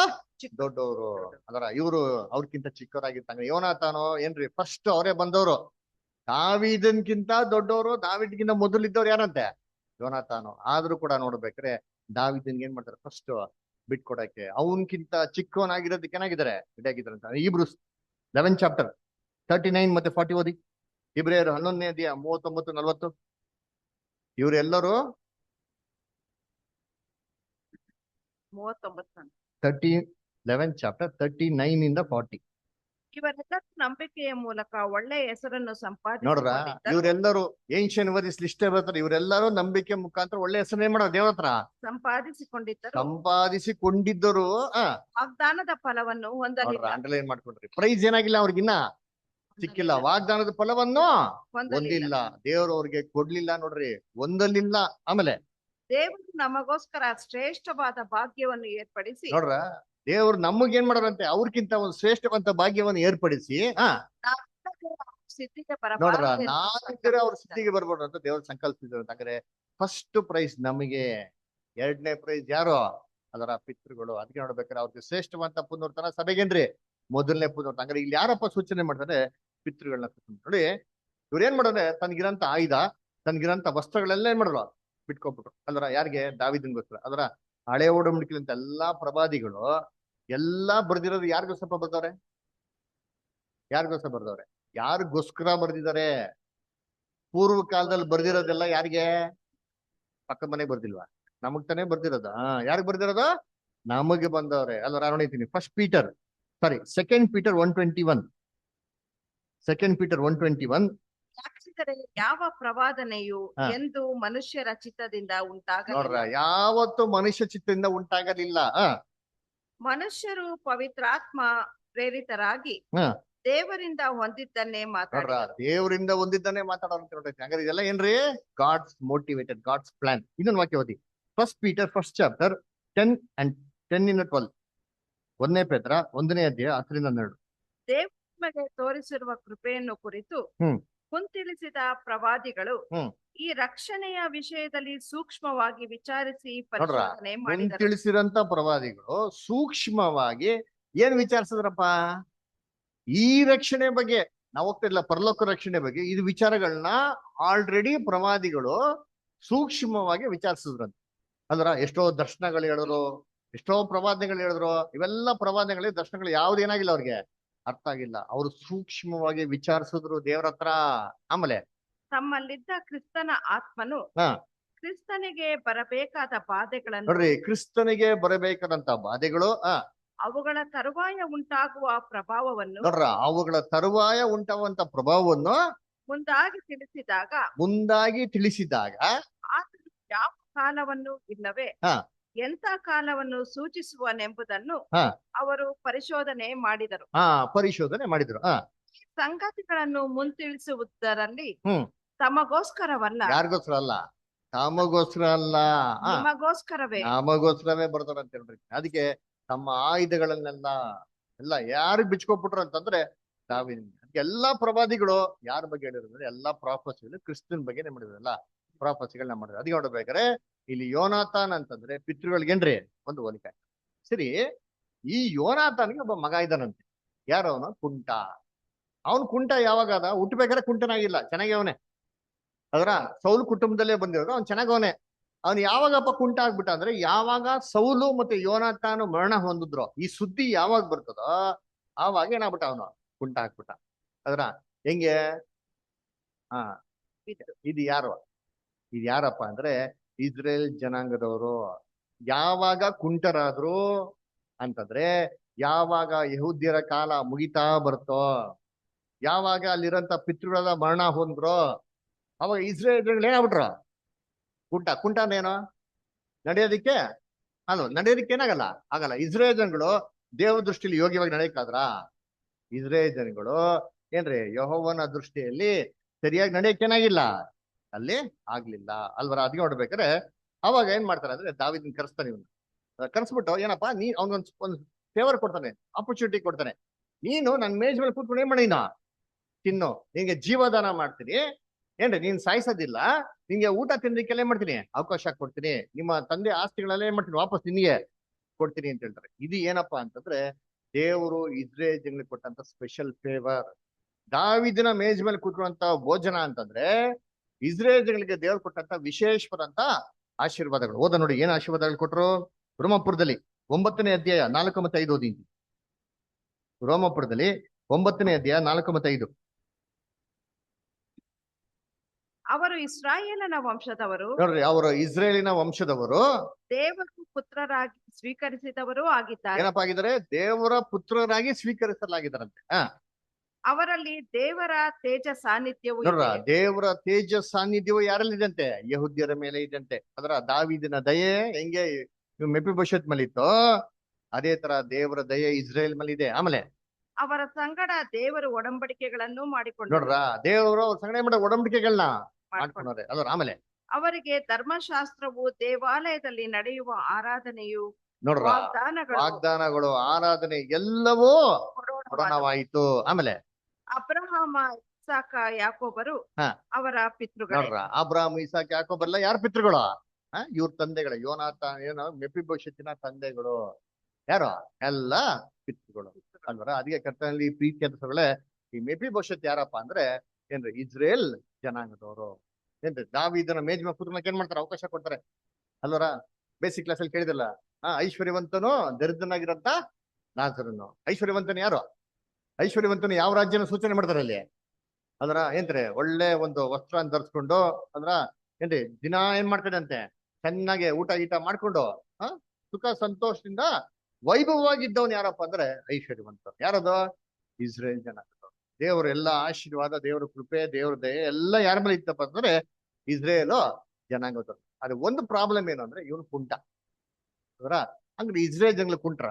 ದೊಡ್ಡವರು. ಅದರ ಇವ್ರು ಅವ್ರಕ್ಕಿಂತ ಚಿಕ್ಕವರಾಗಿರ್ತಾನೆ. ಯೋನಾಥಾನೋ ಏನ್ರಿ ಫಸ್ಟ್ ಅವರೇ ಬಂದವರು. ದಾವೀದನ್ಕಿಂತ ದೊಡ್ಡವರು, ದಾವೀದ್ಗಿಂತ ಮೊದಲಿದ್ದವ್ರು ಯಾರಂತೆ? ಯೋನಾಥಾನು. ಆದ್ರೂ ಕೂಡ ನೋಡ್ಬೇಕ್ರೆ ದಾವೀದನ್ಗೆ ಏನ್ ಮಾಡ್ತಾರೆ? ಫಸ್ಟ್ ಬಿಟ್ಕೊಡಕ್ಕೆ. ಅವನ್ಕಿಂತ ಚಿಕ್ಕವನಾಗಿರೋದಕ್ಕೆ ಏನಾಗಿದ್ದಾರೆ? ರೆಡಿಯಾಗಿದ್ದಾರೆ ಅಂತ. Hebrews 11 ಚಾಪ್ಟರ್ 39 ಮತ್ತೆ 40 ಓದಿ. ಇಬ್ರಿಯರು 11ನೇ ಅಧ್ಯಾಯ 39-40. ಇವರೆಲ್ಲರೂ 11 ಚಾಪ್ಟರ್ 39 ಇಂದ 40. ಇವರೆಲ್ಲರೂ ನಂಬಿಕೆಯ ಮೂಲಕ ಒಳ್ಳೆ ಹೆಸರನ್ನು ನೋಡ್ರ, ಇವರೆಲ್ಲರೂ ಏನ್ಷಿಯನ್ ವರೀಸ್ ಲಿಸ್ಟ್ ಬರ್ತಾರೆ. ಇವರೆಲ್ಲರೂ ನಂಬಿಕೆ ಮುಖಾಂತರ ಒಳ್ಳೆ ಹೆಸರು ಏನ್ ಮಾಡೋದು? ದೇವ್ರ ಹತ್ರ ಸಂಪಾದಿಸಿಕೊಂಡಿದ್ದರು. ವಾಗ್ದಾನದ ಫಲವನ್ನು ಹೊಂದಲಿಲ್ಲ. ಅಂಡರ್ಲೈನ್ ಮಾಡ್ಕೊಂಡ್ರಿ. ಪ್ರೈಸ್ ಏನಾಗಿಲ್ಲ, ಅವ್ರಿಗಿನ್ನ ಸಿಕ್ಕಿಲ್ಲ. ವಾಗ್ದಾನದ ಫಲವನ್ನು ಹೊಂದಿಲ್ಲ. ದೇವ್ರು ಅವ್ರಿಗೆ ಕೊಡ್ಲಿಲ್ಲ ನೋಡ್ರಿ, ಹೊಂದಲಿಲ್ಲ. ಆಮೇಲೆ ದೇವರು ನಮಗೋಸ್ಕರ ಶ್ರೇಷ್ಠವಾದ ಭಾಗ್ಯವನ್ನು ಏರ್ಪಡಿಸಿ. ನೋಡ್ರ, ದೇವ್ರು ನಮಗ್ ಏನ್ ಮಾಡೋರಂತೆ? ಅವ್ರಕ್ಕಿಂತ ಒಂದು ಶ್ರೇಷ್ಠವಂತ ಭಾಗ್ಯವನ್ನು ಏರ್ಪಡಿಸಿ ನೋಡ್ರ, ನಾವಿದ್ರೆ ಅವ್ರ ಸ್ಥಿತಿಗೆ ಬರ್ಬೋದು ಅಂತ ದೇವ್ರು ಸಂಕಲ್ಪಿಸಿದ್ರು. ಅಂದ್ರೆ ಫಸ್ಟ್ ಪ್ರೈಸ್ ನಮಗೆ, 2ನೇ ಪ್ರೈಸ್ ಯಾರು? ಅದರ ಪಿತೃಗಳು. ಅದಕ್ಕೆ ನೋಡ್ಬೇಕಾದ್ರೆ ಅವ್ರಿಗೆ ಶ್ರೇಷ್ಠವಂತ ಪುನರ್ತನ ಸಭೆಗೇನ್ರಿ 1ನೇ ಪುನರ್ತನ. ಅಂದ್ರೆ ಇಲ್ಲಿ ಯಾರಪ್ಪ ಸೂಚನೆ ಮಾಡ್ತಾರೆ? ಪಿತೃಗಳನ್ನ ನೋಡಿ. ಇವ್ರು ಏನ್ ಮಾಡೋದ್ರೆ ತನ್ಗಿರಂತ ಆಯುಧ, ತನ್ಗಿರಂತ ವಸ್ತ್ರಗಳೆಲ್ಲ ಏನ್ ಮಾಡಿದ್ರು? ಬಿಟ್ಕೊಬಿಟ್ರು. ಅಲ್ರ ಯಾರಿಗೆ? ದಾವೀದನ್ಗೋಸ್ಕರ. ಅದರ ಹಳೆ ಒಡಂಬಡಿಕೆಯಂತ ಎಲ್ಲಾ ಪ್ರವಾದಿಗಳು ಎಲ್ಲಾ ಬರ್ದಿರೋದು ಯಾರಿಗೋಸ್ಕರ ಬರ್ದವ್ರೆ? ಯಾರಿಗೋಸ್ಕರ ಬರ್ದಿದ್ದಾರೆ? ಪೂರ್ವ ಕಾಲದಲ್ಲಿ ಬರ್ದಿರೋದೆಲ್ಲ ಯಾರಿಗೆ? ಪಕ್ಕದ ಮನೆಗೆ ಬರ್ದಿಲ್ವಾ? ನಮಗ್ ತಾನೇ ಬರ್ದಿರೋದು. ಯಾರಿಗೆ ಬರ್ದಿರೋದು? ನಮಗೆ ಬಂದವ್ರೆ ಅಲ್ರ. ನೋಡಿತೀನಿ ಸೆಕೆಂಡ್ ಪೀಟರ್ 1:21. ಯಾವ ಪ್ರವಾದನೆಯು ಎಂದು ಮನುಷ್ಯರ ಚಿತ್ತದಿಂದ ಉಂಟಾಗಲಿಲ್ಲ. ನೋಡ್ರ, ಯಾವತ್ತು ಮನುಷ್ಯ ಚಿತ್ತದಿಂದ ಉಂಟಾಗಲಿಲ್ಲ. ಮನುಷ್ಯರು ಪವಿತ್ರಾತ್ಮ ಪ್ರೇರಿತರಾಗಿ ದೇವರಿಂದ ಹೊಂದಿದ್ದನ್ನೇ ಮಾತಾಡೋದು. ಹಂಗಾರೆ ಇದೆಲ್ಲ ಏನ್ರಿ? God's motivated, God's plan. ಇನ್ನೊಂದು ವಾಕ್ಯ ಓದಿ. 1 Peter 1st ಚಾಪ್ಟರ್ 10-12. 1ನೇ ಪೇತ್ರ 1ನೇ ಅಧ್ಯಾಯ 10-12. ದೇವರು ನಿಮಗೆ ತೋರಿಸಿರುವ ಕೃಪೆಯನ್ನು ಕುರಿತು ಕುಂತಿಳಿಸಿದ ಪ್ರವಾದಿಗಳು ಈ ರಕ್ಷಣೆಯ ವಿಷಯದಲ್ಲಿ ಸೂಕ್ಷ್ಮವಾಗಿ ವಿಚಾರಿಸಿ ಪರಿಶೋಧನೆ ಮಾಡಿದರು. ತಿಳಿಸಿರಂತ ಪ್ರವಾದಿಗಳು ಸೂಕ್ಷ್ಮವಾಗಿ ಏನ್ ವಿಚಾರಿಸಿದ್ರಪ್ಪ? ಈ ರಕ್ಷಣೆ ಬಗ್ಗೆ ನಾವು ಹೋಗ್ತಿರ್ಲಿಲ್ಲ, ಪರಲೋಕ ರಕ್ಷಣೆ ಬಗ್ಗೆ ಇದು ವಿಚಾರಗಳನ್ನ ಆಲ್ರೆಡಿ ಪ್ರವಾದಿಗಳು ಸೂಕ್ಷ್ಮವಾಗಿ ವಿಚಾರಿಸಿದ್ರಂತ. ಅಲ್ರ, ಎಷ್ಟೋ ದರ್ಶನಗಳು ಹೇಳಿದ್ರು, ಎಷ್ಟೋ ಪ್ರವಾದನೆಗಳು ಹೇಳಿದ್ರು. ಇವೆಲ್ಲ ಪ್ರವಾದನೆಗಳಿಗೆ ದರ್ಶನಗಳು ಯಾವ್ದು ಏನಾಗಿಲ್ಲ ಅವ್ರಿಗೆ ಅರ್ಥ ಆಗಿಲ್ಲ. ಅವ್ರು ಸೂಕ್ಷ್ಮವಾಗಿ ವಿಚಾರಿಸಿದ್ರು ದೇವ್ರ ಹತ್ರ. ಆಮೇಲೆ ತಮ್ಮಲ್ಲಿದ್ದ ಕ್ರಿಸ್ತನ ಆತ್ಮನು ಹಾ ಕ್ರಿಸ್ತನಿಗೆ ಬರಬೇಕಾದ ಬಾಧೆಗಳನ್ನು ನೋಡ್ರಿ, ಕ್ರಿಸ್ತನಿಗೆ ಬರಬೇಕಾದಂತ ಬಾಧೆಗಳು ಅವುಗಳ ತರುವಾಯ ಉಂಟಾಗುವ ಪ್ರಭಾವವನ್ನು ನೋಡ್ರ ಅವುಗಳ ತರುವಾಯ ಉಂಟಾಗುವಂತ ಪ್ರಭಾವವನ್ನು ಮುಂದಾಗಿ ತಿಳಿಸಿದಾಗ ಆತನು ಯಾವ ಕಾಲವನ್ನು ಇಲ್ಲವೇ ಹಾ ಎಂತ ಕಾಲವನ್ನು ಸೂಚಿಸುವನೆಂಬುದನ್ನು ಅವರು ಪರಿಶೋಧನೆ ಮಾಡಿದರು. ಪರಿಶೋಧನೆ ಮಾಡಿದ್ರು. ಈ ಸಂಗತಿಗಳನ್ನು ಮುಂತಿಳಿಸುವುದರಲ್ಲಿ ತಮಗೋಸ್ಕರವಲ್ಲ, ಯಾರಿಗೋಸ್ಕರ ಅಲ್ಲ, ತಮಗೋಸ್ಕರ ಅಲ್ಲ, ನಮಗೋಸ್ಕರವೇ ಬರ್ತಾರ ಅಂತ ಹೇಳ್ರಿ. ಅದಕ್ಕೆ ತಮ್ಮ ಆಯುಧಗಳನ್ನೆಲ್ಲ ಯಾರಿಗ್ ಬಿಚ್ಕೊಬಿಟ್ರು ಅಂತಂದ್ರೆ ಎಲ್ಲಾ ಪ್ರವಾದಿಗಳು ಯಾರ ಬಗ್ಗೆ ಹೇಳಿರೋದ್ರೆ ಎಲ್ಲಾ ಪ್ರಾಫಸಿಗಳು ಕ್ರಿಸ್ತನ್ ಬಗ್ಗೆ ಮಾಡಿದ್ರಲ್ಲ, ಪ್ರಾಫಸಿಗಳನ್ನ ಮಾಡಿದ್ರು. ಅದಕ್ಕೆ ನೋಡ್ಬೇಕಾರೆ ಇಲ್ಲಿ ಯೋನಾಥಾನ್ ಅಂತಂದ್ರೆ ಪಿತೃಗಳಿಗೇನ್ರಿ ಒಂದು ಹೋಲಿಕೆ. ಸರಿ, ಈ ಯೋನಾಥಾನ್ಗೆ ಒಬ್ಬ ಮಗ ಇದ್ದಾನಂತೆ. ಯಾರವನು? ಕುಂಟ. ಅವನ್ ಕುಂಟ ಯಾವಾಗದ? ಹುಟ್ಟಬೇಕಾದ್ರೆ ಕುಂಟನಾಗಿಲ್ಲ, ಚೆನ್ನಾಗಿ ಅವನೇ. ಅದರ ಸೌಲ್ ಕುಟುಂಬದಲ್ಲೇ ಬಂದಿರೋದು, ಅವ್ನು ಚೆನ್ನಾಗವನೇ. ಅವ್ನು ಯಾವಾಗಪ್ಪ ಕುಂಟ ಆಗ್ಬಿಟ್ಟ ಅಂದ್ರೆ ಯಾವಾಗ ಸೌಲು ಮತ್ತೆ ಯೋನಾಥಾನು ಮರಣ ಹೊಂದಿದ್ರು, ಈ ಸುದ್ದಿ ಯಾವಾಗ ಬರ್ತದೋ ಆವಾಗ ಏನಾಗ್ಬಿಟ್ಟ ಅವನು ಕುಂಟ ಆಗ್ಬಿಟ್ಟ. ಅದರ ಹೆಂಗೆ? ಇದು ಯಾರಪ್ಪ ಅಂದ್ರೆ ಇಸ್ರೇಲ್ ಜನಾಂಗದವರು. ಯಾವಾಗ ಕುಂಟರಾದ್ರು ಅಂತಂದ್ರೆ ಯಾವಾಗ ಯಹೂದ್ಯರ ಕಾಲ ಮುಗಿತಾ ಬರ್ತೋ, ಯಾವಾಗ ಅಲ್ಲಿರಂತ ಪಿತೃಗಳ ಮರಣ ಹೊಂದ್ರೋ ಅವಾಗ ಇಸ್ರೇಲ್ ಜನಗಳು ಏನಾಗ್ಬಿಟ್ರು? ಕುಂಟ ಅಂದೇನೋ ನಡೆಯೋದಿಕ್ಕೆ ನಡೆಯೋದಿಕ್ಕೆ ಏನಾಗಲ್ಲ, ಆಗಲ್ಲ. ಇಸ್ರೇಲ್ ಜನಗಳು ದೇವ್ರ ದೃಷ್ಟಿಯಲ್ಲಿ ಯೋಗ್ಯವಾಗಿ ನಡೆಯಕ್ಕಾದ್ರ? ಇಸ್ರೇಲ್ ಜನಗಳು ಏನ್ರಿ ಯೆಹೋವನ ದೃಷ್ಟಿಯಲ್ಲಿ ಸರಿಯಾಗಿ ನಡೆಯಕ್ಕೇನಾಗಿಲ್ಲ, ಅಲ್ಲಿ ಆಗ್ಲಿಲ್ಲ ಅಲ್ವರ. ಅದಕ್ಕೆ ನೋಡ್ಬೇಕಾರೆ ಅವಾಗ ಏನ್ ಮಾಡ್ತಾರೆ ಅಂದ್ರೆ ದಾವೀದನ್ ಕರೆಸ್ತಾನೆ. ಇವನು ಕರೆಸ್ಬಿಟ್ಟು ಏನಪ್ಪಾ ಅವ್ನಿಗೊಂದು ಫೇವರ್ ಕೊಡ್ತಾನೆ, ಆಪರ್ಚುನಿಟಿ ಕೊಡ್ತಾನೆ. ನೀನು ನನ್ನ ಮೇಜ್ ಮೇಲೆ ಕೂತ್ಕೊಂಡು ಏನ್ ಮಾಡಿ ತಿನ್ನು, ನಿಂಗೆ ಜೀವದಾನ ಮಾಡ್ತೀನಿ, ಏನ್ರಿ ನೀನ್ ಸಾಯಿಸೋದಿಲ್ಲ, ನಿಂಗೆ ಊಟ ತಿನ್ನೋದಕ್ಕೆಲ್ಲ ಏನ್ ಮಾಡ್ತೀನಿ ಅವಕಾಶ ಕೊಡ್ತೀನಿ, ನಿಮ್ಮ ತಂದೆ ಆಸ್ತಿಗಳೆಲ್ಲ ಏನ್ ಮಾಡ್ತೀನಿ ವಾಪಸ್ ನಿನಗೆ ಕೊಡ್ತೀನಿ ಅಂತ ಹೇಳ್ತಾರೆ. ಇದು ಏನಪ್ಪಾ ಅಂತಂದ್ರೆ ದೇವರು ಇಸ್ರೇಲ್ ಜನಗಳಿಗೆ ಕೊಟ್ಟಂತ ಸ್ಪೆಷಲ್ ಫೇವರ್. ದಾವೀದನ ಮೇಜ್ ಮೇಲೆ ಕೂತ್ಕೊಳ್ಳುವಂತ ಭೋಜನ ಅಂತಂದ್ರೆ ಇಸ್ರೇಲ್ ಜನಗಳಿಗೆ ದೇವ್ರು ಕೊಟ್ಟಂತ ವಿಶೇಷವಾದಂತ ಆಶೀರ್ವಾದಗಳು. ಓದ ನೋಡಿ ಏನ್ ಆಶೀರ್ವಾದಗಳು ಕೊಟ್ರು. ರೋಮಾಪುರದಲ್ಲಿ 9ನೇ ಅಧ್ಯಾಯ 4 ಮತ್ತು 5 ಓದಿ. ರೋಮಾಪುರದಲ್ಲಿ 9ನೇ ಅಧ್ಯಾಯ 4 ಮತ್ತು 5. ಅವರು ಇಸ್ರಾಯೇಲನ ವಂಶದವರು, ನೋಡ್ರಿ ಅವರು ಇಸ್ರೇಲಿನ ವಂಶದವರು, ದೇವರ ಪುತ್ರರಾಗಿ ಸ್ವೀಕರಿಸಿದವರು ಆಗಿದ್ದಾರೆ. ಏನಪ್ಪಾ ಆಗಿದ್ದಾರೆ? ದೇವರ ಪುತ್ರರಾಗಿ ಸ್ವೀಕರಿಸಲಾಗಿದ್ದಾರಂತೆ. ಅವರಲ್ಲಿ ದೇವರ ತೇಜ ಸಾನ್ನಿಧ್ಯವು ನೋಡ್ರ ದೇವರ ತೇಜ ಸಾನ್ನಿಧ್ಯವು ಯಾರಲ್ಲಿ ಇದಂತೆ? ಯಹೂದ್ಯರ ಮೇಲೆ ಇದಂತೆ. ಅದರ ದಾವೀದನ ದಯೆ ಹೆಂಗೆ ಮೆಫಿಬೋಶೆತ್ ಮೇಲೆ ಇತ್ತು, ಅದೇ ತರ ದೇವರ ದಯೆ ಇಸ್ರೇಲ್ ಮೇಲೆ ಇದೆ. ಆಮೇಲೆ ಅವರ ಸಂಗಡ ದೇವರು ಒಡಂಬಡಿಕೆಗಳನ್ನು ಮಾಡಿಕೊಂಡು, ನೋಡ್ರ ದೇವರು ಅವ್ರ ಸಂಗಡ ಮಾಡೋ ಒಡಂಬಡಿಕೆಗಳನ್ನ ಮಾಡ್ಕೊಂಡ್ರೆ. ಅದರ ಆಮೇಲೆ ಅವರಿಗೆ ಧರ್ಮಶಾಸ್ತ್ರವು, ದೇವಾಲಯದಲ್ಲಿ ನಡೆಯುವ ಆರಾಧನೆಯು, ನೋಡ್ರ ವಾಗ್ದಾನಗಳು, ಆರಾಧನೆ ಎಲ್ಲವೂ ಕೊಡೋಣವಾಯಿತು. ಆಮೇಲೆ ಅಬ್ರಹಾಮ, ಇಸಾಕ, ಯಾಕೋಬರು ಅವರ ಪಿತೃಗಳು. ನೋಡ್ರ ಅಬ್ರಹಾಮ್, ಇಸಾಕ್, ಯಾಕೋಬರ್ಲ್ಲ ಯಾರ ಪಿತೃಗಳು? ಇವ್ರ ತಂದೆಗಳು. ಯೋನಾಥಾನ್ ಏನೋ ಮೆಫಿಬೋಶೆತಿನ ತಂದೆಗಳು ಯಾರು? ಎಲ್ಲ ಪಿತೃಗಳು ಅಲ್ವರ. ಅದಕ್ಕೆ ಕರ್ತನಲ್ಲಿ ಪ್ರೀತಿ ಅಂತ ಈ ಮೆಫಿಬೋಶೆತ್ ಯಾರಪ್ಪ ಅಂದ್ರೆ ಏನ್ರಿ ಇಸ್ರೇಲ್ ಜನಾಂಗದವರು. ಏನ್ರಿ ದಾವೀದನ ಮೇಜ್ ಮೇಲೆ ಕೂತ್ಕೊಳ್ಳೋಕೆ ಏನ್ ಮಾಡ್ತಾರೆ? ಅವಕಾಶ ಕೊಡ್ತಾರೆ ಅಲ್ವರ. ಬೇಸಿಕ್ ಕ್ಲಾಸ್ ಅಲ್ಲಿ ಕೇಳಿದಿಲ್ಲ, ಐಶ್ವರ್ಯವಂತನು ದರಿದ್ರನಾಗಿರಂತ ಲಾಜರನು. ಐಶ್ವರ್ಯವಂತನು ಯಾರು? ಐಶ್ವರ್ಯವಂತನು ಯಾವ ರಾಜ್ಯನ ಸೂಚನೆ ಮಾಡ್ತಾರೆ ಅಲ್ಲಿ? ಅದ್ರ ಏನ್ರಿ ಒಳ್ಳೆ ಒಂದು ವಸ್ತ್ರ ಧರಿಸ್ಕೊಂಡು ಅಂದ್ರ ಏನ್ರಿ ದಿನ ಏನ್ ಮಾಡ್ತಾನೆ ಅಂತೆ, ಚೆನ್ನಾಗಿ ಊಟ ಗೀಟ ಮಾಡ್ಕೊಂಡು ಸುಖ ಸಂತೋಷದಿಂದ ವೈಭವವಾಗಿದ್ದವನು ಯಾರಪ್ಪ ಅಂದ್ರೆ ಐಶ್ವರ್ಯವಂತ. ಯಾರದು? ಇಸ್ರೇಲ್ ಜನ. ದೇವ್ರ ಎಲ್ಲ ಆಶೀರ್ವಾದ, ದೇವ್ರ ಕೃಪೆ, ದೇವ್ರ ದಯೆ ಎಲ್ಲ ಯಾರ ಮೇಲೆ ಇತ್ತಪ್ಪ ಅಂದ್ರೆ ಇಸ್ರೇಲ್ ಜನಾಂಗದವರು. ಅದ್ರ ಒಂದು ಪ್ರಾಬ್ಲಮ್ ಏನು ಅಂದ್ರೆ ಇವನು ಕುಂಟ. ಅವರ ಹಂಗ್ರೆ ಇಸ್ರೇಲ್ ಜನಗಳು ಕುಂಟ್ರ?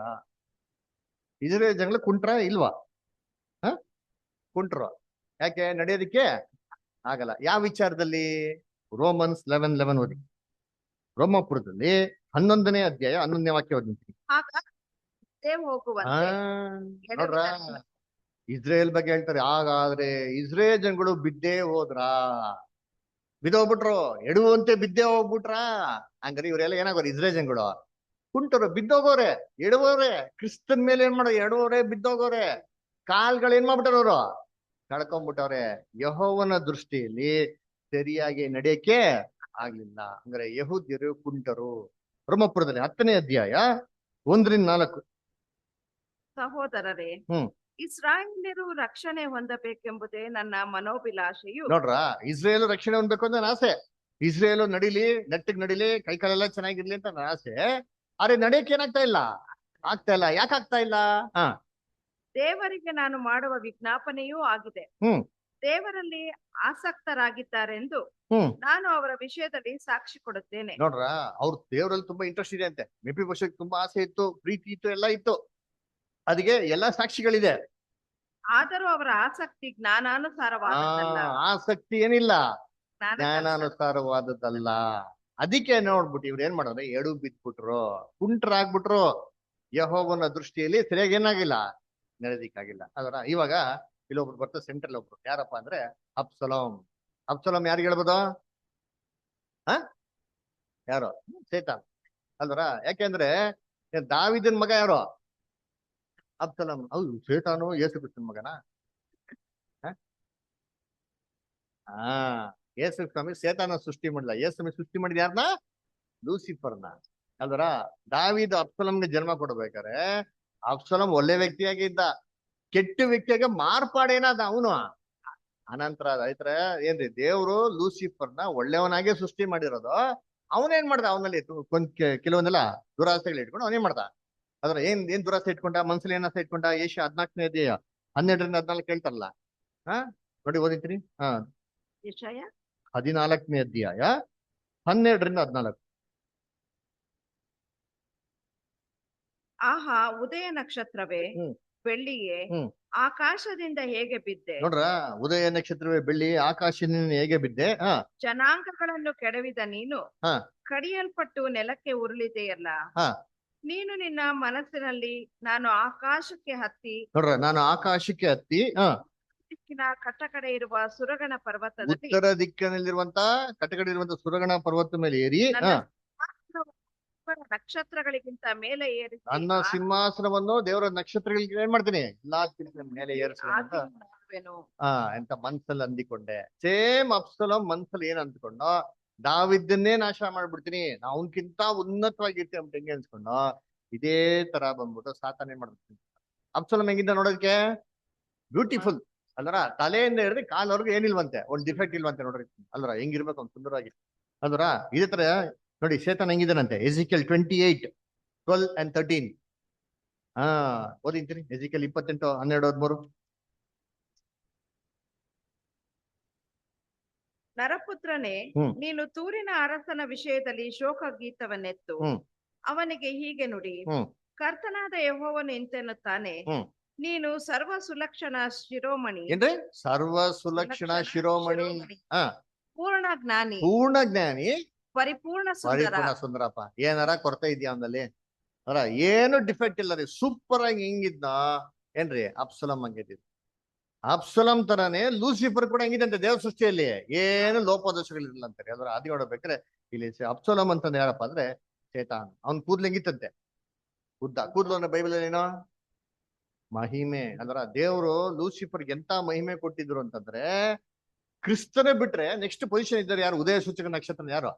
ಇಸ್ರೇಲ್ ಜನಗಳು ಕುಂಟ್ರ ಇಲ್ವಾ? ಕುಂಟ್ರು. ಯಾಕೆ? ನಡೆಯೋದಿಕ್ಕೆ ಆಗಲ್ಲ. ಯಾವ ವಿಚಾರದಲ್ಲಿ? ರೋಮನ್ಸ್ 11:11 ಓದಿ. ರೋಮಾಪುರದಲ್ಲಿ 11ನೇ ಅಧ್ಯಾಯ 11ನೇ ವಾಕ್ಯ ಓದಿಂತೀನಿ. ನೋಡ್ರ ಇಸ್ರೇಲ್ ಬಗ್ಗೆ ಹೇಳ್ತಾರೆ. ಹಾಗಾದ್ರೆ ಇಸ್ರೇಲ್ ಜನಗಳು ಬಿದ್ದೇ ಹೋದ್ರ? ಬಿದ್ದೋಗ್ಬಿಟ್ರು, ಎಡುವಂತೆ ಬಿದ್ದೇ ಹೋಗ್ಬಿಟ್ರ? ಹಂಗಾರೆ ಇವರೆಲ್ಲ ಏನಾಗೋರು? ಇಸ್ರೇಲ್ ಜನಗಳು ಕುಂಟರು, ಬಿದ್ದೋಗೋರೆ, ಎಡುವವ್ರೆ. ಕ್ರಿಸ್ತನ್ ಮೇಲೆ ಏನ್ ಮಾಡೋ? ಎಡುವವ್ರೆ, ಬಿದ್ದೋಗೋರೆ. ಕಾಲ್ಗಳು ಏನ್ ಮಾಡ್ಬಿಟ್ಟಾರ? ಅವರು ಕಳ್ಕೊಂಡ್ಬಿಟ್ಟವ್ರೆ. ಯೆಹೋವನ ದೃಷ್ಟಿಯಲ್ಲಿ ಸರಿಯಾಗಿ ನಡೆಯಕ್ಕೆ ಆಗ್ಲಿಲ್ಲ. ಅಂದ್ರೆ ಯಹೂದ್ಯರು ಕುಂಟರು. ರೋಮಾಪುರದಲ್ಲಿ 10ನೇ ಅಧ್ಯಾಯ 1-4. ಸಹೋದರರೇ, ಇಸ್ರಾಯೇಲ್ಯರು ರಕ್ಷಣೆ ಹೊಂದಬೇಕೆಂಬುದೇ ನನ್ನ ಮನೋಭಿಲಾಷೆಯು. ನೋಡ್ರ, ಇಸ್ರೇಲ್ ರಕ್ಷಣೆ ಹೊಂದ್ಬೇಕು ಅಂತ ನನ್ನ ಆಸೆ. ಇಸ್ರೇಲ್ ನಡಿಲಿ, ನೆಟ್ಟಿಗ್ ನಡಿಲಿ, ಕೈಕಾಲೆಲ್ಲ ಚೆನ್ನಾಗಿರ್ಲಿ ಅಂತ ನನ್ನ ಆಸೆ. ಆದ್ರೆ ನಡೆಯಕ್ಕೆ ಏನಾಗ್ತಾ ಇಲ್ಲ, ಆಗ್ತಾ ಇಲ್ಲ. ಯಾಕೆ ಆಗ್ತಾ ಇಲ್ಲ? ಹಾ, ದೇವರಿಗೆ ನಾನು ಮಾಡುವ ವಿಜ್ಞಾಪನೆಯೂ ಆಗಿದೆ. ಹ್ಮ್ ದೇವರಲ್ಲಿ ಆಸಕ್ತರಾಗಿದ್ದಾರೆಂದು ಹ್ಮ್ ನಾನು ಅವರ ವಿಷಯದಲ್ಲಿ ಸಾಕ್ಷಿ ಕೊಡುತ್ತೇನೆ. ನೋಡ್ರ, ಅವ್ರ ದೇವರಲ್ಲಿ ತುಂಬಾ ಇಂಟ್ರೆಸ್ಟ್ ಇದೆ ಅಂತೆ. ಮೆಫಿಬೋಶೆತ್ ತುಂಬಾ ಆಸೆ ಇತ್ತು, ಪ್ರೀತಿ ಇತ್ತು, ಎಲ್ಲ ಇತ್ತು. ಅದಕ್ಕೆ ಎಲ್ಲಾ ಸಾಕ್ಷಿಗಳಿದೆ. ಆದರೂ ಅವರ ಆಸಕ್ತಿ ಜ್ಞಾನಾನುಸಾರವಾದದ್ದಲ್ಲ. ಆಸಕ್ತಿ ಏನಿಲ್ಲ, ಜ್ಞಾನಕ್ಕನುಸಾರ. ಜ್ಞಾನಾನುಸಾರವಾದದ್ದಲ್ಲ. ಅದಕ್ಕೆ ನೋಡ್ಬಿಟ್ಟು ಇವ್ರು ಏನ್ ಮಾಡೋದ್ರೆ, ಎಡು ಬಿದ್ಬಿಟ್ರು, ಕುಂಟ್ರಾಗ್ಬಿಟ್ರು. ಯೆಹೋವನ ದೃಷ್ಟಿಯಲ್ಲಿ ಸರಿಯಾಗಿ ಏನಾಗಿಲ್ಲ, ನಡೆದಿಕ್ಕಾಗಿಲ್ಲ. ಅದರ ಇವಾಗ ಇಲ್ಲೊಬ್ರು ಬರ್ತಾರೆ ಸೆಂಟ್ರಲ್ ಒಬ್ರು. ಯಾರಪ್ಪ ಅಂದ್ರೆ ಅಬ್ಸಲೋಮ್. ಅಬ್ಸಲೋಮ್ ಯಾರಿಗೆ ಹೇಳ್ಬೋದು? ಹ ಯಾರು? ಸೇತಾನ್ ಅಲ್ವರ. ಯಾಕೆಂದ್ರೆ ದಾವಿದನ್ ಮಗ ಯಾರು? ಅಬ್ಸಲೋಮ್. ಹೌದು, ಸೇತಾನು ಯೇಸು ಕ್ರಿಸ್ತನ ಮಗನ? ಹಾ, ಯೇಸು ಸ್ವಾಮಿ ಸೇತಾನ ಸೃಷ್ಟಿ ಮಾಡಿಲ್ಲ. ಯೇಸು ಸ್ವಾಮಿ ಸೃಷ್ಟಿ ಮಾಡಿದ ಯಾರನ್ನ? ಲೂಸಿಫರ್ನ. ಅಲ್ವರ. ದಾವಿದ ಅಬ್ಸಲೋಮ್ಗೆ ಜನ್ಮ ಕೊಡ್ಬೇಕಾರೆ ಅಬ್ಸಲೋಮ್ ಒಳ್ಳೆ ವ್ಯಕ್ತಿಯಾಗಿ ಇದ್ದ, ಕೆಟ್ಟ ವ್ಯಕ್ತಿಯಾಗಿ ಮಾರ್ಪಾಡೇನಾದ ಅವನು. ಅನಂತರ ರೈತರ ಏನ್ರಿ, ದೇವ್ರು ಲೂಸಿಫರ್ನ ಒಳ್ಳೆಯವನಾಗೆ ಸೃಷ್ಟಿ ಮಾಡಿರೋದು. ಅವನೇನ್ ಮಾಡ್ದ? ಅವನಲ್ಲಿ ಕೆಲವೊಂದೆಲ್ಲ ದುರಾಸೆಗಳು ಇಟ್ಕೊಂಡು ಅವನೇನ್ ಮಾಡ್ದ? ಅದ್ರ ಏನ್ ದುರಾಸೆ ಇಟ್ಕೊಂಡ? ಮನ್ಸಲ್ಲಿ ಏನ್ ಆಸೆ ಇಟ್ಕೊಂಡ? ಏಷ್ಯಾ 14ನೇ ಅಧ್ಯಾಯ 12-14 ಕೇಳ್ತಾರಲ್ಲ. ಹಾ, ನೋಡಿ ಓದಿತ್ರಿ. ಹಾ, ಯೆಶಾಯ 14ನೇ ಅಧ್ಯಾಯ 12-14. ಆಹಾ, ಉದಯ ನಕ್ಷತ್ರವೇ, ಹ್ಮ್ ಬೆಳ್ಳಿಯೇ, ಹ್ಮ್ ಆಕಾಶದಿಂದ ಹೇಗೆ ಬಿದ್ದೆ? ನೋಡ್ರ, ಉದಯ ನಕ್ಷತ್ರವೇ, ಬೆಳ್ಳಿ, ಆಕಾಶದಿಂದ ಹೇಗೆ ಬಿದ್ದೆ? ಹಾ, ಜನಾಂಗಗಳನ್ನು ಕೆಡವಿದ ನೀನು ಹಾ, ಕಡಿಯಲ್ಪಟ್ಟು ನೆಲಕ್ಕೆ ಉರುಳಿದೆಯಲ್ಲ. ಹಾ. ನೀನು ನಿನ್ನ ಮನಸ್ಸಿನಲ್ಲಿ ನಾನು ಆಕಾಶಕ್ಕೆ ಹತ್ತಿ ನೋಡ್ರ, ನಾನು ಆಕಾಶಕ್ಕೆ ಹತ್ತಿ, ಹಾ, ದಿಕ್ಕಿನ ಕಟ್ಟಕಡೆ ಇರುವ ಸುರಗಣ ಪರ್ವತದಲ್ಲಿ ಉತ್ತರ ದಿಕ್ಕಿನಲ್ಲಿರುವಂತ ಕಟಕಡಿರುವಂತ ಸುರಗಣ ಪರ್ವತ ಮೇಲೆ ಏರಿ, ನನ್ನ ಹಾ, ಸಿಂಹಾಸನವನ್ನು ನಕ್ಷತ್ರಗಳಿಗಿಂತ ಮೇಲೆ ಏರಿಸಿ ನನ್ನ ಸಿಂಹಾಸನವನ್ನು ದೇವರ ನಕ್ಷತ್ರಗಳಿಗೆ ಏನ್ ಮಾಡ್ತೀನಿ, ಎಲ್ಲಾ ಮೇಲೆ ಏರಿಸ್ತೀನಿ ಅಂತ ಆಸೀನನಾಗುವೆನು. ಎಂತ ಮನ್ಸಲ್ಲಿ ಅಂದಿಕೊಂಡೆ. ಸೇಮ್ ಅಬ್ಸಲೋಮ್ ಮನ್ಸಲ್ಲಿ ಏನ್ ಅಂದ್ಕೊಂಡೋ, ದಾವಿದನ್ನೇ ನಾಶ ಮಾಡ್ಬಿಡ್ತೀನಿ, ನಾ ಅವನ್ಕಿಂತ ಉನ್ನತವಾಗಿರ್ತೀನಿ ಅಂತ ಹೆಂಗೆ ಅನ್ಸ್ಕೊಂಡೋ, ಇದೇ ತರ ಬಂದ್ಬಿಟ್ಟು ಸಾತಾನ ಏನ್ ಮಾಡ್ಬಿಡ್ತೀನಿ. ಅಬ್ಸಲೋಮ್ ಹೆಂಗಿದ್ದ ನೋಡೋದಕ್ಕೆ? ಬ್ಯೂಟಿಫುಲ್ ಅಲ್ವರ. ತಲೆಯಿಂದ ಹಿಡಿದು ಕಾಲವರೆಗೂ ಏನಿಲ್ವಂತೆ, ಒಂದ್ ಡಿಫೆಕ್ಟ್ ಇಲ್ವಂತೆ ನೋಡ್ರಿ. ಅಲ್ವರ, ಹೆಂಗಿರ್ಬೇಕು ಅವ್ನು ಸುಂದರವಾಗಿ. ಅಲ್ವರ, ಇದೇ ತರ ನೋಡಿ ಶೇತಾನ್ ಹೆಂಗಿದಾನಂತೆ. ಎಜಿಕಲ್ 28:12-13. ಹಾ, ಓದಿಂತೀನಿ. ಎಜಿಕಲ್ 28:12-13. ನರಪುತ್ರನೇ, ಹ್ಮ್ ನೀನು ತೂರಿನ ಅರಸನ ವಿಷಯದಲ್ಲಿ ಶೋಕ ಗೀತವನ್ನೆತ್ತು ಹ್ಮ್ ಅವನಿಗೆ ಹೀಗೆ ನುಡಿ. ಹ್ಮ್ ಕರ್ತನಾದ ಯೆಹೋವನು ಇಂತೆನ್ನುತ್ತಾನೆ, ಹ್ಮ್ ನೀನು ಸರ್ವ ಸುಲಕ್ಷಣ ಶಿರೋಮಣಿ, ಏನ್ರಿ? ಸರ್ವ ಸುಲಕ್ಷಣ ಶಿರೋಮಣಿ, ಹಾ, ಪೂರ್ಣ ಜ್ಞಾನಿ, ಪೂರ್ಣ ಜ್ಞಾನಿ, ಪರಿಪೂರ್ಣ ಸುಂದರ. ಪರಿಪೂರ್ಣ ಸುಂದರಪ್ಪ. ಏನಾರ ಕೊರತೆ ಇದೆಯಾ ಅವನಲ್ಲಿ? ಅಲ್ಲ, ಏನು ಡಿಫೆಕ್ಟ್ ಇಲ್ಲ ರೀ. ಸೂಪರ್ ಆಗಿ ಹೆಂಗಿದ್ನ ಏನ್ರಿ, ಅಬ್ಸಲೋಮ್ ಹಂಗಿದ್ದ. ಅಬ್ಸಲೋಮ್ ತರಾನೇ ಲೂಸಿಫರ್ ಕೂಡ ಹೆಂಗಿದಂತೆ ದೇವ್ರ ಸೃಷ್ಟಿಯಲ್ಲಿ, ಏನು ಲೋಪದೋಷಗಳಿರಲಿಲ್ಲ ಅಂತಾರೆ. ಅದ್ರ ಆದಿ ನೋಡ್ಬೇಕಾದ್ರೆ ಇಲ್ಲಿ ಅಬ್ಸಲೋಮ್ ಅಂತಂದ್ರೆ ಯಾರಪ್ಪ ಅಂದ್ರೆ ಶೇತಾನ್. ಅವ್ನ್ ಕೂದ್ಲು ಹೆಂಗಿತ್ತಂತೆ? ಉದ್ದ ಕೂದ್ಲು ಅಂದ್ರೆ ಬೈಬಲ್ ಏನೋ ಮಹಿಮೆ. ಅಂದ್ರ ದೇವ್ರು ಲೂಸಿಫರ್ಗೆ ಎಂತ ಮಹಿಮೆ ಕೊಟ್ಟಿದ್ರು ಅಂತಂದ್ರೆ, ಕ್ರಿಸ್ತನೇ ಬಿಟ್ರೆ ನೆಕ್ಸ್ಟ್ ಪೊಸಿಷನ್ ಇದ್ದಾರೆ ಯಾರು? ಉದಯ ಸೂಚಕ ನಕ್ಷತ್ರ ಯಾರು?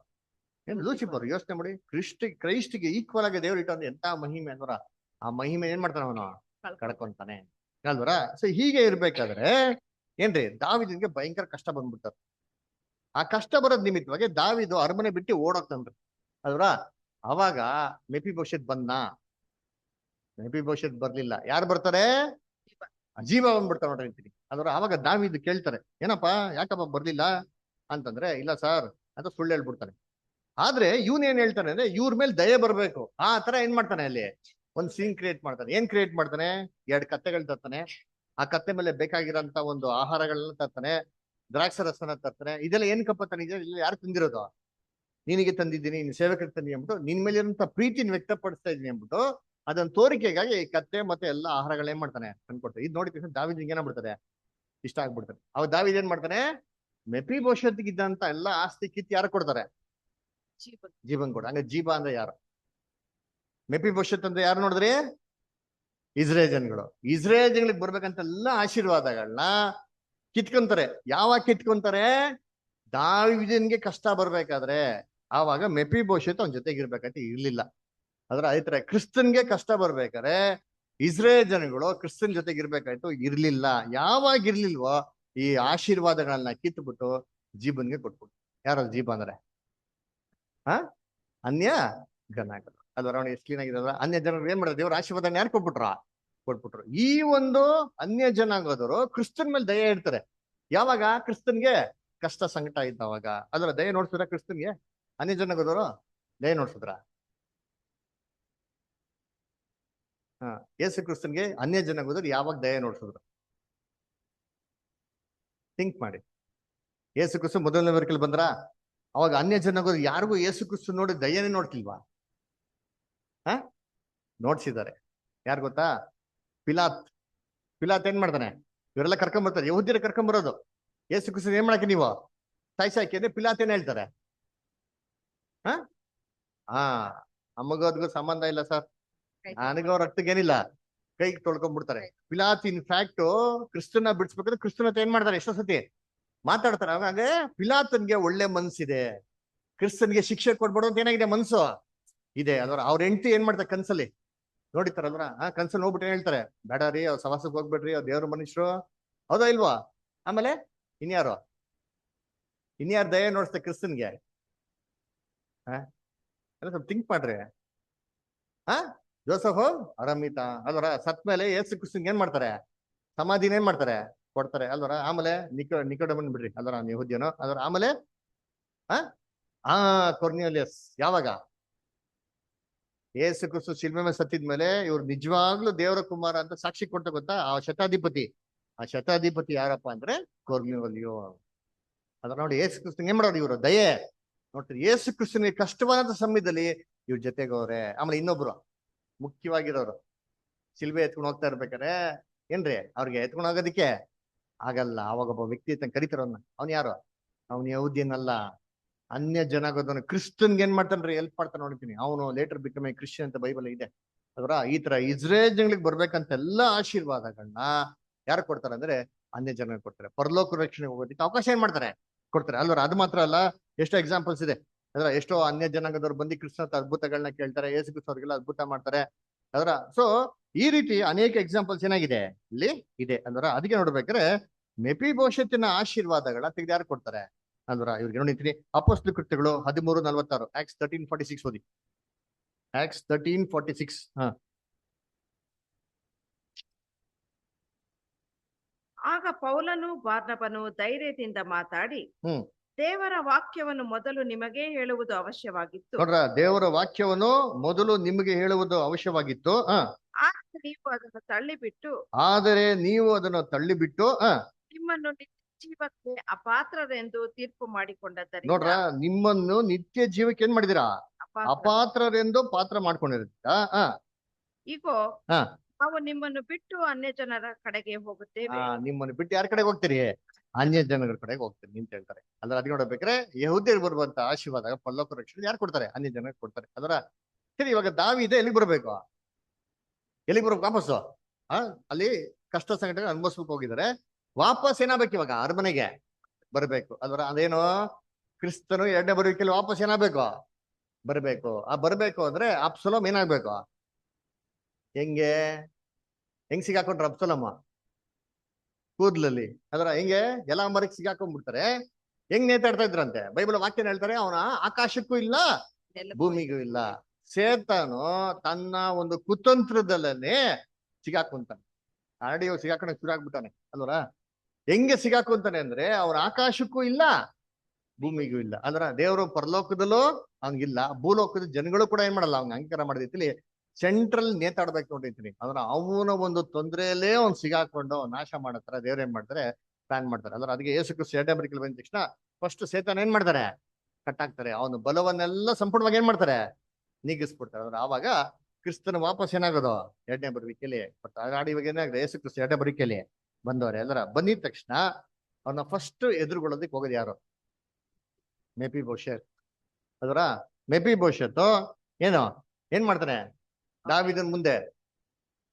ಏನ್ ಲೂಸಿಫರ್. ಯೋಚನೆ ಮಾಡಿ, ಕ್ರೈಸ್ಟ್ಗೆ ಈಕ್ವಲ್ ಆಗಿ ದೇವ್ರು ಇಟ್ಟು ಎಂತ ಮಹಿಮೆ ಅಂದ್ರ, ಆ ಮಹಿಮೆ ಏನ್ ಮಾಡ್ತಾನೆ ಅವನು? ಕಳ್ಕೊಂತಾನೆ ಅಲ್ವರ. ಸೊ ಹೀಗೆ ಇರ್ಬೇಕಾದ್ರೆ ಏನ್ರಿ, ದಾವಿದನ್ಗೆ ಭಯಂಕರ ಕಷ್ಟ ಬಂದ್ಬಿಡ್ತಾರೆ. ಆ ಕಷ್ಟ ಬರೋದ್ ನಿಮಿತ್ತವಾಗಿ ದಾವಿದು ಅರಮನೆ ಬಿಟ್ಟು ಓಡೋಗ್ತಾನ್ರಿ ಅಲ್ವರ. ಅವಾಗ ಮೆಫಿಬೋಶೆತ್ ಬಂದ್ನಾ? ಮೆಫಿಬೋಶೆತ್ ಬರ್ಲಿಲ್ಲ. ಯಾರು ಬರ್ತಾರೆ? ಜೀವ ಬಂದ್ಬಿಡ್ತಾರೆ ನೋಡ್ರಿ ಅಂತೀನಿ ಅಲ್ವರ. ಅವಾಗ ದಾವಿದ್ ಕೇಳ್ತಾರೆ, ಏನಪ್ಪಾ ಯಾಕಪ್ಪ ಬರ್ಲಿಲ್ಲ ಅಂತಂದ್ರೆ, ಇಲ್ಲ ಸರ್ ಅಂತ ಸುಳ್ಳು ಹೇಳ್ಬಿಡ್ತಾನೆ. ಆದ್ರೆ ಇವನ್ ಏನ್ ಹೇಳ್ತಾನೆ ಅಂದ್ರೆ, ಇವ್ರ ಮೇಲೆ ದಯೆ ಬರ್ಬೇಕು ಆ ತರ ಏನ್ ಮಾಡ್ತಾನೆ, ಅಲ್ಲಿ ಒಂದ್ ಸೀನ್ ಕ್ರಿಯೇಟ್ ಮಾಡ್ತಾನೆ. ಏನ್ ಕ್ರಿಯೇಟ್ ಮಾಡ್ತಾನೆ? 2 ಕತ್ತೆಗಳು ತರ್ತಾನೆ. ಆ ಕತ್ತೆ ಮೇಲೆ ಬೇಕಾಗಿರೋಂತ ಒಂದು ಆಹಾರಗಳನ್ನ ತರ್ತಾನೆ, ದ್ರಾಕ್ಷರಸನ ತರ್ತಾನೆ. ಇದೆಲ್ಲ ಏನ್ ಕಪ್ಪತ್ತಾನೆ? ಇಲ್ಲ ಯಾರು ತಂದಿರೋದು? ನಿನಗೆ ತಂದಿದ್ದೀನಿ, ನಿನ್ ಸೇವಕರಿಗೆ ತಂದಿ ಅಂದ್ಬಿಟ್ಟು ನಿನ್ ಮೇಲೆ ಇರುವಂತ ಪ್ರೀತಿನ ವ್ಯಕ್ತಪಡಿಸ್ತಾ ಇದೀನಿ ಅಂದ್ಬಿಟ್ಟು ಅದನ್ನ ತೋರಿಕೆಗಾಗಿ ಕತ್ತೆ ಮತ್ತೆ ಎಲ್ಲ ಆಹಾರಗಳು ಏನ್ ಮಾಡ್ತಾನೆ ತಂದ್ಕೊಡ್ತಾರೆ. ಇದು ನೋಡಿ ದಾವಿದ್ ಏನಾಗ್ಬಿಡ್ತಾರೆ, ಇಷ್ಟ ಆಗ್ಬಿಡ್ತಾರೆ. ಅವ್ ದಾವಿದ್ ಏನ್ ಮಾಡ್ತಾನೆ, ಮೆಫಿಬೋಶೆತ್ಗಿದ್ದಂತ ಎಲ್ಲ ಆಸ್ತಿ ಕಿತ್ತು ಯಾರು ಕೊಡ್ತಾರೆ? ಜೀವನ್ ಕೊಡ. ಹಂಗ ಜೀಬ ಅಂದ್ರೆ ಯಾರು? ಮೆಫಿಬೋಶೆತ್ ಅಂದ್ರೆ ಯಾರು ನೋಡಿದ್ರಿ? ಇಸ್ರೇಲ್ ಜನಗಳು. ಇಸ್ರೇಲ್ ಜನಗಳಿಗೆ ಬರ್ಬೇಕಂತ ಎಲ್ಲ ಆಶೀರ್ವಾದಗಳನ್ನ ಕಿತ್ಕೊಂತಾರೆ. ಯಾವಾಗ ಕಿತ್ಕೊಂತಾರೆ? ದಾವಿದನ್ಗೆ ಕಷ್ಟ ಬರ್ಬೇಕಾದ್ರೆ. ಆವಾಗ ಮೆಫಿಬೋಶೆತ್ ಅವನ ಜೊತೆಗಿರ್ಬೇಕಂತ ಇರ್ಲಿಲ್ಲ. ಅದ್ರ ಆಯ್ತಾರೆ ಕ್ರಿಸ್ತನ್ಗೆ ಕಷ್ಟ ಬರ್ಬೇಕಾದ್ರೆ ಇಸ್ರೇಲ್ ಜನಗಳು ಕ್ರಿಸ್ತನ್ ಜೊತೆಗೆ ಇರ್ಬೇಕಾಯ್ತು, ಇರ್ಲಿಲ್ಲ. ಯಾವಾಗ ಇರ್ಲಿಲ್ವೋ ಈ ಆಶೀರ್ವಾದಗಳನ್ನ ಕಿತ್ಬಿಟ್ಟು ಜೀಬನ್ಗೆ ಕೊಟ್ಬಿಟ್ಟು. ಯಾರು ಜೀಬ ಅಂದ್ರೆ ಹ ಅನ್ಯ ಜನಾಂಗಗಳು ಅಲ್ವ? ಅವನು ಎಷ್ಟು ಕ್ಲೀನ್ ಆಗಿದಲ್ಲ. ಅನ್ಯ ಜನರು ಏನ್ ಮಾಡಿದ್ರು? ದೇವ್ರ ಆಶೀರ್ವಾದ ಯಾರು ಕೊಟ್ಬಿಟ್ರು. ಈ ಒಂದು ಅನ್ಯ ಜನಾಂಗದವರು ಕ್ರಿಸ್ತನ್ ಮೇಲೆ ದಯೆ ಇಡ್ತಾರೆ. ಯಾವಾಗ? ಕ್ರಿಸ್ತನ್ಗೆ ಕಷ್ಟ ಸಂಕಟ ಇದ್ದವಾಗ. ಅದರ ದಯೆ ನೋಡ್ಸಿದ್ರ ಕ್ರಿಸ್ತನ್ಗೆ ಅನ್ಯ ಜನಾಂಗದವರು ದಯೆ ನೋಡ್ಸಿದ್ರ? ಯೇಸು ಕ್ರಿಸ್ತನ್ಗೆ ಅನ್ಯ ಜನಾಂಗದವ್ರು ಯಾವಾಗ ದಯೆ ನೋಡ್ಸಿದ್ರು? ಥಿಂಕ್ ಮಾಡಿ. ಯೇಸು ಕ್ರಿಸ್ತ ಮೊದಲನೇ ವರ್ಗಲ್ಲಿ ಬಂದ್ರ ಅವಾಗ ಅನ್ಯ ಜನಾಂಗದವ್ರು ಯಾರಿಗೂ ಯೇಸು ಕ್ರಿಸ್ತ ನೋಡಿ ದಯೆನೇ ನೋಡ್ತಿಲ್ವಾ? ನೋಡ್ಸಿದ್ದಾರೆ. ಯಾರು ಗೊತ್ತಾ? ಪಿಲಾತ್ ಏನ್ ಮಾಡ್ತಾನೆ? ಇವರೆಲ್ಲ ಕರ್ಕೊಂಡ್ಬರ್ತಾರೆ, ಯಹೂದ್ಯರ ಕರ್ಕೊಂಡ್ಬರೋದು. ಯೇಸು ಕ್ರಿಸ್ತ ಏನ್ ಮಾಡಕ್ಕೆ ನೀವು ಸಾಯ್ಸಾಕಿ ಅಂದ್ರೆ ಪಿಲಾತ್ ಏನ್ ಹೇಳ್ತಾರೆ? ಹಾ ನಮಗದ್ಗೂ ಸಂಬಂಧ ಇಲ್ಲ ಸರ್, ನನಗವ್ರ ರಕ್ತಕ್ಕೇನಿಲ್ಲ, ಕೈಗೆ ತೊಳ್ಕೊಂಡ್ಬಿಡ್ತಾರೆ. ಪಿಲಾತ್ ಇನ್ಫ್ಯಾಕ್ಟ್ ಕ್ರಿಸ್ತನ ಬಿಡಿಸ್ಬೇಕಾದ್ರೆ ಕ್ರಿಸ್ತನ ಏನ್ ಮಾಡ್ತಾರೆ? ಎಷ್ಟೋ ಸತಿ ಮಾತಾಡ್ತಾರೆ. ಹಾಗಾಗಿ ಪಿಲಾತನ್ಗೆ ಒಳ್ಳೆ ಮನ್ಸಿದೆ, ಕ್ರಿಸ್ತನ್ಗೆ ಶಿಕ್ಷೆ ಕೊಡ್ಬೇಡ ಅಂತ ಏನಾಗಿದೆ? ಮನ್ಸು ಇದೆ. ಅವ್ರ ಹೆಂಡತಿ ಏನ್ ಮಾಡ್ತಾರೆ? ಕನ್ಸಲ್ಲಿ ನೋಡಿತಾರಲ್ರ, ಕನ್ಸಲ್ಲಿ ಹೋಗ್ಬಿಟ್ಟು ಏನ್ ಹೇಳ್ತಾರೆ? ಬೇಡ ರೀ, ಅವ್ರ ಸವಾಸಕ್ಕೆ ಹೋಗ್ಬೇಡ್ರಿ, ಅವ್ರ ದೇವ್ರ ಮನುಷ್ಯರು. ಹೌದಾ ಇಲ್ವಾ? ಆಮೇಲೆ ಇನ್ಯಾರು ದಯ ನೋಡ್ತಾರೆ ಕ್ರಿಸ್ತನ್ಗೆ? ಸ್ವಲ್ಪ ಥಿಂಕ್ ಮಾಡ್ರಿ. ಜೋಸಫ್ ಅರಮಿತ ಅಲ್ವರ ಸತ್ ಮೇಲೆ ಯೇಸು ಕ್ರಿಸ್ತನ್ಗೆ ಏನ್ ಮಾಡ್ತಾರೆ? ಸಮಾಧಿನ ಏನ್ ಮಾಡ್ತಾರೆ? ಕೊಡ್ತಾರೆ ಅಲ್ವರ. ಆಮೇಲೆ ನಿಕೋಡೆಮನ್ ಬಿಡ್ರಿ ಅಲ್ವರ, ಯೆಹೂದ್ಯನು ಅಲ್ವರ. ಆಮೇಲೆ ಕೊರ್ನಿಲಿಯಸ್ ಯಾವಾಗ? ಯೇಸು ಕ್ರಿಸ್ತ ಶಿಲ್ಮೆ ಮೇಲೆ ಸತ್ತಿದ್ಮೇಲೆ ಇವ್ರು ನಿಜವಾಗ್ಲೂ ದೇವರ ಕುಮಾರ ಅಂತ ಸಾಕ್ಷಿ ಕೊಟ್ಟ ಗೊತ್ತಾ? ಆ ಶತಾಧಿಪತಿ ಯಾರಪ್ಪ ಅಂದ್ರೆ ಕೊರ್ನಿಲಿಯೋ. ಅದ್ರ ನೋಡಿ, ಯೇಸು ಕ್ರಿಸ್ತನ್ ಏನ್ ಮಾಡೋರು ಇವರು? ದಯೆ ನೋಡ್ತೀರಿ. ಯೇಸು ಕ್ರಿಸ್ತನಿಗೆ ಕಷ್ಟವಾದ ಸಮಯದಲ್ಲಿ ಇವ್ರ ಜೊತೆಗವ್ರೆ. ಆಮೇಲೆ ಇನ್ನೊಬ್ರು ಮುಖ್ಯವಾಗಿರೋರು ಶಿಲ್ಬೆ ಎತ್ಕೊಂಡು ಹೋಗ್ತಾ ಇರ್ಬೇಕಾರೆ ಏನ್ರಿ ಅವ್ರಿಗೆ ಎತ್ಕೊಂಡು ಹೋಗೋದಿಕ್ಕೆ ಆಗಲ್ಲ. ಅವಾಗ ಒಬ್ಬ ವ್ಯಕ್ತಿ ಕರಿತಾರವ್ನ. ಅವ್ನು ಯಾರು? ಅವ್ನು ಯಹೂದ್ಯನಲ್ಲ, ಅನ್ಯ ಜನಾಂಗದವನು. ಕ್ರಿಸ್ತನ್ಗೆ ಏನ್ ಮಾಡ್ತಾನ್ರಿ? ಹೆಲ್ಪ್ ಮಾಡ್ತಾನೆ. ನೋಡ್ತೀನಿ ಅವನು ಲೇಟರ್ ಬಿಕಮ್ ಎ ಕ್ರಿಶ್ಚಿಯನ್ ಅಂತ ಬೈಬಲ್ ಇದೆ ಅದರ. ಈ ತರ ಇಸ್ರೇಲ್ ಜನಗಳಿಗೆ ಬರ್ಬೇಕಂತ ಎಲ್ಲಾ ಆಶೀರ್ವಾದಗಳನ್ನ ಯಾರು ಕೊಡ್ತಾರೆ ಅಂದ್ರೆ ಅನ್ಯ ಜನ ಕೊಡ್ತಾರೆ. ಪರಲೋಕ ರಕ್ಷಣೆ ಹೋಗೋದಕ್ಕೆ ಅವಕಾಶ ಏನ್ ಮಾಡ್ತಾರೆ? ಕೊಡ್ತಾರೆ ಅಲ್ವರ. ಅದು ಮಾತ್ರ ಅಲ್ಲ, ಎಷ್ಟೋ ಎಕ್ಸಾಂಪಲ್ಸ್ ಇದೆ ಅದರ. ಎಷ್ಟೋ ಅನ್ಯ ಜನಾಂಗದವ್ರು ಬಂದು ಕ್ರಿಸ್ತನ ಅದ್ಭುತಗಳನ್ನ ಕೇಳ್ತಾರೆ, ಯೇಸು ಕ್ರಿಸ್ತ ಅವ್ರಿಗೆಲ್ಲ ಅದ್ಭುತ ಮಾಡ್ತಾರೆ ಅದರ. ಸೊ ಈ ರೀತಿ ಅನೇಕ ಎಕ್ಸಾಂಪಲ್ಸ್ ಏನಾಗಿದೆ ಇಲ್ಲಿ ಇದೆ ಅಲ್ವರ. ಅದಕ್ಕೆ ನೋಡ್ಬೇಕಾದ್ರೆ ಮೆಫೀಬೋಶೆತಿನ ಆಶೀರ್ವಾದಗಳ ತೆಗೆದು ಯಾರು ಕೊಡ್ತಾರೆ ಅಲ್ವರ? ಇವ್ರಿಗೆ ನೋಡಿರ್ತೀನಿ ಅಪೊಸ್ತಲ ಕೃತ್ಯಗಳು 13:46, Acts 13:46 ಓದಿ. Acts 13:46. ಆಗ ಪೌಲನು ಬಾರ್ನಬನು ಧೈರ್ಯದಿಂದ ಮಾತಾಡಿ, ದೇವರ ವಾಕ್ಯವನ್ನು ಮೊದಲು ನಿಮಗೆ ಹೇಳುವುದು ಅವಶ್ಯವಾಗಿತ್ತು. ನೋಡ್ರ, ದೇವರ ವಾಕ್ಯವನ್ನು ಮೊದಲು ನಿಮಗೆ ಹೇಳುವುದು ಅವಶ್ಯವಾಗಿತ್ತು. ಆದರೆ ನೀವು ಅದನ್ನು ತಳ್ಳಿಬಿಟ್ಟು ನಿಮ್ಮನ್ನು ಜೀವಕ್ಕೆ ಅಪಾತ್ರರೆಂದು ತೀರ್ಪು ಮಾಡಿಕೊಂಡದ್ದರಿಂದ. ನೋಡ್ರ, ನಿಮ್ಮನ್ನು ನಿತ್ಯ ಜೀವಕ್ಕೆ ಏನ್ ಮಾಡಿದಿರಾ? ಅಪಾತ್ರರೆಂದು ಪಾತ್ರ ಮಾಡ್ಕೊಂಡಿರ್ತೀರಾ. ಈಗೋ ನಾವು ನಿಮ್ಮನ್ನು ಬಿಟ್ಟು ಅನ್ಯ ಜನರ ಕಡೆಗೆ ಹೋಗುತ್ತೇವೆ. ನಿಮ್ಮನ್ನು ಬಿಟ್ಟು ಯಾರ ಕಡೆಗೆ ಹೋಗ್ತೀರಿ? ಅನ್ಯ ಜನರ ಕಡೆಗೆ ಹೋಗ್ತೀರಿ ಅಂತ ಹೇಳ್ತಾರೆ. ಅದ್ರ ಅದಕ್ಕೆ ನೋಡ್ಬೇಕಾದ್ರೆ ಯಹೂದ್ಯರು ಬರುವಂತ ಆಶೀರ್ವಾದ ಪರಲೋಕ ರಕ್ಷಣೆ ಯಾರು ಕೊಡ್ತಾರೆ? ಅನ್ಯ ಜನರಿಗೆ ಕೊಡ್ತಾರೆ ಅದರ. ಸರಿ, ಇವಾಗ ದಾವೀದ ಎಲ್ಲಿಗೆ ಬರ್ಬೇಕು? ವಾಪಸ್ಸು ಅಲ್ಲಿ ಕಷ್ಟ ಸಂಘಟನೆ ಅನುಭವಿಸ್ಬೇಕು ಹೋಗಿದ್ದಾರೆ. ವಾಪಸ್ ಏನಾಗ್ಬೇಕು? ಇವಾಗ ಅರಮನೆಗೆ ಬರ್ಬೇಕು ಅಲ್ವರ. ಅದೇನು ಕ್ರಿಸ್ತನು ಎರಡನೇ ಬರುವಿಕೆಯಲ್ಲಿ ವಾಪಸ್ ಏನಾಗ್ಬೇಕು? ಬರ್ಬೇಕು. ಬರ್ಬೇಕು ಅಂದ್ರೆ ಅಬ್ಸಲೋಮ್ ಏನಾಗ್ಬೇಕು? ಹೆಂಗ್ ಸಿಗಾಕೊಂಡ್ರ ಅಬ್ಸಲಮ್ಮ? ಕೂದ್ಲಲ್ಲಿ ಅದರ. ಹೆಂಗೆ ಎಲ್ಲ ಮರಕ್ಕೆ ಸಿಗಾಕೊಂಡ್ಬಿಡ್ತಾರೆ. ಹೆಂಗ್ ನೇತಾಡ್ತಾ ಇದ್ರಂತೆ? ಬೈಬಲ್ ವಾಕ್ಯನ ಹೇಳ್ತಾರೆ, ಅವನ ಆಕಾಶಕ್ಕೂ ಇಲ್ಲ ಭೂಮಿಗೂ ಇಲ್ಲ. ಸೇತಾನು ತನ್ನ ಒಂದು ಕುತಂತ್ರದಲ್ಲೇ ಸಿಗಾಕೊಂತಾನೆ. ಆಲ್ರೆಡಿ ಸಿಗಾಕೊಂಡ ಶುರು ಆಗ್ಬಿಟ್ಟಾನೆ ಅಲ್ವರ. ಹೆಂಗೆ ಸಿಗಾಕೊಂತಾನೆ ಅಂದ್ರೆ ಅವ್ರ ಆಕಾಶಕ್ಕೂ ಇಲ್ಲ ಭೂಮಿಗೂ ಇಲ್ಲ. ಅಂದ್ರ ದೇವರು ಪರಲೋಕದಲ್ಲೂ ಹಂಗಿಲ್ಲ, ಭೂಲೋಕದ ಜನಗಳು ಕೂಡ ಏನ್ ಮಾಡಲ್ಲ, ಅವ್ನ ಅಂಕರ ಮಾಡಿದೈತಿ. ಸೆಂಟ್ರಲ್ ನೇತಾಡ್ಬೇಕು ನೋಡಿರ್ತೀನಿ. ಅದ್ರ ಅವನ ಒಂದು ತೊಂದರೆಯಲ್ಲೇ ಅವ್ನು ಸಿಗಾಕೊಂಡು ನಾಶ ಮಾಡತ್ತಾರ ದೇವ್ರ ಏನ್ ಮಾಡ್ತಾರೆ? ಪ್ಲಾನ್ ಮಾಡ್ತಾರೆ ಅದ್ರ. ಅದಕ್ಕೆ ಯೇಸು ಕ್ರಿಸ್ತ ಎರಡನೇ ಬರಿಕೆಯಲ್ಲಿ ಬಂದ ತಕ್ಷಣ ಫಸ್ಟ್ ಸೇತಾನ ಏನ್ ಮಾಡ್ತಾರೆ? ಕಟ್ಟಾಕ್ತಾರೆ. ಅವನ ಬಲವನ್ನೆಲ್ಲ ಸಂಪೂರ್ಣವಾಗಿ ಏನ್ ಮಾಡ್ತಾರೆ? ನೀಗಿಸ್ಬಿಡ್ತಾರೆ. ಅದ್ರ ಆವಾಗ ಕ್ರಿಸ್ತನ ವಾಪಸ್ ಏನಾಗೋದು? ಎರಡನೇ ಬರುವಿಕೆಯಲ್ಲಿ ಬರ್ತಾರೆ. ಇವಾಗ ಏನಾಗಿದೆ? ಯೇಸು ಕ್ರಿಸ್ತ ಎರಡನೇ ಬರುವಿಕೆಯಲ್ಲಿ ಬಂದವ್ರೆ ಎಲ್ಲರ. ಬಂದಿದ ತಕ್ಷಣ ಅವನ್ನ ಫಸ್ಟ್ ಎದುರುಗೊಳ್ಳೋದಕ್ಕೆ ಹೋಗೋದು ಯಾರು? ಮೆಫೀಬೋಶೆತ್ ಅದರ. ಮೆಫೀಬೋಶೆತ್ ಏನ್ ಮಾಡ್ತಾನೆ? ದಾವೀದನ ಮುಂದೆ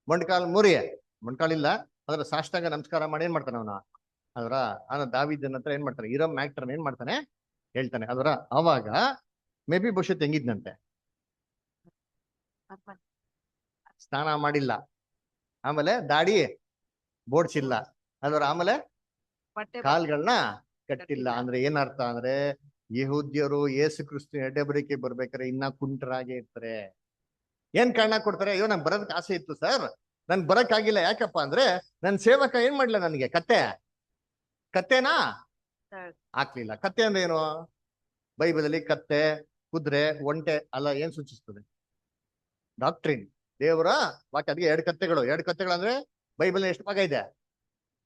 ಮೊಣ್ಕಾಲಿಲ್ಲ ಅದರ ಸಾಷ್ಟಾಂಗ ನಮಸ್ಕಾರ ಮಾಡಿ ಏನ್ ಮಾಡ್ತಾನೆ ಅವನ ಅದರ. ದಾವೀದನ ಹತ್ರ ಏನ್ ಮಾಡ್ತಾನೆ? ಇರೋ ಮ್ಯಾಕ್ಟರ್ ಏನ್ ಮಾಡ್ತಾನೆ ಹೇಳ್ತಾನೆ ಅದರ. ಅವಾಗ ಮೆಫೀಬೋಶೆತ್ ಹೆಂಗಿದ್ನಂತೆ? ಸ್ನಾನ ಮಾಡಿಲ್ಲ, ಆಮೇಲೆ ದಾಡಿ ಬೋಡ್ಸಿಲ್ಲ, ಅದರ ಆಮೇಲೆ ಬಟ್ಟೆ ಕಾಲ್ಗಳನ್ನ ಕಟ್ಟಿಲ್ಲ. ಕಟ್ಟಿಲ್ಲ. ಅಂದ್ರೆ ಏನರ್ಥ ಅಂದ್ರೆ ಯಹೂದ್ಯರು ಯೇಸು ಕ್ರಿಸ್ತು ಎಡೆಬರಿಕೆ ಬರ್ಬೇಕಾದ್ರೆ ಇನ್ನ ಕುಂಟರಾಗೆ ಇರ್ತಾರೆ. ಏನ್ ಕಾರಣ ಕೊಡ್ತಾರೆ? ಅಯ್ಯೋ ನನ್ ಬರೋದಕ್ಕೆ ಆಸೆ ಇತ್ತು ಸರ್, ನನ್ ಬರಕ್ ಆಗಿಲ್ಲ. ಯಾಕಪ್ಪ ಅಂದ್ರೆ ನನ್ ಸೇವಕ ಏನ್ ಮಾಡ್ಲಿಲ್ಲ, ನನಗೆ ಕತ್ತೆನಾ ಹಾಕ್ಲಿಲ್ಲ. ಕತ್ತೆ ಅಂದ್ರೆ ಏನು? ಬೈಬಲ್ ಅಲ್ಲಿ ಕತ್ತೆ, ಕುದುರೆ, ಒಂಟೆ ಅಲ್ಲ ಏನ್ ಸೂಚಿಸ್ತದೆ? ಡಾಕ್ಟ್ರಿನ್, ದೇವರ ವಾಕ್ಯ. ಅದಕ್ಕೆ ಎರಡು ಕತ್ತೆಗಳು ಅಂದ್ರೆ ಬೈಬಲ್ ಎಷ್ಟು ಭಾಗ ಇದೆ?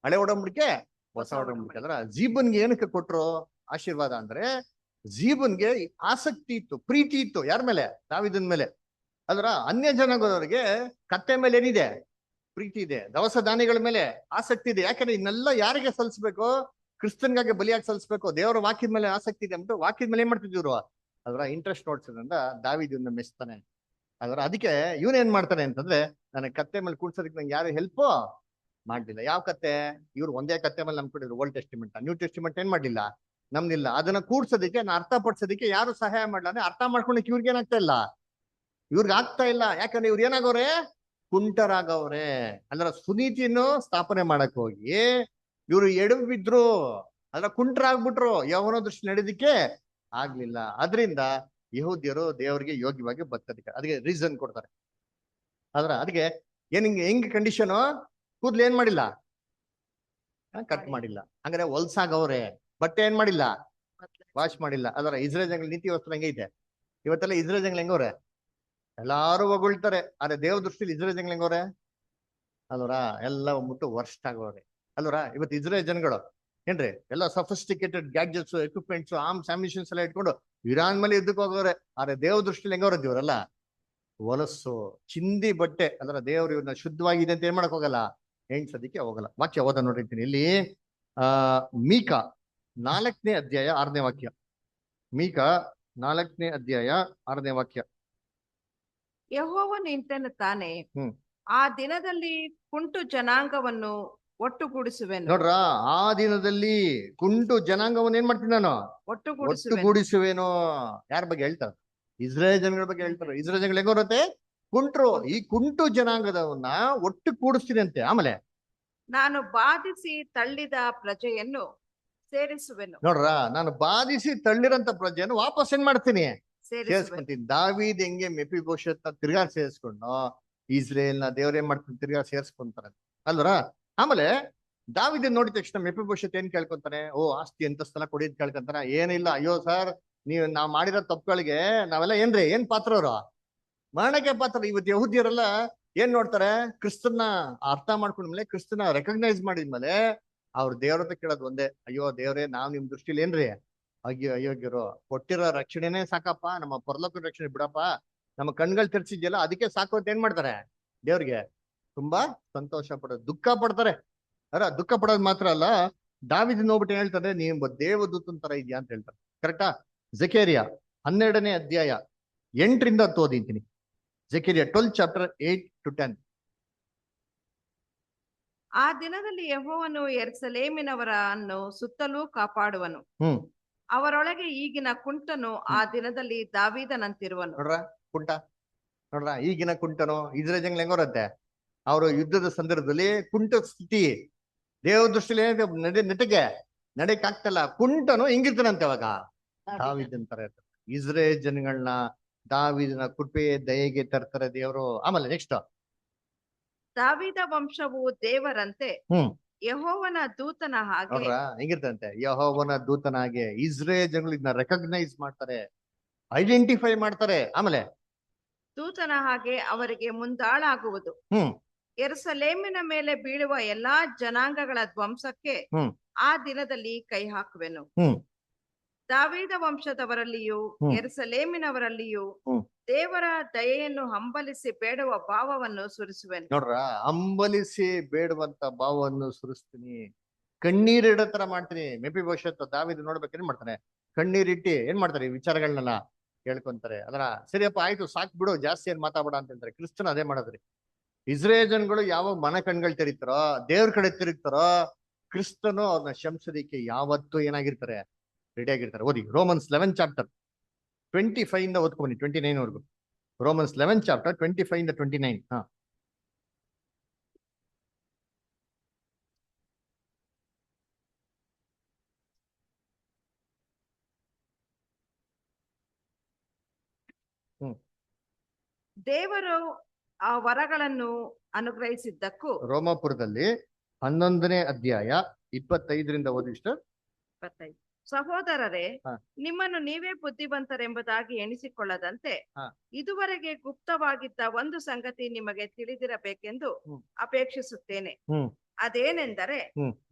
ಹಳೆ ಒಡಂಬಡಿಕೆ, ಹೊಸ ಒಡಂಬಡಿಕೆ. ಅದ್ರ ಜೀಬನ್ಗೆ ಏನಕ್ಕೆ ಕೊಟ್ರು ಆಶೀರ್ವಾದ ಅಂದ್ರೆ, ಜೀಬನ್ಗೆ ಆಸಕ್ತಿ ಇತ್ತು, ಪ್ರೀತಿ ಇತ್ತು. ಯಾರ ಮೇಲೆ? ದಾವೀದನ ಮೇಲೆ. ಅದ್ರ ಅನ್ಯ ಜನಗಳವರಿಗೆ ಕತ್ತೆ ಮೇಲೆ ಏನಿದೆ? ಪ್ರೀತಿ ಇದೆ. ದವಸ ಧಾನ್ಯಗಳ ಮೇಲೆ ಆಸಕ್ತಿ ಇದೆ. ಯಾಕಂದ್ರೆ ಇನ್ನೆಲ್ಲ ಯಾರಿಗೆ ಸಲ್ಲಿಸ್ಬೇಕು? ಕ್ರಿಸ್ತನ್ಗಾಗಿ ಬಲಿಯಾಗಿ ಸಲ್ಲಿಸ್ಬೇಕು. ದೇವರ ವಾಕ್ಯದ ಮೇಲೆ ಆಸಕ್ತಿ ಇದೆ ಅಂದ್ಬಿಟ್ಟು ವಾಕ್ಯದ ಮೇಲೆ ಏನ್ ಮಾಡ್ತಿದ್ರು? ಅದರ ಇಂಟ್ರೆಸ್ಟ್ ನೋಡ್ಸೋದ್ರಿಂದ ದಾವೀದನ್ನ ಮೆಚ್ತಾನೆ. ಅದಕ್ಕೆ ಇವನ್ ಏನ್ ಮಾಡ್ತಾನೆ ಅಂತಂದ್ರೆ, ನನಗೆ ಕತ್ತೆ ಮೇಲೆ ಕೂಡ್ಸೋದಕ್ಕೆ ನಂಗೆ ಯಾರು ಹೆಲ್ಪ್ ಮಾಡ್ಲಿಲ್ಲ. ಯಾವ ಕತ್ತೆ? ಇವ್ರು ಒಂದೇ ಕತ್ತೆ ಮೇಲೆ ನಂಬ್ಕೊಂಡಿದ್ರು. ಓಲ್ಡ್ ಟೆಸ್ಟಿಮೆಂಟ್, ನ್ಯೂ ಟೆಸ್ಟಿಮೆಂಟ್ ಏನ್ ಮಾಡ್ಲಿಲ್ಲ, ನಮ್ದಿಲ್ಲ. ಅದನ್ನ ಕೂಡ್ಸೋದಕ್ಕೆ, ಅರ್ಥ ಪಡಿಸೋದಕ್ಕೆ ಯಾರು ಸಹಾಯ ಮಾಡಲ್ಲ. ಅಂದ್ರೆ ಅರ್ಥ ಮಾಡ್ಕೊಳಕ್ ಇವ್ರಿಗೆ ಏನಾಗ್ತಾ ಇಲ್ಲ, ಇವ್ರಿಗೆ ಆಗ್ತಾ ಇಲ್ಲ. ಯಾಕಂದ್ರೆ ಇವ್ರು ಏನಾಗವ್ರೆ? ಕುಂಟರಾಗವ್ರೆ. ಅಂದ್ರೆ ಸುನೀತಿಯನ್ನು ಸ್ಥಾಪನೆ ಮಾಡಕ್ ಹೋಗಿ ಇವ್ರು ಎಡವಿ ಬಿದ್ರು, ಅದ್ರ ಕುಂಟರಾಗ್ಬಿಟ್ರು. ಯೌವನ ದೃಷ್ಟಿ ನಡೆದಿಕ್ಕೆ ಆಗ್ಲಿಲ್ಲ. ಅದರಿಂದ ಯಹೂದ್ಯರು ದೇವರಿಗೆ ಯೋಗ್ಯವಾಗಿ ಬರ್ತದಕ್ಕೆ ಅದಕ್ಕೆ ರೀಸನ್ ಕೊಡ್ತಾರೆ. ಅದಕ್ಕೆ ಹೆಂಗ್ ಕಂಡೀಷನ್? ಕೂದ್ಲು ಏನ್ ಮಾಡಿಲ್ಲ, ಕಟ್ ಮಾಡಿಲ್ಲ. ಹಂಗಾರೆ ಹೊಲ್ಸಾಗವ್ರೆ. ಬಟ್ಟೆ ಏನ್ ಮಾಡಿಲ್ಲ, ವಾಶ್ ಮಾಡಿಲ್ಲ. ಅದರ ಇಸ್ರೇಲ್ ಜನಗಳ ನೀತಿ ವಸ್ತ್ರ ಹೆಂಗೈತೆ ಇವತ್ತೆಲ್ಲ? ಇಸ್ರೇಲ್ ಜನಗಳು ಹೆಂಗವ್ರೆ? ಎಲ್ಲಾರು ಹೊಗಳ್ತಾರೆ. ಆದ್ರೆ ದೇವ ದೃಷ್ಟಿಲಿ ಇಸ್ರೇಲ್ ಜನಗಳು ಹೆಂಗವ್ರೆ ಅಲ್ವರ? ಎಲ್ಲ ಹೋಗ್ಬಿಟ್ಟು ವರ್ಸ್ಟ್ ಆಗವ್ರೆ ಅಲ್ವರ? ಇವತ್ತು ಇಸ್ರೇಲ್ ಜನಗಳು ಏನ್ರಿ ಎಲ್ಲ ಸಫಿಸ್ಟಿಕೇಟೆಡ್ ಗ್ಯಾಡ್ಜೆಟ್ಸ್, ಎಕ್ವಿಪ್ಮೆಂಟ್ಸ್, ಆರ್ಮ್ಸ್, ಆಮಿಷನ್ಸ್ ಎಲ್ಲ ಇಟ್ಕೊಂಡು ಇರಾನ್ ಮೇಲೆ ಯುದ್ಧಕ್ಕೆ ಹೋಗೋರೆ. ಆದ್ರೆ ದೇವ ದೃಷ್ಟಿಲಿ ಹೆಂಗವ್ರ ದೇವ್ರಲ್ಲ? ಹೊಲಸು ಚಿಂದಿ ಬಟ್ಟೆ. ಅದರ ದೇವ್ರು ಇವ್ರನ್ನ ಶುದ್ಧವಾಗಿದೆ ಅಂತ ಏನ್ ಮಾಡಕ್ ಹೋಗಲ್ಲ, ಎಣ್ಸೋದಿಕ್ಕೆ ಹೋಗಲ್ಲ. ವಾಕ್ಯ ಓದ ನೋಡಿರ್ತೀನಿ ಇಲ್ಲಿ. ಮೀಕ 4ನೇ ಅಧ್ಯಾಯ 6ನೇ ವಾಕ್ಯ. ಮೀಕ 4ನೇ ಅಧ್ಯಾಯ 6ನೇ ವಾಕ್ಯ. ಯೆಹೋವನು ಇಂತೆನ್ನುತ್ತಾನೆ, ಆ ದಿನದಲ್ಲಿ ಕುಂಟು ಜನಾಂಗವನ್ನು ಒಟ್ಟುಗೂಡಿಸುವೆನು. ನೋಡ್ರ, ಆ ದಿನದಲ್ಲಿ ಕುಂಟು ಜನಾಂಗವನ್ನು ಏನ್ ಮಾಡ್ತೀನಿ ನಾನು? ಒಟ್ಟುಗೂಡಿಸುವೇನು. ಯಾರ ಬಗ್ಗೆ ಹೇಳ್ತಾರೆ? ಇಸ್ರೇಲ್ ಜನಗಳ ಬಗ್ಗೆ ಹೇಳ್ತಾರೆ. ಇಸ್ರೇಲ್ ಜನಗಳು ಹೆಂಗೋರತ್ತೆ? ಕುಂಟ್ರು. ಈ ಕುಂಟು ಜನಾಂಗದವನ್ನ ಒಟ್ಟು ಕೂಡಿಸ್ತೀನಿ ಅಂತೆ. ಆಮೇಲೆ ನಾನು ಬಾಧಿಸಿ ತಳ್ಳಿದ ಪ್ರಜೆಯನ್ನು ಸೇರಿಸುವೆನು. ನೋಡ್ರ, ನಾನು ಬಾಧಿಸಿ ತಳ್ಳಿರಂತ ಪ್ರಜೆಯನ್ನು ವಾಪಸ್ ಏನ್ ಮಾಡ್ತೀನಿ? ಸೇರಿಸ್ಕೊಂತೀನಿ. ದಾವೀದ್ ಹೆಂಗೆ ಮೆಫಿಬೋಶೆತ್ನ ತಿರ್ಗಾ ಸೇರಿಸ್ಕೊಂಡು ಇಸ್ರೇಲ್ನ ದೇವ್ರೇನ್ ಮಾಡ್ತೀನಿ? ತಿರ್ಗಾ ಸೇರಿಸ್ಕೊಂತಾರೆ ಅಲ್ವರ? ಆಮೇಲೆ ದಾವೀದನ್ ನೋಡಿದ ತಕ್ಷಣ ಮೆಫಿಬೋಶೆತ್ ಏನ್ ಕೇಳ್ಕೊಂತಾನೆ? ಓ, ಆಸ್ತಿ ಅಂತಸ್ತಲ ಕೊಡಿ ಅಂತ ಕೇಳ್ಕೊಂತಾನ? ಏನಿಲ್ಲ. ಅಯ್ಯೋ ಸರ್, ನಾವ್ ಮಾಡಿರೋ ತಪ್ಪುಗಳಿಗೆ ನಾವೆಲ್ಲ ಏನ್ ಪಾತ್ರವ್ರು? ಮರಣಕ್ಕೆ ಪಾತ್ರ. ಇವತ್ತು ಯಹೂದ್ಯರೆಲ್ಲ ಏನ್ ನೋಡ್ತಾರೆ? ಕ್ರಿಸ್ತನ್ನ ಅರ್ಥ ಮಾಡ್ಕೊಂಡ್ಮೇಲೆ, ಕ್ರಿಸ್ತನ ರೆಕಗ್ನೈಸ್ ಮಾಡಿದ್ಮೇಲೆ ಅವ್ರ ದೇವ್ರ ಹತ್ರ ಕೇಳೋದು ಒಂದೇ, ಅಯ್ಯೋ ದೇವ್ರೇ, ನಾವ್ ನಿಮ್ ದೃಷ್ಟಿಲಿ ಏನ್ರಿ ಅಯೋಗ್ಯರು, ಕೊಟ್ಟಿರೋ ರಕ್ಷಣೆನೇ ಸಾಕಪ್ಪ, ನಮ್ಮ ಪರಲೋಕ ರಕ್ಷಣೆ ಬಿಡಪ್ಪ, ನಮ್ಮ ಕಣ್ಗಳು ತೆರ್ಸಿದ್ಯಲ್ಲ ಅದಕ್ಕೆ ಸಾಕು ಅಂತ ಏನ್ ಮಾಡ್ತಾರೆ? ದೇವ್ರಿಗೆ ತುಂಬಾ ಸಂತೋಷ ಪಡೋದು, ದುಃಖ ಪಡ್ತಾರೆ. ದುಃಖ ಪಡೋದು ಮಾತ್ರ ಅಲ್ಲ, ದಾವೀದನ್ ನೋಡ್ಬಿಟ್ಟು ಹೇಳ್ತಾರೆ, ನೀವು ದೇವದೂತನ್ ತರ ಇದೆಯಾ ಅಂತ ಹೇಳ್ತಾರೆ. ಕರೆಕ್ಟಾ? ಜಕೇರಿಯ 12ನೇ ಅಧ್ಯಾಯ 8ರಿಂದ 10 ಓದಿಂತೀನಿ. ಜಕೇರಿಯ 12 ಚಾಪ್ಟರ್ 8 to 10. ಆ ದಿನದಲ್ಲಿ ಯೆಹೋವನು ಯೆರೂಸಲೇಮಿನವರನ್ನು ಸುತ್ತಲೂ ಕಾಪಾಡುವನು. ಅವರೊಳಗೆ ಈಗಿನ ಕುಂಟನು ಆ ದಿನದಲ್ಲಿ ದಾವೀದನಂತಿರುವನು. ನೋಡ್ರ, ಕುಂಟ ನೋಡ್ರ, ಈಗಿನ ಕುಂಟನು ಇಸ್ರೇಲ್ ಜನಗಳು ಹೆಂಗೋರತ್ತೆ? ಅವರು ಯುದ್ಧದ ಸಂದರ್ಭದಲ್ಲಿ ಕುಂಟ ಸ್ಥಿತಿ, ದೇವ ದೃಷ್ಟಿಲಿ ನೆಟ್ಟಿಗೆ ನಡೆಯಕ್ ಆಗ್ತಲ್ಲ. ಕುಂಟನು ಹಿಂಗಿರ್ತಾನಂತೆ ಅವಾಗ ದಾವೀದನ್ ತರ ಇರ್ತಾರೆ. ಇಸ್ರೇಲ್ ಜನಗಳನ್ನ ದಾವೀದನ ಕೃಪೆ ದಯೆಗೆ ತರ್ತಾರೆ ದೇವರು. ಆಮೇಲೆ ನೆಕ್ಸ್ಟ್, ದಾವೀದ ವಂಶವು ದೇವರಂತೆ ಯೆಹೋವನ ದೂತನ ಹಾಗೆ. ನೋಡ್ರ, ಹೆಂಗಿರ್ತಂತೆ? ಯೆಹೋವನ ದೂತನ ಹಾಗೆ. ಇಸ್ರೇಲ್ ಜನಗಳು ಇದನ್ನ ರೆಕಗ್ನೈಸ್ ಮಾಡ್ತಾರೆ, ಐಡೆಂಟಿಫೈ ಮಾಡ್ತಾರೆ. ಆಮೇಲೆ ದೂತನ ಹಾಗೆ ಅವರಿಗೆ ಮುಂದಾಳಾಗುವುದು. ಯೆರೂಸಲೇಮಿನ ಮೇಲೆ ಬೀಳುವ ಎಲ್ಲಾ ಜನಾಂಗಗಳ ಧ್ವಂಸಕ್ಕೆ ಆ ದಿನದಲ್ಲಿ ಕೈ ಹಾಕುವೆನು. ದಾವೀದ ವಂಶದವರಲ್ಲಿಯೂ ಯೆರೂಸಲೇಮಿನವರಲ್ಲಿಯೂ ದೇವರ ದಯೆಯನ್ನು ಹಂಬಲಿಸಿ ಬೇಡುವ ಭಾವವನ್ನು ಸುರಿಸುವೆನು. ನೋಡ್ರ, ಹಂಬಲಿಸಿ ಬೇಡುವಂತ ಭಾವವನ್ನು ಸುರಿಸ್ತೀನಿ, ಕಣ್ಣೀರಿಡೋ ತರ ಮಾಡ್ತೀನಿ. ಮೆಫಿಬೋಶೆತ್ ದಾವೀದ ನೋಡ್ಬೇಕೇನ್ ಮಾಡ್ತಾನೆ? ಕಣ್ಣೀರಿಟ್ಟಿ ಏನ್ ಮಾಡ್ತಾರೆ? ಈ ವಿಚಾರಗಳನ್ನೆಲ್ಲ ಹೇಳ್ಕೊಂತಾರೆ. ಅದರ ಸರಿಯಪ್ಪ, ಆಯ್ತು, ಸಾಕ್ ಬಿಡು, ಜಾಸ್ತಿ ಏನ್ ಮಾತಾಡಬೇಡ ಅಂತ ಹೇಳ್ತಾರೆ. ಕ್ರಿಸ್ತನ ಅದೇ ಮಾಡೋದ್ರಿ. ಇಸ್ರೇಲ್ ಜನಗಳು ಯಾವಾಗ ಮನ ಕಣ್ಗಳು ತೆರೀತಾರೋ, ದೇವ್ರ ಕಡೆ ತಿರುಗ್ತಾರೋ, ಕ್ರಿಸ್ತನು ಅವ್ರನ್ನ ಶಂಸೋದಿಕ್ಕೆ ಯಾವತ್ತೂ ಏನಾಗಿರ್ತಾರೆ? ರೆಡಿ ಆಗಿರ್ತಾರೆ. ಓದಿ ರೋಮನ್ಸ್ 11 ಚಾಪ್ಟರ್ 25 ಇಂದ ಓದ್ಕೊಂಬನ್ನಿ 29 ವರೆಗೂ. ರೋಮನ್ಸ್ 11 ಚಾಪ್ಟರ್ 25 ಇಂದ 29. ದೇವರು ಆ ವರಗಳನ್ನು ಅನುಗ್ರಹಿಸಿದ್ದಕ್ಕೂ ರೋಮಾಪುರದಲ್ಲಿ 11ನೇ ಅಧ್ಯಾಯ 25ರಿಂದ ಓದಿಷ್ಟು. 25. ಸಹೋದರರೇ, ಹಾ. ನಿಮ್ಮನ್ನು ನೀವೇ ಬುದ್ಧಿವಂತರೆಂಬುದಾಗಿ ಎಣಿಸಿಕೊಳ್ಳದಂತೆ ಹಾ. ಇದುವರೆಗೆ ಗುಪ್ತವಾಗಿದ್ದ ಒಂದು ಸಂಗತಿ ನಿಮಗೆ ತಿಳಿದಿರಬೇಕೆಂದು ಅಪೇಕ್ಷಿಸುತ್ತೇನೆ. ಅದೇನೆಂದರೆ,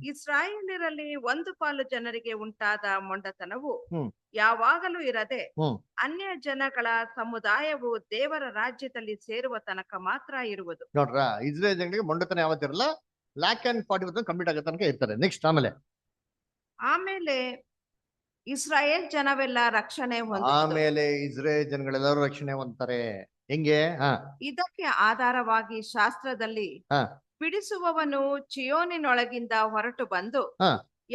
ಇಸ್ರಾಯೇಲ್ಯರಲ್ಲಿ ಒಂದು ಪಾಲು ಜನರಿಗೆ ಉಂಟಾದ ಮೊಂಡತನವು ಯಾವಾಗಲೂ ಇರದೆ ಅನ್ಯ ಜನಗಳ ಸಮುದಾಯವು ದೇವರ ರಾಜ್ಯದಲ್ಲಿ ಸೇರುವ ತನಕ ಮಾತ್ರ ಇರುವುದು. ನೋಡ್ರ, ಇಸ್ರೇಲ್ ಜನಗಳಿಗೆ ಮೊಂಡತನ ಯಾವತ್ತಿರಲ್ಲ, ಲ್ಯಾಕ್ ಅಂಡ್ 40 ಕಂಪ್ಲೀಟ್ ಆಗೋ ತನಕ ಇರ್ತಾರೆ. ನೆಕ್ಸ್ಟ್ ಆಮೇಲೆ ಇಸ್ರಾಯೇಲ್ ಜನವೆಲ್ಲ ರಕ್ಷಣೆ ಹೊಂದಿತು. ಆಮೇಲೆ ಇಸ್ರೇಲ್ ಜನಗಳೆಲ್ಲರೂ ರಕ್ಷಣೆ ಹೊಂದ್ತಾರೆ. ಹೆಂಗೆ? ಇದಕ್ಕೆ ಆಧಾರವಾಗಿ ಶಾಸ್ತ್ರದಲ್ಲಿ ಬಿಡಿಸುವವನು ಚಿಯೋನಿನೊಳಗಿಂದ ಹೊರಟು ಬಂದು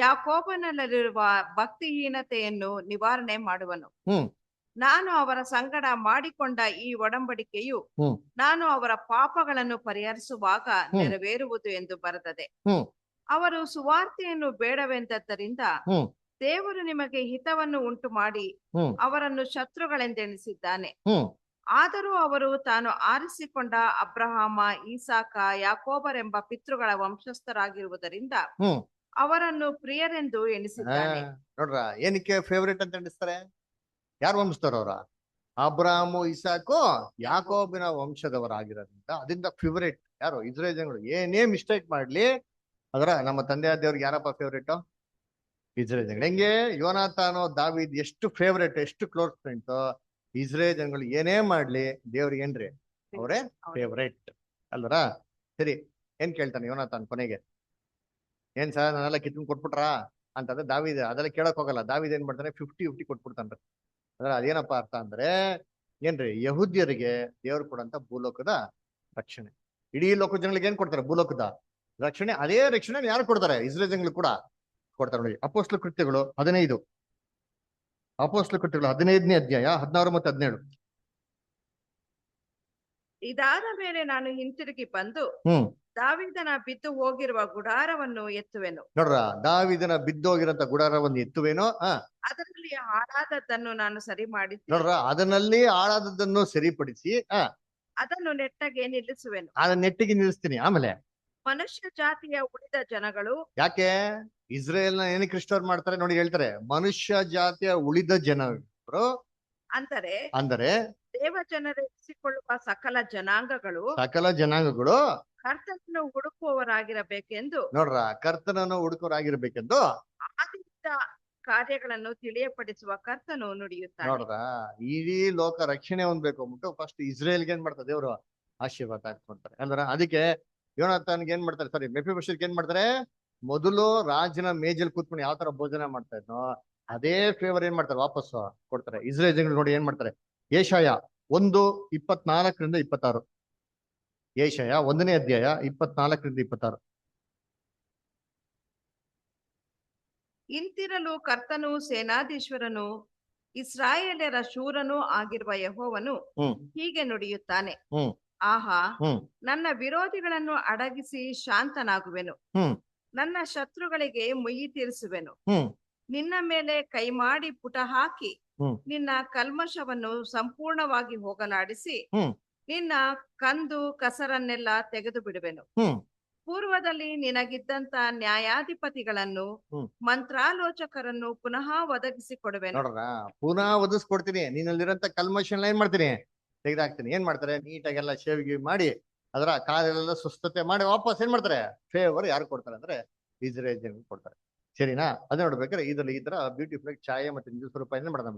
ಯಾಕೋಬನಲ್ಲಿರುವ ಭಕ್ತಿಹೀನತೆಯನ್ನು ನಿವಾರಣೆ ಮಾಡುವನು. ನಾನು ಅವರ ಸಂಗಡ ಮಾಡಿಕೊಂಡ ಈ ಒಡಂಬಡಿಕೆಯು ನಾನು ಅವರ ಪಾಪಗಳನ್ನು ಪರಿಹರಿಸುವಾಗ ನೆರವೇರುವುದು ಎಂದು ಬರೆದದೆ. ಅವರು ಸುವಾರ್ತೆಯನ್ನು ಬೇಡವೆಂದದ್ದರಿಂದ ದೇವರು ನಿಮಗೆ ಹಿತವನ್ನು ಉಂಟು ಮಾಡಿ ಅವರನ್ನು ಶತ್ರುಗಳೆಂದೆಣಿಸಿದ್ದಾನೆ. ಆದರೂ ಅವರು ತಾನು ಆರಿಸಿಕೊಂಡ ಅಬ್ರಹಾಮ, ಈಸಾಕ, ಯಾಕೋಬರೆಂಬ ಪಿತೃಗಳ ವಂಶಸ್ಥರಾಗಿರುವುದರಿಂದ ಅವರನ್ನು ಪ್ರಿಯರೆಂದು ಎಣಿಸಿದ್ದಾನೆ. ನೋಡ್ರ, ಏನಕ್ಕೆ ಫೇವರೇಟ್ ಅಂತ ಎಣಿಸ್ತಾರೆ? ಯಾರು ವಂಶದವ್ರ? ಅವರ ಅಬ್ರಹಾಮು, ಇಸಾಕು, ಯಾಕೋಬಿನ ವಂಶದವರಾಗಿರೋದ್ರಿಂದ ಅದರಿಂದ ಫೇವರೇಟ್ ಯಾರು? ಇಸ್ರೇಲ್ ಜನಗಳು. ಏನೇ ಮಿಸ್ಟೇಕ್ ಮಾಡ್ಲಿ, ಅದರ ನಮ್ಮ ತಂದೆ ದೇವ್ರಿಗೆ ಯಾರಪ್ಪ ಫೇವ್ರೇಟ್? ಇಸ್ರೇಲ್ ಜನಗಳು. ಹೆಂಗೆ? ಯೋನಾತಾನು, ದಾವೀದ್ ಎಷ್ಟು ಫೇವ್ರೇಟ್, ಎಷ್ಟು ಕ್ಲೋಸ್ ಫ್ರೆಂಡ್ಸ್. ಇಸ್ರೇಲ್ ಜನಗಳು ಏನೇ ಮಾಡ್ಲಿ ದೇವ್ರಿಗೆ ಏನ್ರಿ? ಅವರೇ ಫೇವ್ರೇಟ್ ಅಲ್ವರ? ಸರಿ, ಏನ್ ಕೇಳ್ತಾನೆ ಯೋನಾತಾನ್ ಕೊನೆಗೆ? ಏನ್ ಸರ್ ನಾನೆಲ್ಲ ಕಿತ್ಕೊಂಡ್ ಕೊಟ್ಬಿಟ್ರಾ ಅಂತಂದ್ರೆ ದಾವೀದ್ ಅದೆಲ್ಲ ಕೇಳಕ್ ಹೋಗಲ್ಲ. ದಾವೀದ್ ಏನ್ ಮಾಡ್ತಾನೆ? 50-50 ಕೊಟ್ಬಿಡ್ತಾನ್ರಿ. ಅದ್ರ ಅದೇನಪ್ಪ ಅರ್ಥ ಅಂದ್ರೆ ಏನ್ರಿ? ಯಹೂದ್ಯರಿಗೆ ದೇವ್ರು ಕೊಡಂತ ಭೂಲೋಕದ ರಕ್ಷಣೆ. ಇಡೀ ಲೋಕ ಜನಗಳಿಗೆ ಏನ್ ಕೊಡ್ತಾರೆ? ಭೂಲೋಕದ ರಕ್ಷಣೆ. ಅದೇ ರಕ್ಷಣೆ ಯಾರು ಕೊಡ್ತಾರೆ? ಇಸ್ರೇಲ್ ಜನಗಳು ಕೂಡ ಕೊಡ್ತಾರೆ. ನೋಡಿ, ಅಪೊಸ್ತಲ ಕೃತ್ಯಗಳು 15, ಅಪೊಸ್ತಲ ಕೃತ್ಯಗಳು 15ನೇ ಅಧ್ಯಾಯ 16 ಮತ್ತು 17. ಇದಾದ ಮೇಲೆ ನಾನು ಹಿಂತಿರುಗಿ ಬಂದು ದಾವೀದನ ಬಿದ್ದು ಹೋಗಿರುವ ಗುಡಾರವನ್ನು ಎತ್ತುವೆನು. ನೋಡ್ರ, ದಾವೀದನ ಬಿದ್ದೋಗಿರಂತ ಗುಡಾರವನ್ನು ಎತ್ತುವೇನೋ. ಅದರಲ್ಲಿ ಹಾಳಾದದ್ದನ್ನು ನಾನು ಸರಿ ಮಾಡಿ, ನೋಡ್ರ, ಅದನ್ನಲ್ಲಿ ಹಾಳಾದದ್ದನ್ನು ಸರಿಪಡಿಸಿ ಅದನ್ನು ನೆಟ್ಟಗೆ ನಿಲ್ಲಿಸುವೆನು. ಅದನ್ನ ನೆಟ್ಟಿಗೆ ನಿಲ್ಲಿಸ್ತೀನಿ. ಆಮೇಲೆ ಮನುಷ್ಯ ಜಾತಿಯ ಉಳಿದ ಜನಗಳು. ಯಾಕೆ ಇಸ್ರೇಲ್ನ ಏನಕ್ಕೆ ರಿಸ್ಟೋರ್ ಮಾಡ್ತಾರೆ ನೋಡಿ? ಹೇಳ್ತಾರೆ, ಮನುಷ್ಯ ಜಾತಿಯ ಉಳಿದ ಜನರು ಅಂದರೆ ದೇವ ಜನರೆನಿಸಿಕೊಳ್ಳುವ ಸಕಲ ಜನಾಂಗಗಳು ಕರ್ತನನ್ನು ಹುಡುಕುವವರಾಗಿರಬೇಕೆಂದು. ನೋಡ್ರ, ಕರ್ತನನ್ನು ಹುಡುಕುವರಾಗಿರ್ಬೇಕೆಂದು ಆದಿಯಿಂದ ಕಾರ್ಯಗಳನ್ನು ತಿಳಿಯಪಡಿಸುವ ಕರ್ತನು ನುಡಿಯುತ್ತಾನೆ. ನೋಡ್ರ, ಇಡೀ ಲೋಕ ರಕ್ಷಣೆ ಹೊಂದ್ಬೇಕು ಅಂದ್ಬಿಟ್ಟು ಫಸ್ಟ್ ಇಸ್ರೇಲ್ಗೆ ಏನ್ ಮಾಡ್ತಾರೆ? ದೇವರು ಆಶೀರ್ವಾದ ಹಾಕ್ಕೊಂತಾರೆ. ಅಂದ್ರೆ ಅದಕ್ಕೆ ಯೋನಾತಾನ್ಗೆ ಏನ್ ಮಾಡ್ತಾರೆ? ಸಾರಿ, ಮೆಫಿಬೋಶೆತ್ಗೆ ಏನ್ ಮಾಡ್ತಾರೆ? ಮೊದಲು ರಾಜನ ಮೇಜಲ್ ಕೂತ್ಕೊಂಡು ಯಾವ ತರ ಭೋಜನ ಮಾಡ್ತಾ ಇದ್ನೋ ಅದೇ ಫೇವರ್ ಏನ್ ಮಾಡ್ತಾರೆ? ವಾಪಸ್ ಕೊಡ್ತಾರೆ. ಇಸ್ರೇಲ್ ಜನಗಳು ನೋಡಿ ಏನ್ ಮಾಡ್ತಾರೆ? ಯೆಶಾಯ 1:24-26. ಯೆಶಾಯ 1ನೇ ಅಧ್ಯಾಯ 24-26. ಇಂತಿರಲು ಕರ್ತನು ಸೇನಾಧೀಶ್ವರನು ಇಸ್ರಾಯೇಲ್ಯರ ಶೂರನೂ ಆಗಿರುವ ಯೆಹೋವನು ಹೀಗೆ ನುಡಿಯುತ್ತಾನೆ. ಆಹಾ, ನನ್ನ ವಿರೋಧಿಗಳನ್ನು ಅಡಗಿಸಿ ಶಾಂತನಾಗುವೆನು. ನನ್ನ ಶತ್ರುಗಳಿಗೆ ಮುಯ್ಯಿ ತೀರಿಸುವೆನು. ನಿನ್ನ ಮೇಲೆ ಕೈ ಮಾಡಿ ಪುಟ ಹಾಕಿ ನಿನ್ನ ಕಲ್ಮಶವನ್ನು ಸಂಪೂರ್ಣವಾಗಿ ಹೋಗಲಾಡಿಸಿ ನಿನ್ನ ಕಂದು ಕಸರನ್ನೆಲ್ಲ ತೆಗೆದು ಬಿಡುವೆನು. ಪೂರ್ವದಲ್ಲಿ ನಿನಗಿದ್ದಂತ ನ್ಯಾಯಾಧಿಪತಿಗಳನ್ನು ಮಂತ್ರಾಲೋಚಕರನ್ನು ಪುನಃ ಒದಗಿಸಿಕೊಡುವೆನು. ನೋಡ್ರ, ಪುನಃ ಒದಗಿಸ್ಕೊಡ್ತೀನಿ. ನೀನಲ್ಲಿರಂತ ಕಲ್ಮಶ ಏನ್ ಮಾಡ್ತೀನಿ? ತೆಗೆದಾಕ್ತೀನಿ. ಏನ್ ಮಾಡ್ತಾರೆ? ನೀಟಾಗೆಲ್ಲ ಶೇವಿಗೆ ಮಾಡಿ ಅದರ ಕಾಲೆಲ್ಲ ಸುಸ್ತತೆ ಮಾಡಿ ವಾಪಸ್ ಏನ್ ಮಾಡ್ತಾರೆ? ಫೇವರ್ ಯಾರು ಕೊಡ್ತಾರೆ ಅಂದ್ರೆ ಇಸ್ರೇಲ್ ಜನಗಳು ಕೊಡ್ತಾರೆ. ಸರಿನಾ? ಅದೇ ನೋಡ್ಬೇಕಾದ್ರೆ ಇದ್ರಲ್ಲಿ ಈ ತರ ಬ್ಯೂಟಿಫುಲ್ ಛಾಯೆ ಮತ್ತೆ ನಿಜ ಸ್ವರೂಪ ಏನ್ ಮಾಡೋದು?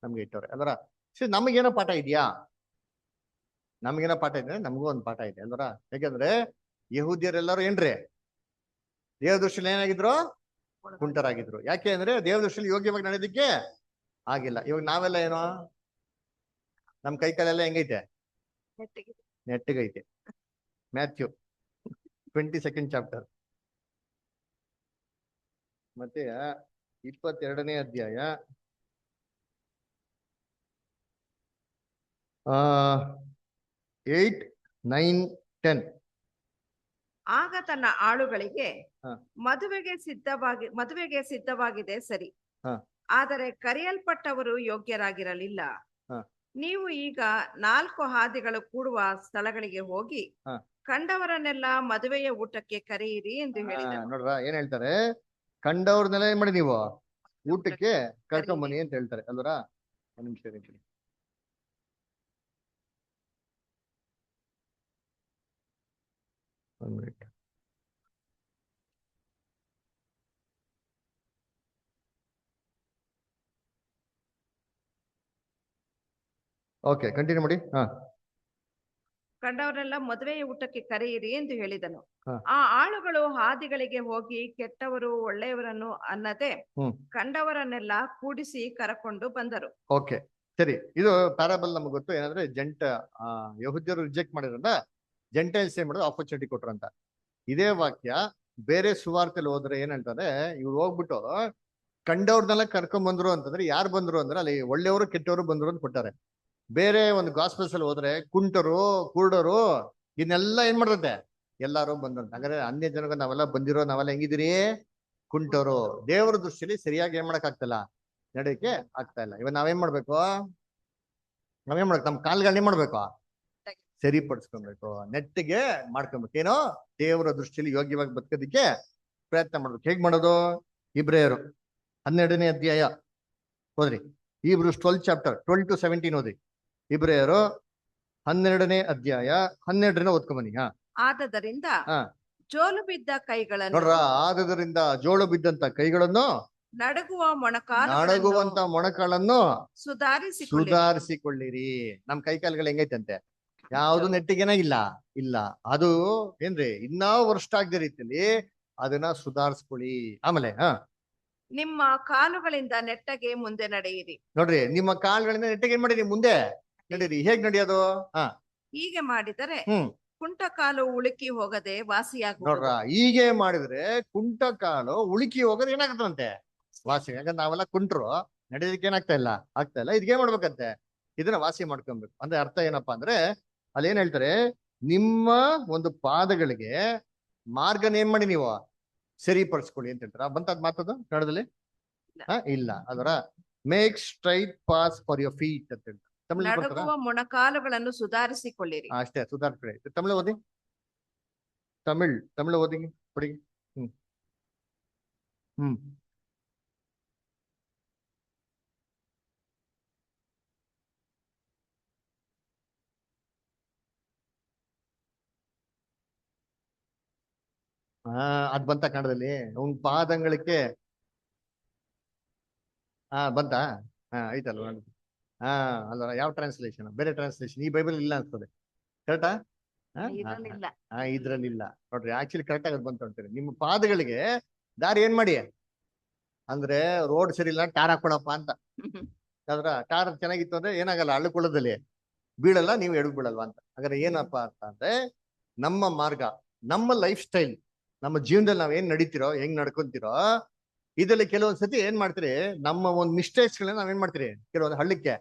ನಮ್ಗೆ ಇಟ್ಟವ್ರೆ ಅಲ್ವರ. ಸರಿ, ನಮಗೇನೋ ಪಾಠ ಇದೆಯಾ? ನಮಗೇನೋ ಪಾಠ ಇದೆ? ನಮಗೂ ಒಂದು ಪಾಠ ಇದೆ ಅಲ್ವರ. ಯಾಕಂದ್ರೆ ಯಹೂದ್ಯರೆಲ್ಲರೂ ಏನ್ರಿ? ದೇವ ದೃಷ್ಟಿಯಲ್ಲಿ ಏನಾಗಿದ್ರು? ಕುಂಟರಾಗಿದ್ರು. ಯಾಕೆ ಅಂದ್ರೆ ದೇವ ದೃಷ್ಟಿಯಲ್ಲಿ ಯೋಗ್ಯವಾಗಿ ನಡೆಯೋದಿಕ್ಕೆ ಆಗಿಲ್ಲ. ಇವಾಗ ನಾವೆಲ್ಲ ಏನೋ ನಮ್ ಕೈ ಕಾಲೆಲ್ಲ ಹೆಂಗೈತೆ? ನೆಟ್ಟಗೈತೆ. ಮ್ಯಾಥ್ಯೂ 22nd ಚಾಪ್ಟರ್ ಮತ್ತೆ 22ನೇ ಅಧ್ಯಾಯ 8, 9, 10. ಆಗ ತನ್ನ ಆಳುಗಳಿಗೆ ಮದುವೆಗೆ ಸಿದ್ಧವಾಗಿದೆ ಸರಿ, ಆದರೆ ಕರೆಯಲ್ಪಟ್ಟವರು ಯೋಗ್ಯರಾಗಿರಲಿಲ್ಲ. ನೀವು ಈಗ 4 ಹಾದಿಗಳು ಕೂಡುವ ಸ್ಥಳಗಳಿಗೆ ಹೋಗಿ ಹಾ. ಕಂಡವರನ್ನೆಲ್ಲ ಮದುವೆಯ ಊಟಕ್ಕೆ ಕರೆಯಿರಿ ಎಂದು ಹೇಳಿದನು. ನೋಡ್ರ ಏನ್ ಹೇಳ್ತಾರೆ, ಕಂಡವ್ರನ್ನೆಲ್ಲ ಏನ್ ಮಾಡಿ ನೀವು ಊಟಕ್ಕೆ ಕರ್ಕೊಂಬನ್ನಿ ಅಂತ ಹೇಳ್ತಾರೆ ಅಲ್ವರ. ಒಂದ್ ನಿಮಿಷ ಇರಿ. ಒಂದ್ ಮಿನಿಟ್. ಓಕೆ, ಕಂಟಿನ್ಯೂ ಮಾಡಿ. ಕಂಡವರೆಲ್ಲ ಮದುವೆಯ ಊಟಕ್ಕೆ ಕರೆಯಿರಿ ಎಂದು ಹೇಳಿದನು. ಹಾ. ಆ ಆಳುಗಳು ಹಾದಿಗಳಿಗೆ ಹೋಗಿ ಕೆಟ್ಟವರು ಒಳ್ಳೆಯವರನ್ನು ಅನ್ನದೆ ಕಂಡವರನ್ನೆಲ್ಲ ಕೂಡಿಸಿ ಕರಕೊಂಡು ಬಂದರು. ಓಕೆ, ಸರಿ. ಇದು ಪ್ಯಾರಾಬಲ್ ನಮ್ಗೆ ಗೊತ್ತು. ಏನಂದ್ರೆ ಯಹೂದ್ಯರು ರಿಜೆಕ್ಟ್ ಮಾಡಿದ್ರಂತ ಜೆಂಟೈಲ್ಸ್ ಏನ್ ಮಾಡೋದು ಆಪರ್ಚುನಿಟಿ ಕೊಟ್ರು ಅಂತ. ಇದೇ ವಾಕ್ಯ ಬೇರೆ ಸುವಾರ್ತೆಯಲ್ಲಿ ಹೋದ್ರೆ ಏನಂತಂದ್ರೆ, ಇವ್ರು ಹೋಗ್ಬಿಟ್ಟು ಕಂಡವ್ರನ್ನೆಲ್ಲ ಕರ್ಕೊಂಡ್ ಬಂದ್ರು ಅಂತಂದ್ರೆ ಯಾರು ಬಂದ್ರು ಅಂದ್ರೆ ಅಲ್ಲಿ ಒಳ್ಳೆಯವರು ಕೆಟ್ಟವರು ಬಂದ್ರು ಅಂತ ಕೊಟ್ಟಾರೆ. ಬೇರೆ ಒಂದು ಗಾಸ್ಪಲ್ಸ್ ಅಲ್ಲಿ ಹೋದ್ರೆ ಕುಂಟರು ಕುರುಡರು ಇದನ್ನೆಲ್ಲ ಏನ್ ಮಾಡ್ದಂತೆ ಎಲ್ಲಾರು ಬಂದಂತೆ. ಹಾಗಾದ್ರೆ ಅನ್ಯ ಜನಗ ನಾವೆಲ್ಲ ಬಂದಿರೋ ನಾವೆಲ್ಲ ಹೆಂಗಿದಿರಿ, ಕುಂಟರು. ದೇವರ ದೃಷ್ಟಿಯಲ್ಲಿ ಸರಿಯಾಗಿ ಏನ್ ಮಾಡಕ್ ಆಗ್ತಿಲ್ಲ, ನಡೆಯಕ್ಕೆ ಆಗ್ತಾ ಇಲ್ಲ. ಇವಾಗ ನಾವೇನ್ ಮಾಡ್ಬೇಕು, ನಮ್ಮ ಕಾಲ್ಗಳನ್ನ ಏನ್ ಮಾಡ್ಬೇಕು, ಸರಿಪಡಿಸ್ಕೊಬೇಕು, ನೆಟ್ಟಿಗೆ ಮಾಡ್ಕೊಬೇಕು. ಏನೋ ದೇವರ ದೃಷ್ಟಿಯಲ್ಲಿ ಯೋಗ್ಯವಾಗಿ ಬದುಕೋದಿಕ್ಕೆ ಪ್ರಯತ್ನ ಮಾಡ್ಬೇಕು. ಹೇಗ್ ಮಾಡೋದು? ಇಬ್ರಿಯರು 12ನೇ ಅಧ್ಯಾಯ ಹೋದ್ರಿ. Hebrews 12 chapter 12 to 17 ಓದಿ. ಇಬ್ರಿಯರು 12ನೇ ಅಧ್ಯಾಯ 12ರಿಂದ ಓದ್ಕೊಂಬನಿ. ಆದದರಿಂದ ಜೋಲು ಬಿದ್ದ ಕೈಗಳನ್ನು ನೋಡ್ರ, ಆದದರಿಂದ ಜೋಳು ಬಿದ್ದಂತ ಕೈಗಳನ್ನು ನಡಗುವಂತ ಮೊಣಕಾಲನ್ನು ಸುಧಾರಿಸಿಕೊಳ್ಳಿರಿ. ನಮ್ ಕೈಕಾಲುಗಳು ಹೆಂಗೈತಂತೆ, ಯಾವ್ದು ನೆಟ್ಟಿಗೆನ ಇಲ್ಲ. ಅದು ಏನ್ರಿ ಇನ್ನೂ ವರ್ಷ ಆಗದ ರೀತಿಯಲ್ಲಿ ಅದನ್ನ ಸುಧಾರಿಸ್ಕೊಳ್ಳಿ. ಆಮೇಲೆ ನಿಮ್ಮ ಕಾಲುಗಳಿಂದ ನೆಟ್ಟಗೆ ಮುಂದೆ ನಡೆಯಿರಿ. ನೋಡ್ರಿ, ನಿಮ್ಮ ಕಾಲುಗಳಿಂದ ನೆಟ್ಟಗೆ ಏನ್ ಮಾಡಿರಿ, ಮುಂದೆ ನಡೀರಿ. ಹೇಗ್ ನಡೆಯೋದು? ಹೀಗೆ ಮಾಡಿದರೆ ಕುಂಟ ಕಾಲು ಉಳುಕಿ ಹೋಗದೆ ವಾಸಿಯಾಗ. ನೋಡ್ರ, ಹೀಗೆ ಮಾಡಿದ್ರೆ ಕುಂಟ ಕಾಲು ಉಳುಕಿ ಹೋಗೋದು ಏನಾಗತ್ತಂತೆ, ವಾಸಿ. ಯಾಕಂದ್ರೆ ನಾವೆಲ್ಲ ಕುಂಟ್ರು ನಡೆಯೋದಕ್ಕೆ ಆಗ್ತಾ ಇಲ್ಲ. ಇದ್ಗೇನ್ ಮಾಡ್ಬೇಕಂತೆ, ಇದನ್ನ ವಾಸಿ ಮಾಡ್ಕೊಬೇಕು. ಅಂದ್ರೆ ಅರ್ಥ ಏನಪ್ಪಾ ಅಂದ್ರೆ, ಅಲ್ಲಿ ಏನ್ ಹೇಳ್ತಾರೆ, ನಿಮ್ಮ ಒಂದು ಪಾದಗಳಿಗೆ ಮಾರ್ಗನ ಏನ್ ಮಾಡಿ ನೀವು ಸರಿಪಡಿಸ್ಕೊಳ್ಳಿ ಅಂತ ಹೇಳ್ತಾರೆ. ಬಂತದ್ ಮಾತದು ಕನ್ನಡದಲ್ಲಿ? ಇಲ್ಲ. ಅದರ make straight pass for your feet ಅಂತ ಹೇಳ್ತಾರೆ. ನಡುಗುವ ಮೊಣಕಾಲುಗಳನ್ನು ಸುಧಾರಿಸಿಕೊಳ್ಳಿರಿ. ಅಷ್ಟೇ, ಸುಧಾರಿಸ್ಕೊಳ್ಳಿ. ತಮಿಳು ಓದಿ, ತಮಿಳು ಓದಿ ಕೊಡಿ. ಅದ್ ಬಂತ ಕನ್ನಡದಲ್ಲಿ? ಅವ್ನ್ ಪಾದಂಗಳಿಗೆ ಬಂತಾ? ಐತಲ್ವ? ಅಲ್ವ? ಯಾವ ಟ್ರಾನ್ಸ್ಲೇಷನ್? ಬೇರೆ ಟ್ರಾನ್ಸ್ಲೇಷನ್ ಈ ಬೈಬಲ್ ಇಲ್ಲ ಅನ್ಸ್ತದೆ. ಕರೆಕ್ಟಾ? ಇದ್ರಲ್ಲಿಲ್ಲ. ನೋಡ್ರಿ, ಆಕ್ಚುಲಿ ಕರೆಕ್ಟ್ ಆಗಿ ಬಂತ ಅಂತೀರಿ. ನಿಮ್ಮ ಪಾದಗಳಿಗೆ ದಾರಿ ಏನ್ ಮಾಡಿ ಅಂದ್ರೆ, ರೋಡ್ ಸರಿ ಇಲ್ಲ, ಟಾರ್ ಹಾಕೊಳಪ್ಪ ಅಂತ. ಅದ್ರ ಟಾರ್ ಚೆನ್ನಾಗಿತ್ತು ಅಂದ್ರೆ ಏನಾಗಲ್ಲ, ಹಳ್ಳಕೊಳ್ಳದಲ್ಲಿ ಬೀಳಲ್ಲ, ನೀವು ಎಡಗ್ ಬೀಳಲ್ವಾ ಅಂತ. ಹಾಗಾದ್ರೆ ಏನಪ್ಪಾ ಅಂತ ಅಂದ್ರೆ, ನಮ್ಮ ಮಾರ್ಗ, ನಮ್ಮ ಲೈಫ್ ಸ್ಟೈಲ್, ನಮ್ಮ ಜೀವನದಲ್ಲಿ ನಾವ್ ಏನ್ ನಡೀತಿರೋ, ಹೆಂಗ್ ನಡ್ಕೊಂತಿರೋ, ಇದರಲ್ಲಿ ಕೆಲವೊಂದ್ಸತಿ ಏನ್ ಮಾಡ್ತೀರಿ, ನಮ್ಮ ಒಂದು ಮಿಸ್ಟೇಕ್ಸ್ ಗಳನ್ನ ನಾವೇನ್ ಮಾಡ್ತೀರಿ, ಕೆಲವೊಂದು ಹಳ್ಳಕ್ಕೆ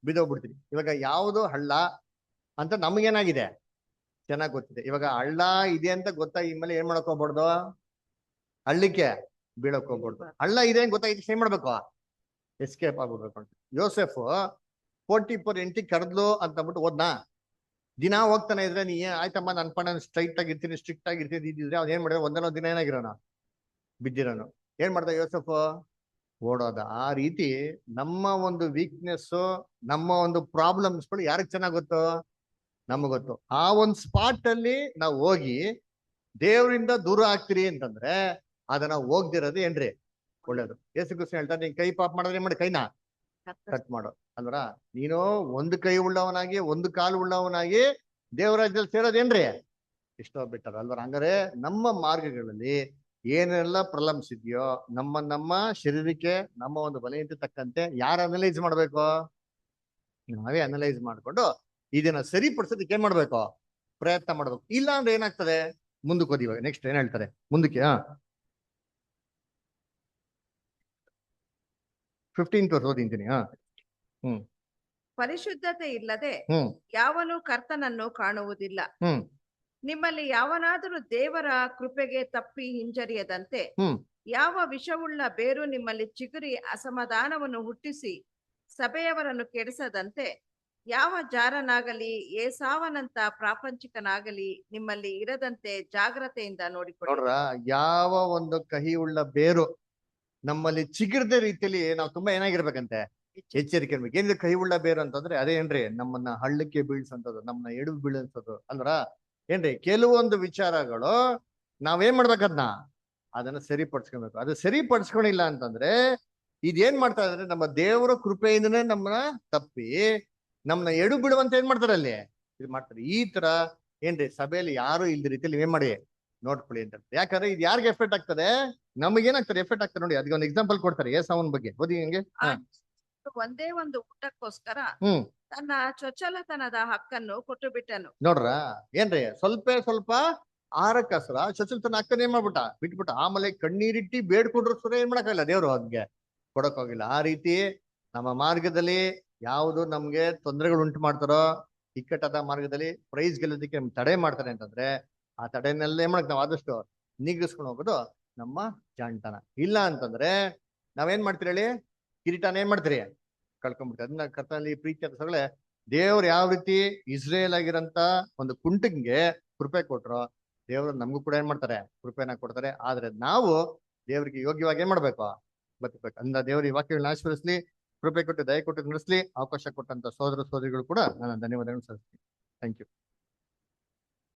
ಬಿದ್ದೋಗ್ಬಿಡ್ತೀರಿ. ಇವಾಗ ಯಾವುದು ಹಳ್ಳ ಅಂತ ನಮ್ಗೇನಾಗಿದೆ ಚೆನ್ನಾಗ್ ಗೊತ್ತಿದೆ. ಇವಾಗ ಹಳ್ಳ ಇದೆ ಅಂತ ಗೊತ್ತಾಗಿ ಮೇಲೆ ಏನ್ ಮಾಡಕ್ ಹೋಗ್ಬಾರ್ದು, ಹಳ್ಳಿಕ್ಕೆ ಬೀಳಕ್ ಹೋಗ್ಬಾರ್ದು. ಹಳ್ಳ ಇದೆ ಅಂತ ಗೊತ್ತಾಗಿತ್ತು ಏನ್ ಮಾಡ್ಬೇಕು, ಎಸ್ಕೇಪ್ ಆಗ್ಬಿಡ್ಬೇಕು ಅಂತ. ಯೋಸೆಫ್ 44 ಹೆಂಡತಿ ಕರೆದ್ಲು ಅಂತ ಅಂದ್ಬಿಟ್ಟು ಹೋದ್ನಾ, ದಿನ ಹೋಗ್ತಾನೆ ಇದ್ರೆ ನೀ ಆಯ್ತಮ್ಮ ನನ್ ಪಣ ಸ್ಟ್ರೈಟ್ ಆಗಿರ್ತೀನಿ, ಸ್ಟ್ರಿಕ್ಟ್ ಆಗಿರ್ತೀನಿ ಇದ್ದಿದ್ರೆ ಅವ್ನು ಏನ್ ಮಾಡಿದ್ರೆ ಒಂದೊಂದು ದಿನ ಏನಾಗಿರೋಣ, ಬಿದ್ದಿರೋನು. ಏನ್ ಮಾಡ್ದ ಯೋಸೆಫ್? ಓಡೋದ. ಆ ರೀತಿ ನಮ್ಮ ಒಂದು ವೀಕ್ನೆಸ್, ನಮ್ಮ ಒಂದು ಪ್ರಾಬ್ಲಮ್ಸ್ಗಳು ಯಾರಿಗೆ ಚೆನ್ನಾಗ್ ಗೊತ್ತು? ನಮಗ್ ಗೊತ್ತು. ಆ ಒಂದು ಸ್ಪಾಟ್ ಅಲ್ಲಿ ನಾವು ಹೋಗಿ ದೇವರಿಂದ ದೂರ ಆಗ್ತೀರಿ ಅಂತಂದ್ರೆ ಅದನ್ನ ಹೋಗ್ದಿರೋದು ಏನ್ರಿ ಒಳ್ಳೇದು. ಯೇಸು ಕ್ರಿಸ್ತ ಹೇಳ್ತಾರೆ, ನೀನ್ ಕೈ ಪಾಪ ಮಾಡಿದ್ರೆ ಏನ್ ಮಾಡಿ, ಕೈನ ಕಟ್ ಮಾಡೋ ಅಲ್ವರ. ನೀನು ಒಂದು ಕೈ ಉಳ್ಳವನಾಗಿ ಒಂದು ಕಾಲು ಉಳ್ಳವನಾಗಿ ದೇವರಾಜ್ಯದಲ್ಲಿ ಸೇರೋದೇನ್ರಿ ಇಷ್ಟೋ ಬಿಟ್ಟಾರ ಅಲ್ವರ. ಹಂಗಾರೆ ನಮ್ಮ ಮಾರ್ಗಗಳಲ್ಲಿ ಏನೆಲ್ಲ ಪ್ರಾಬ್ಲಮ್ಸ್ ಇದೆಯೋ ನಮ್ಮ ಶರೀರಕ್ಕೆ, ನಮ್ಮ ಒಂದು ಬಲಕ್ಕೆ ತಕ್ಕಂತೆ ಯಾರು ಅನಲೈಸ್ ಮಾಡ್ಬೇಕು, ನಾವೇ ಅನಲೈಸ್ ಮಾಡ್ಕೊಂಡು ಇದನ್ನ ಸರಿಪಡಿಸೋದಕ್ಕೆ ಏನ್ ಮಾಡ್ಬೇಕು, ಪ್ರಯತ್ನ ಮಾಡ್ಬೇಕು. ಇಲ್ಲ ಅಂದ್ರೆ ಏನಾಗ್ತದೆ, ಮುಂದಕ್ಕೆ ಓದಿ. ಇವಾಗ ನೆಕ್ಸ್ಟ್ ಏನ್ ಹೇಳ್ತಾರೆ ಮುಂದಕ್ಕೆ, 15 ಓದಿಂತೀನಿ. ಪರಿಶುದ್ಧತೆ ಇಲ್ಲದೆ ಯಾವನು ಕರ್ತನನ್ನು ಕಾಣುವುದಿಲ್ಲ. ನಿಮ್ಮಲ್ಲಿ ಯಾವನಾದರೂ ದೇವರ ಕೃಪೆಗೆ ತಪ್ಪಿ ಹಿಂಜರಿಯದಂತೆ ಯಾವ ವಿಷವುಳ್ಳ ಬೇರು ನಿಮ್ಮಲ್ಲಿ ಚಿಗುರಿ ಅಸಮಾಧಾನವನ್ನು ಹುಟ್ಟಿಸಿ ಸಭೆಯವರನ್ನು ಕೆಡಿಸದಂತೆ ಯಾವ ಜಾರನಾಗಲಿ ಏಸಾವನಂತ ಪ್ರಾಪಂಚಿಕನಾಗಲಿ ನಿಮ್ಮಲ್ಲಿ ಇರದಂತೆ ಜಾಗ್ರತೆಯಿಂದ ನೋಡಿಕೊಳ್ಳಿ. ನೋಡ್ರ, ಯಾವ ಒಂದು ಕಹಿ ಉಳ್ಳ ಬೇರು ನಮ್ಮಲ್ಲಿ ಚಿಗಿರ್ದ ರೀತಿಯಲ್ಲಿ ನಾವು ತುಂಬಾ ಏನಾಗಿರ್ಬೇಕಂತೆ, ಎಚ್ಚರಿಕೆ ಇರ್ಬೇಕು. ಏನಿದೆ ಕಹಿ ಉಳ್ಳ ಬೇರು ಅಂತಂದ್ರೆ ಅದೇನ್ರಿ, ನಮ್ಮನ್ನ ಹಳ್ಳಕ್ಕೆ ಬೀಳ್ಸಂತದ್ದು, ನಮ್ಮನ್ನ ಎಡು ಬೀಳಿಸೋದು ಅಲ್ರ. ಏನ್ರಿ, ಕೆಲವೊಂದು ವಿಚಾರಗಳು ನಾವೇನ್ ಮಾಡ್ಬೇಕದ್ನ, ಅದನ್ನ ಸರಿಪಡಿಸ್ಕೊಬೇಕು. ಅದು ಸರಿಪಡಿಸ್ಕೊಂಡಿಲ್ಲ ಅಂತಂದ್ರೆ ಇದೇನ್ ಮಾಡ್ತಾ ಇದ್ರೆ, ನಮ್ಮ ದೇವರ ಕೃಪೆಯಿಂದನೇ ನಮ್ಮನ್ನ ತಪ್ಪಿ ನಮ್ಮನ್ನ ಎಡು ಬಿಡುವಂತ ಏನ್ ಮಾಡ್ತಾರೆ ಅಲ್ಲಿ, ಇದು ಮಾಡ್ತಾರೆ. ಈ ತರ ಏನ್ರಿ ಸಭೆಯಲ್ಲಿ ಯಾರು ಇಲ್ದ ರೀತಿಯಲ್ಲಿ ಏನ್ ಮಾಡಿ ನೋಡ್ಕೊಳ್ಳಿ ಅಂತ. ಯಾಕಂದ್ರೆ ಇದು ಯಾರಿಗೆ ಎಫೆಕ್ಟ್ ಆಗ್ತದೆ, ನಮಗೇನಾಗ್ತದೆ ಎಫೆಕ್ಟ್ ಆಗ್ತದೆ ನೋಡಿ. ಅದಕ್ಕೆ ಒಂದು ಎಕ್ಸಾಂಪಲ್ ಕೊಡ್ತಾರೆ ಏಸಾವನ್ ಬಗ್ಗೆ, ಓದಿ ಹೆಂಗೆ. ಆ ಒಂದೇ ಒಂದು ಊಟಕ್ಕೋಸ್ಕರ ಹ್ಮ್ ತನ್ನ ಚೊಚ್ಚಲತನದ ಹಕ್ಕನ್ನು ಕೊಟ್ಟು ಬಿಟ್ಟನು. ನೋಡ್ರ, ಏನ್ರಿ ಸ್ವಲ್ಪ ಆಹಾರಕ್ಕಸ್ರ ಚೊಚ್ಚಲ್ತನ ಅಕ್ಕನ ಏನ್ ಮಾಡ್ಬಿಟ್ಟ, ಬಿಟ್ಬಿಟ್ಟ. ಆಮೇಲೆ ಕಣ್ಣೀರಿಟ್ಟಿ ಬೇಡ್ಕೊಂಡ್ರು ಸುರ ಏನ್ ಮಾಡಕ್ಕಾಗಿಲ್ಲ, ದೇವ್ರು ಅದ್ಗೆ ಕೊಡಕ್ ಹೋಗಿಲ್ಲ. ಆ ರೀತಿ ನಮ್ಮ ಮಾರ್ಗದಲ್ಲಿ ಯಾವುದು ನಮ್ಗೆ ತೊಂದರೆಗಳು ಉಂಟು ಮಾಡ್ತಾರೋ, ಇಕ್ಕಟ್ಟಾದ ಮಾರ್ಗದಲ್ಲಿ ಪ್ರೈಸ್ ಗೆಲ್ಲೋದಕ್ಕೆ ನಮ್ಗೆ ತಡೆ ಮಾಡ್ತಾರೆ ಅಂತಂದ್ರೆ, ಆ ತಡೆನೆಲ್ಲ ಏನ್ ಮಾಡಕ್ ನಾವು ಆದಷ್ಟು ನೀಗಿಸ್ಕೊಂಡು ಹೋಗೋದು ನಮ್ಮ ಜಾಣ್ತನ. ಇಲ್ಲ ಅಂತಂದ್ರೆ ನಾವೇನ್ ಮಾಡ್ತೀರಿ ಹೇಳಿ, ಕಿರೀಟನ ಏನ್ ಮಾಡ್ತೀರಿ, ಕಳ್ಕೊಂಡ್ಬಿಡ್ತೀವಿ. ಅದನ್ನ ಕರ್ತನಲ್ಲಿ ಪ್ರೀತಿ ಸಗಳೇ, ದೇವ್ರು ಯಾವ ರೀತಿ ಇಸ್ರೇಲ್ ಆಗಿರಂತ ಒಂದು ಕುಂಟಂಗೆ ಕೃಪೆ ಕೊಟ್ರು, ದೇವ್ರು ನಮಗೂ ಕೂಡ ಏನ್ ಮಾಡ್ತಾರೆ, ಕೃಪೆನ ಕೊಡ್ತಾರೆ. ಆದ್ರೆ ನಾವು ದೇವ್ರಿಗೆ ಯೋಗ್ಯವಾಗಿ ಏನ್ ಮಾಡ್ಬೇಕು, ಬದುಕಬೇಕು. ಅಂದ ದೇವ್ರ ಈ ವಾಕ್ಯಗಳನ್ನ ಆಶೀರ್ವದಿಸ್ಲಿ, ಕೃಪೆ ಕೊಟ್ಟು ದಯ ಕೊಟ್ಟು ನಡೆಸ್ಲಿ. ಅವಕಾಶ ಕೊಟ್ಟಂತ ಸೋದರ ಸೋದರಿಗಳು ಕೂಡ ನಾನು ಧನ್ಯವಾದಗಳು ಸಲ್ಲಿಸ್ತೀನಿ. Thank you.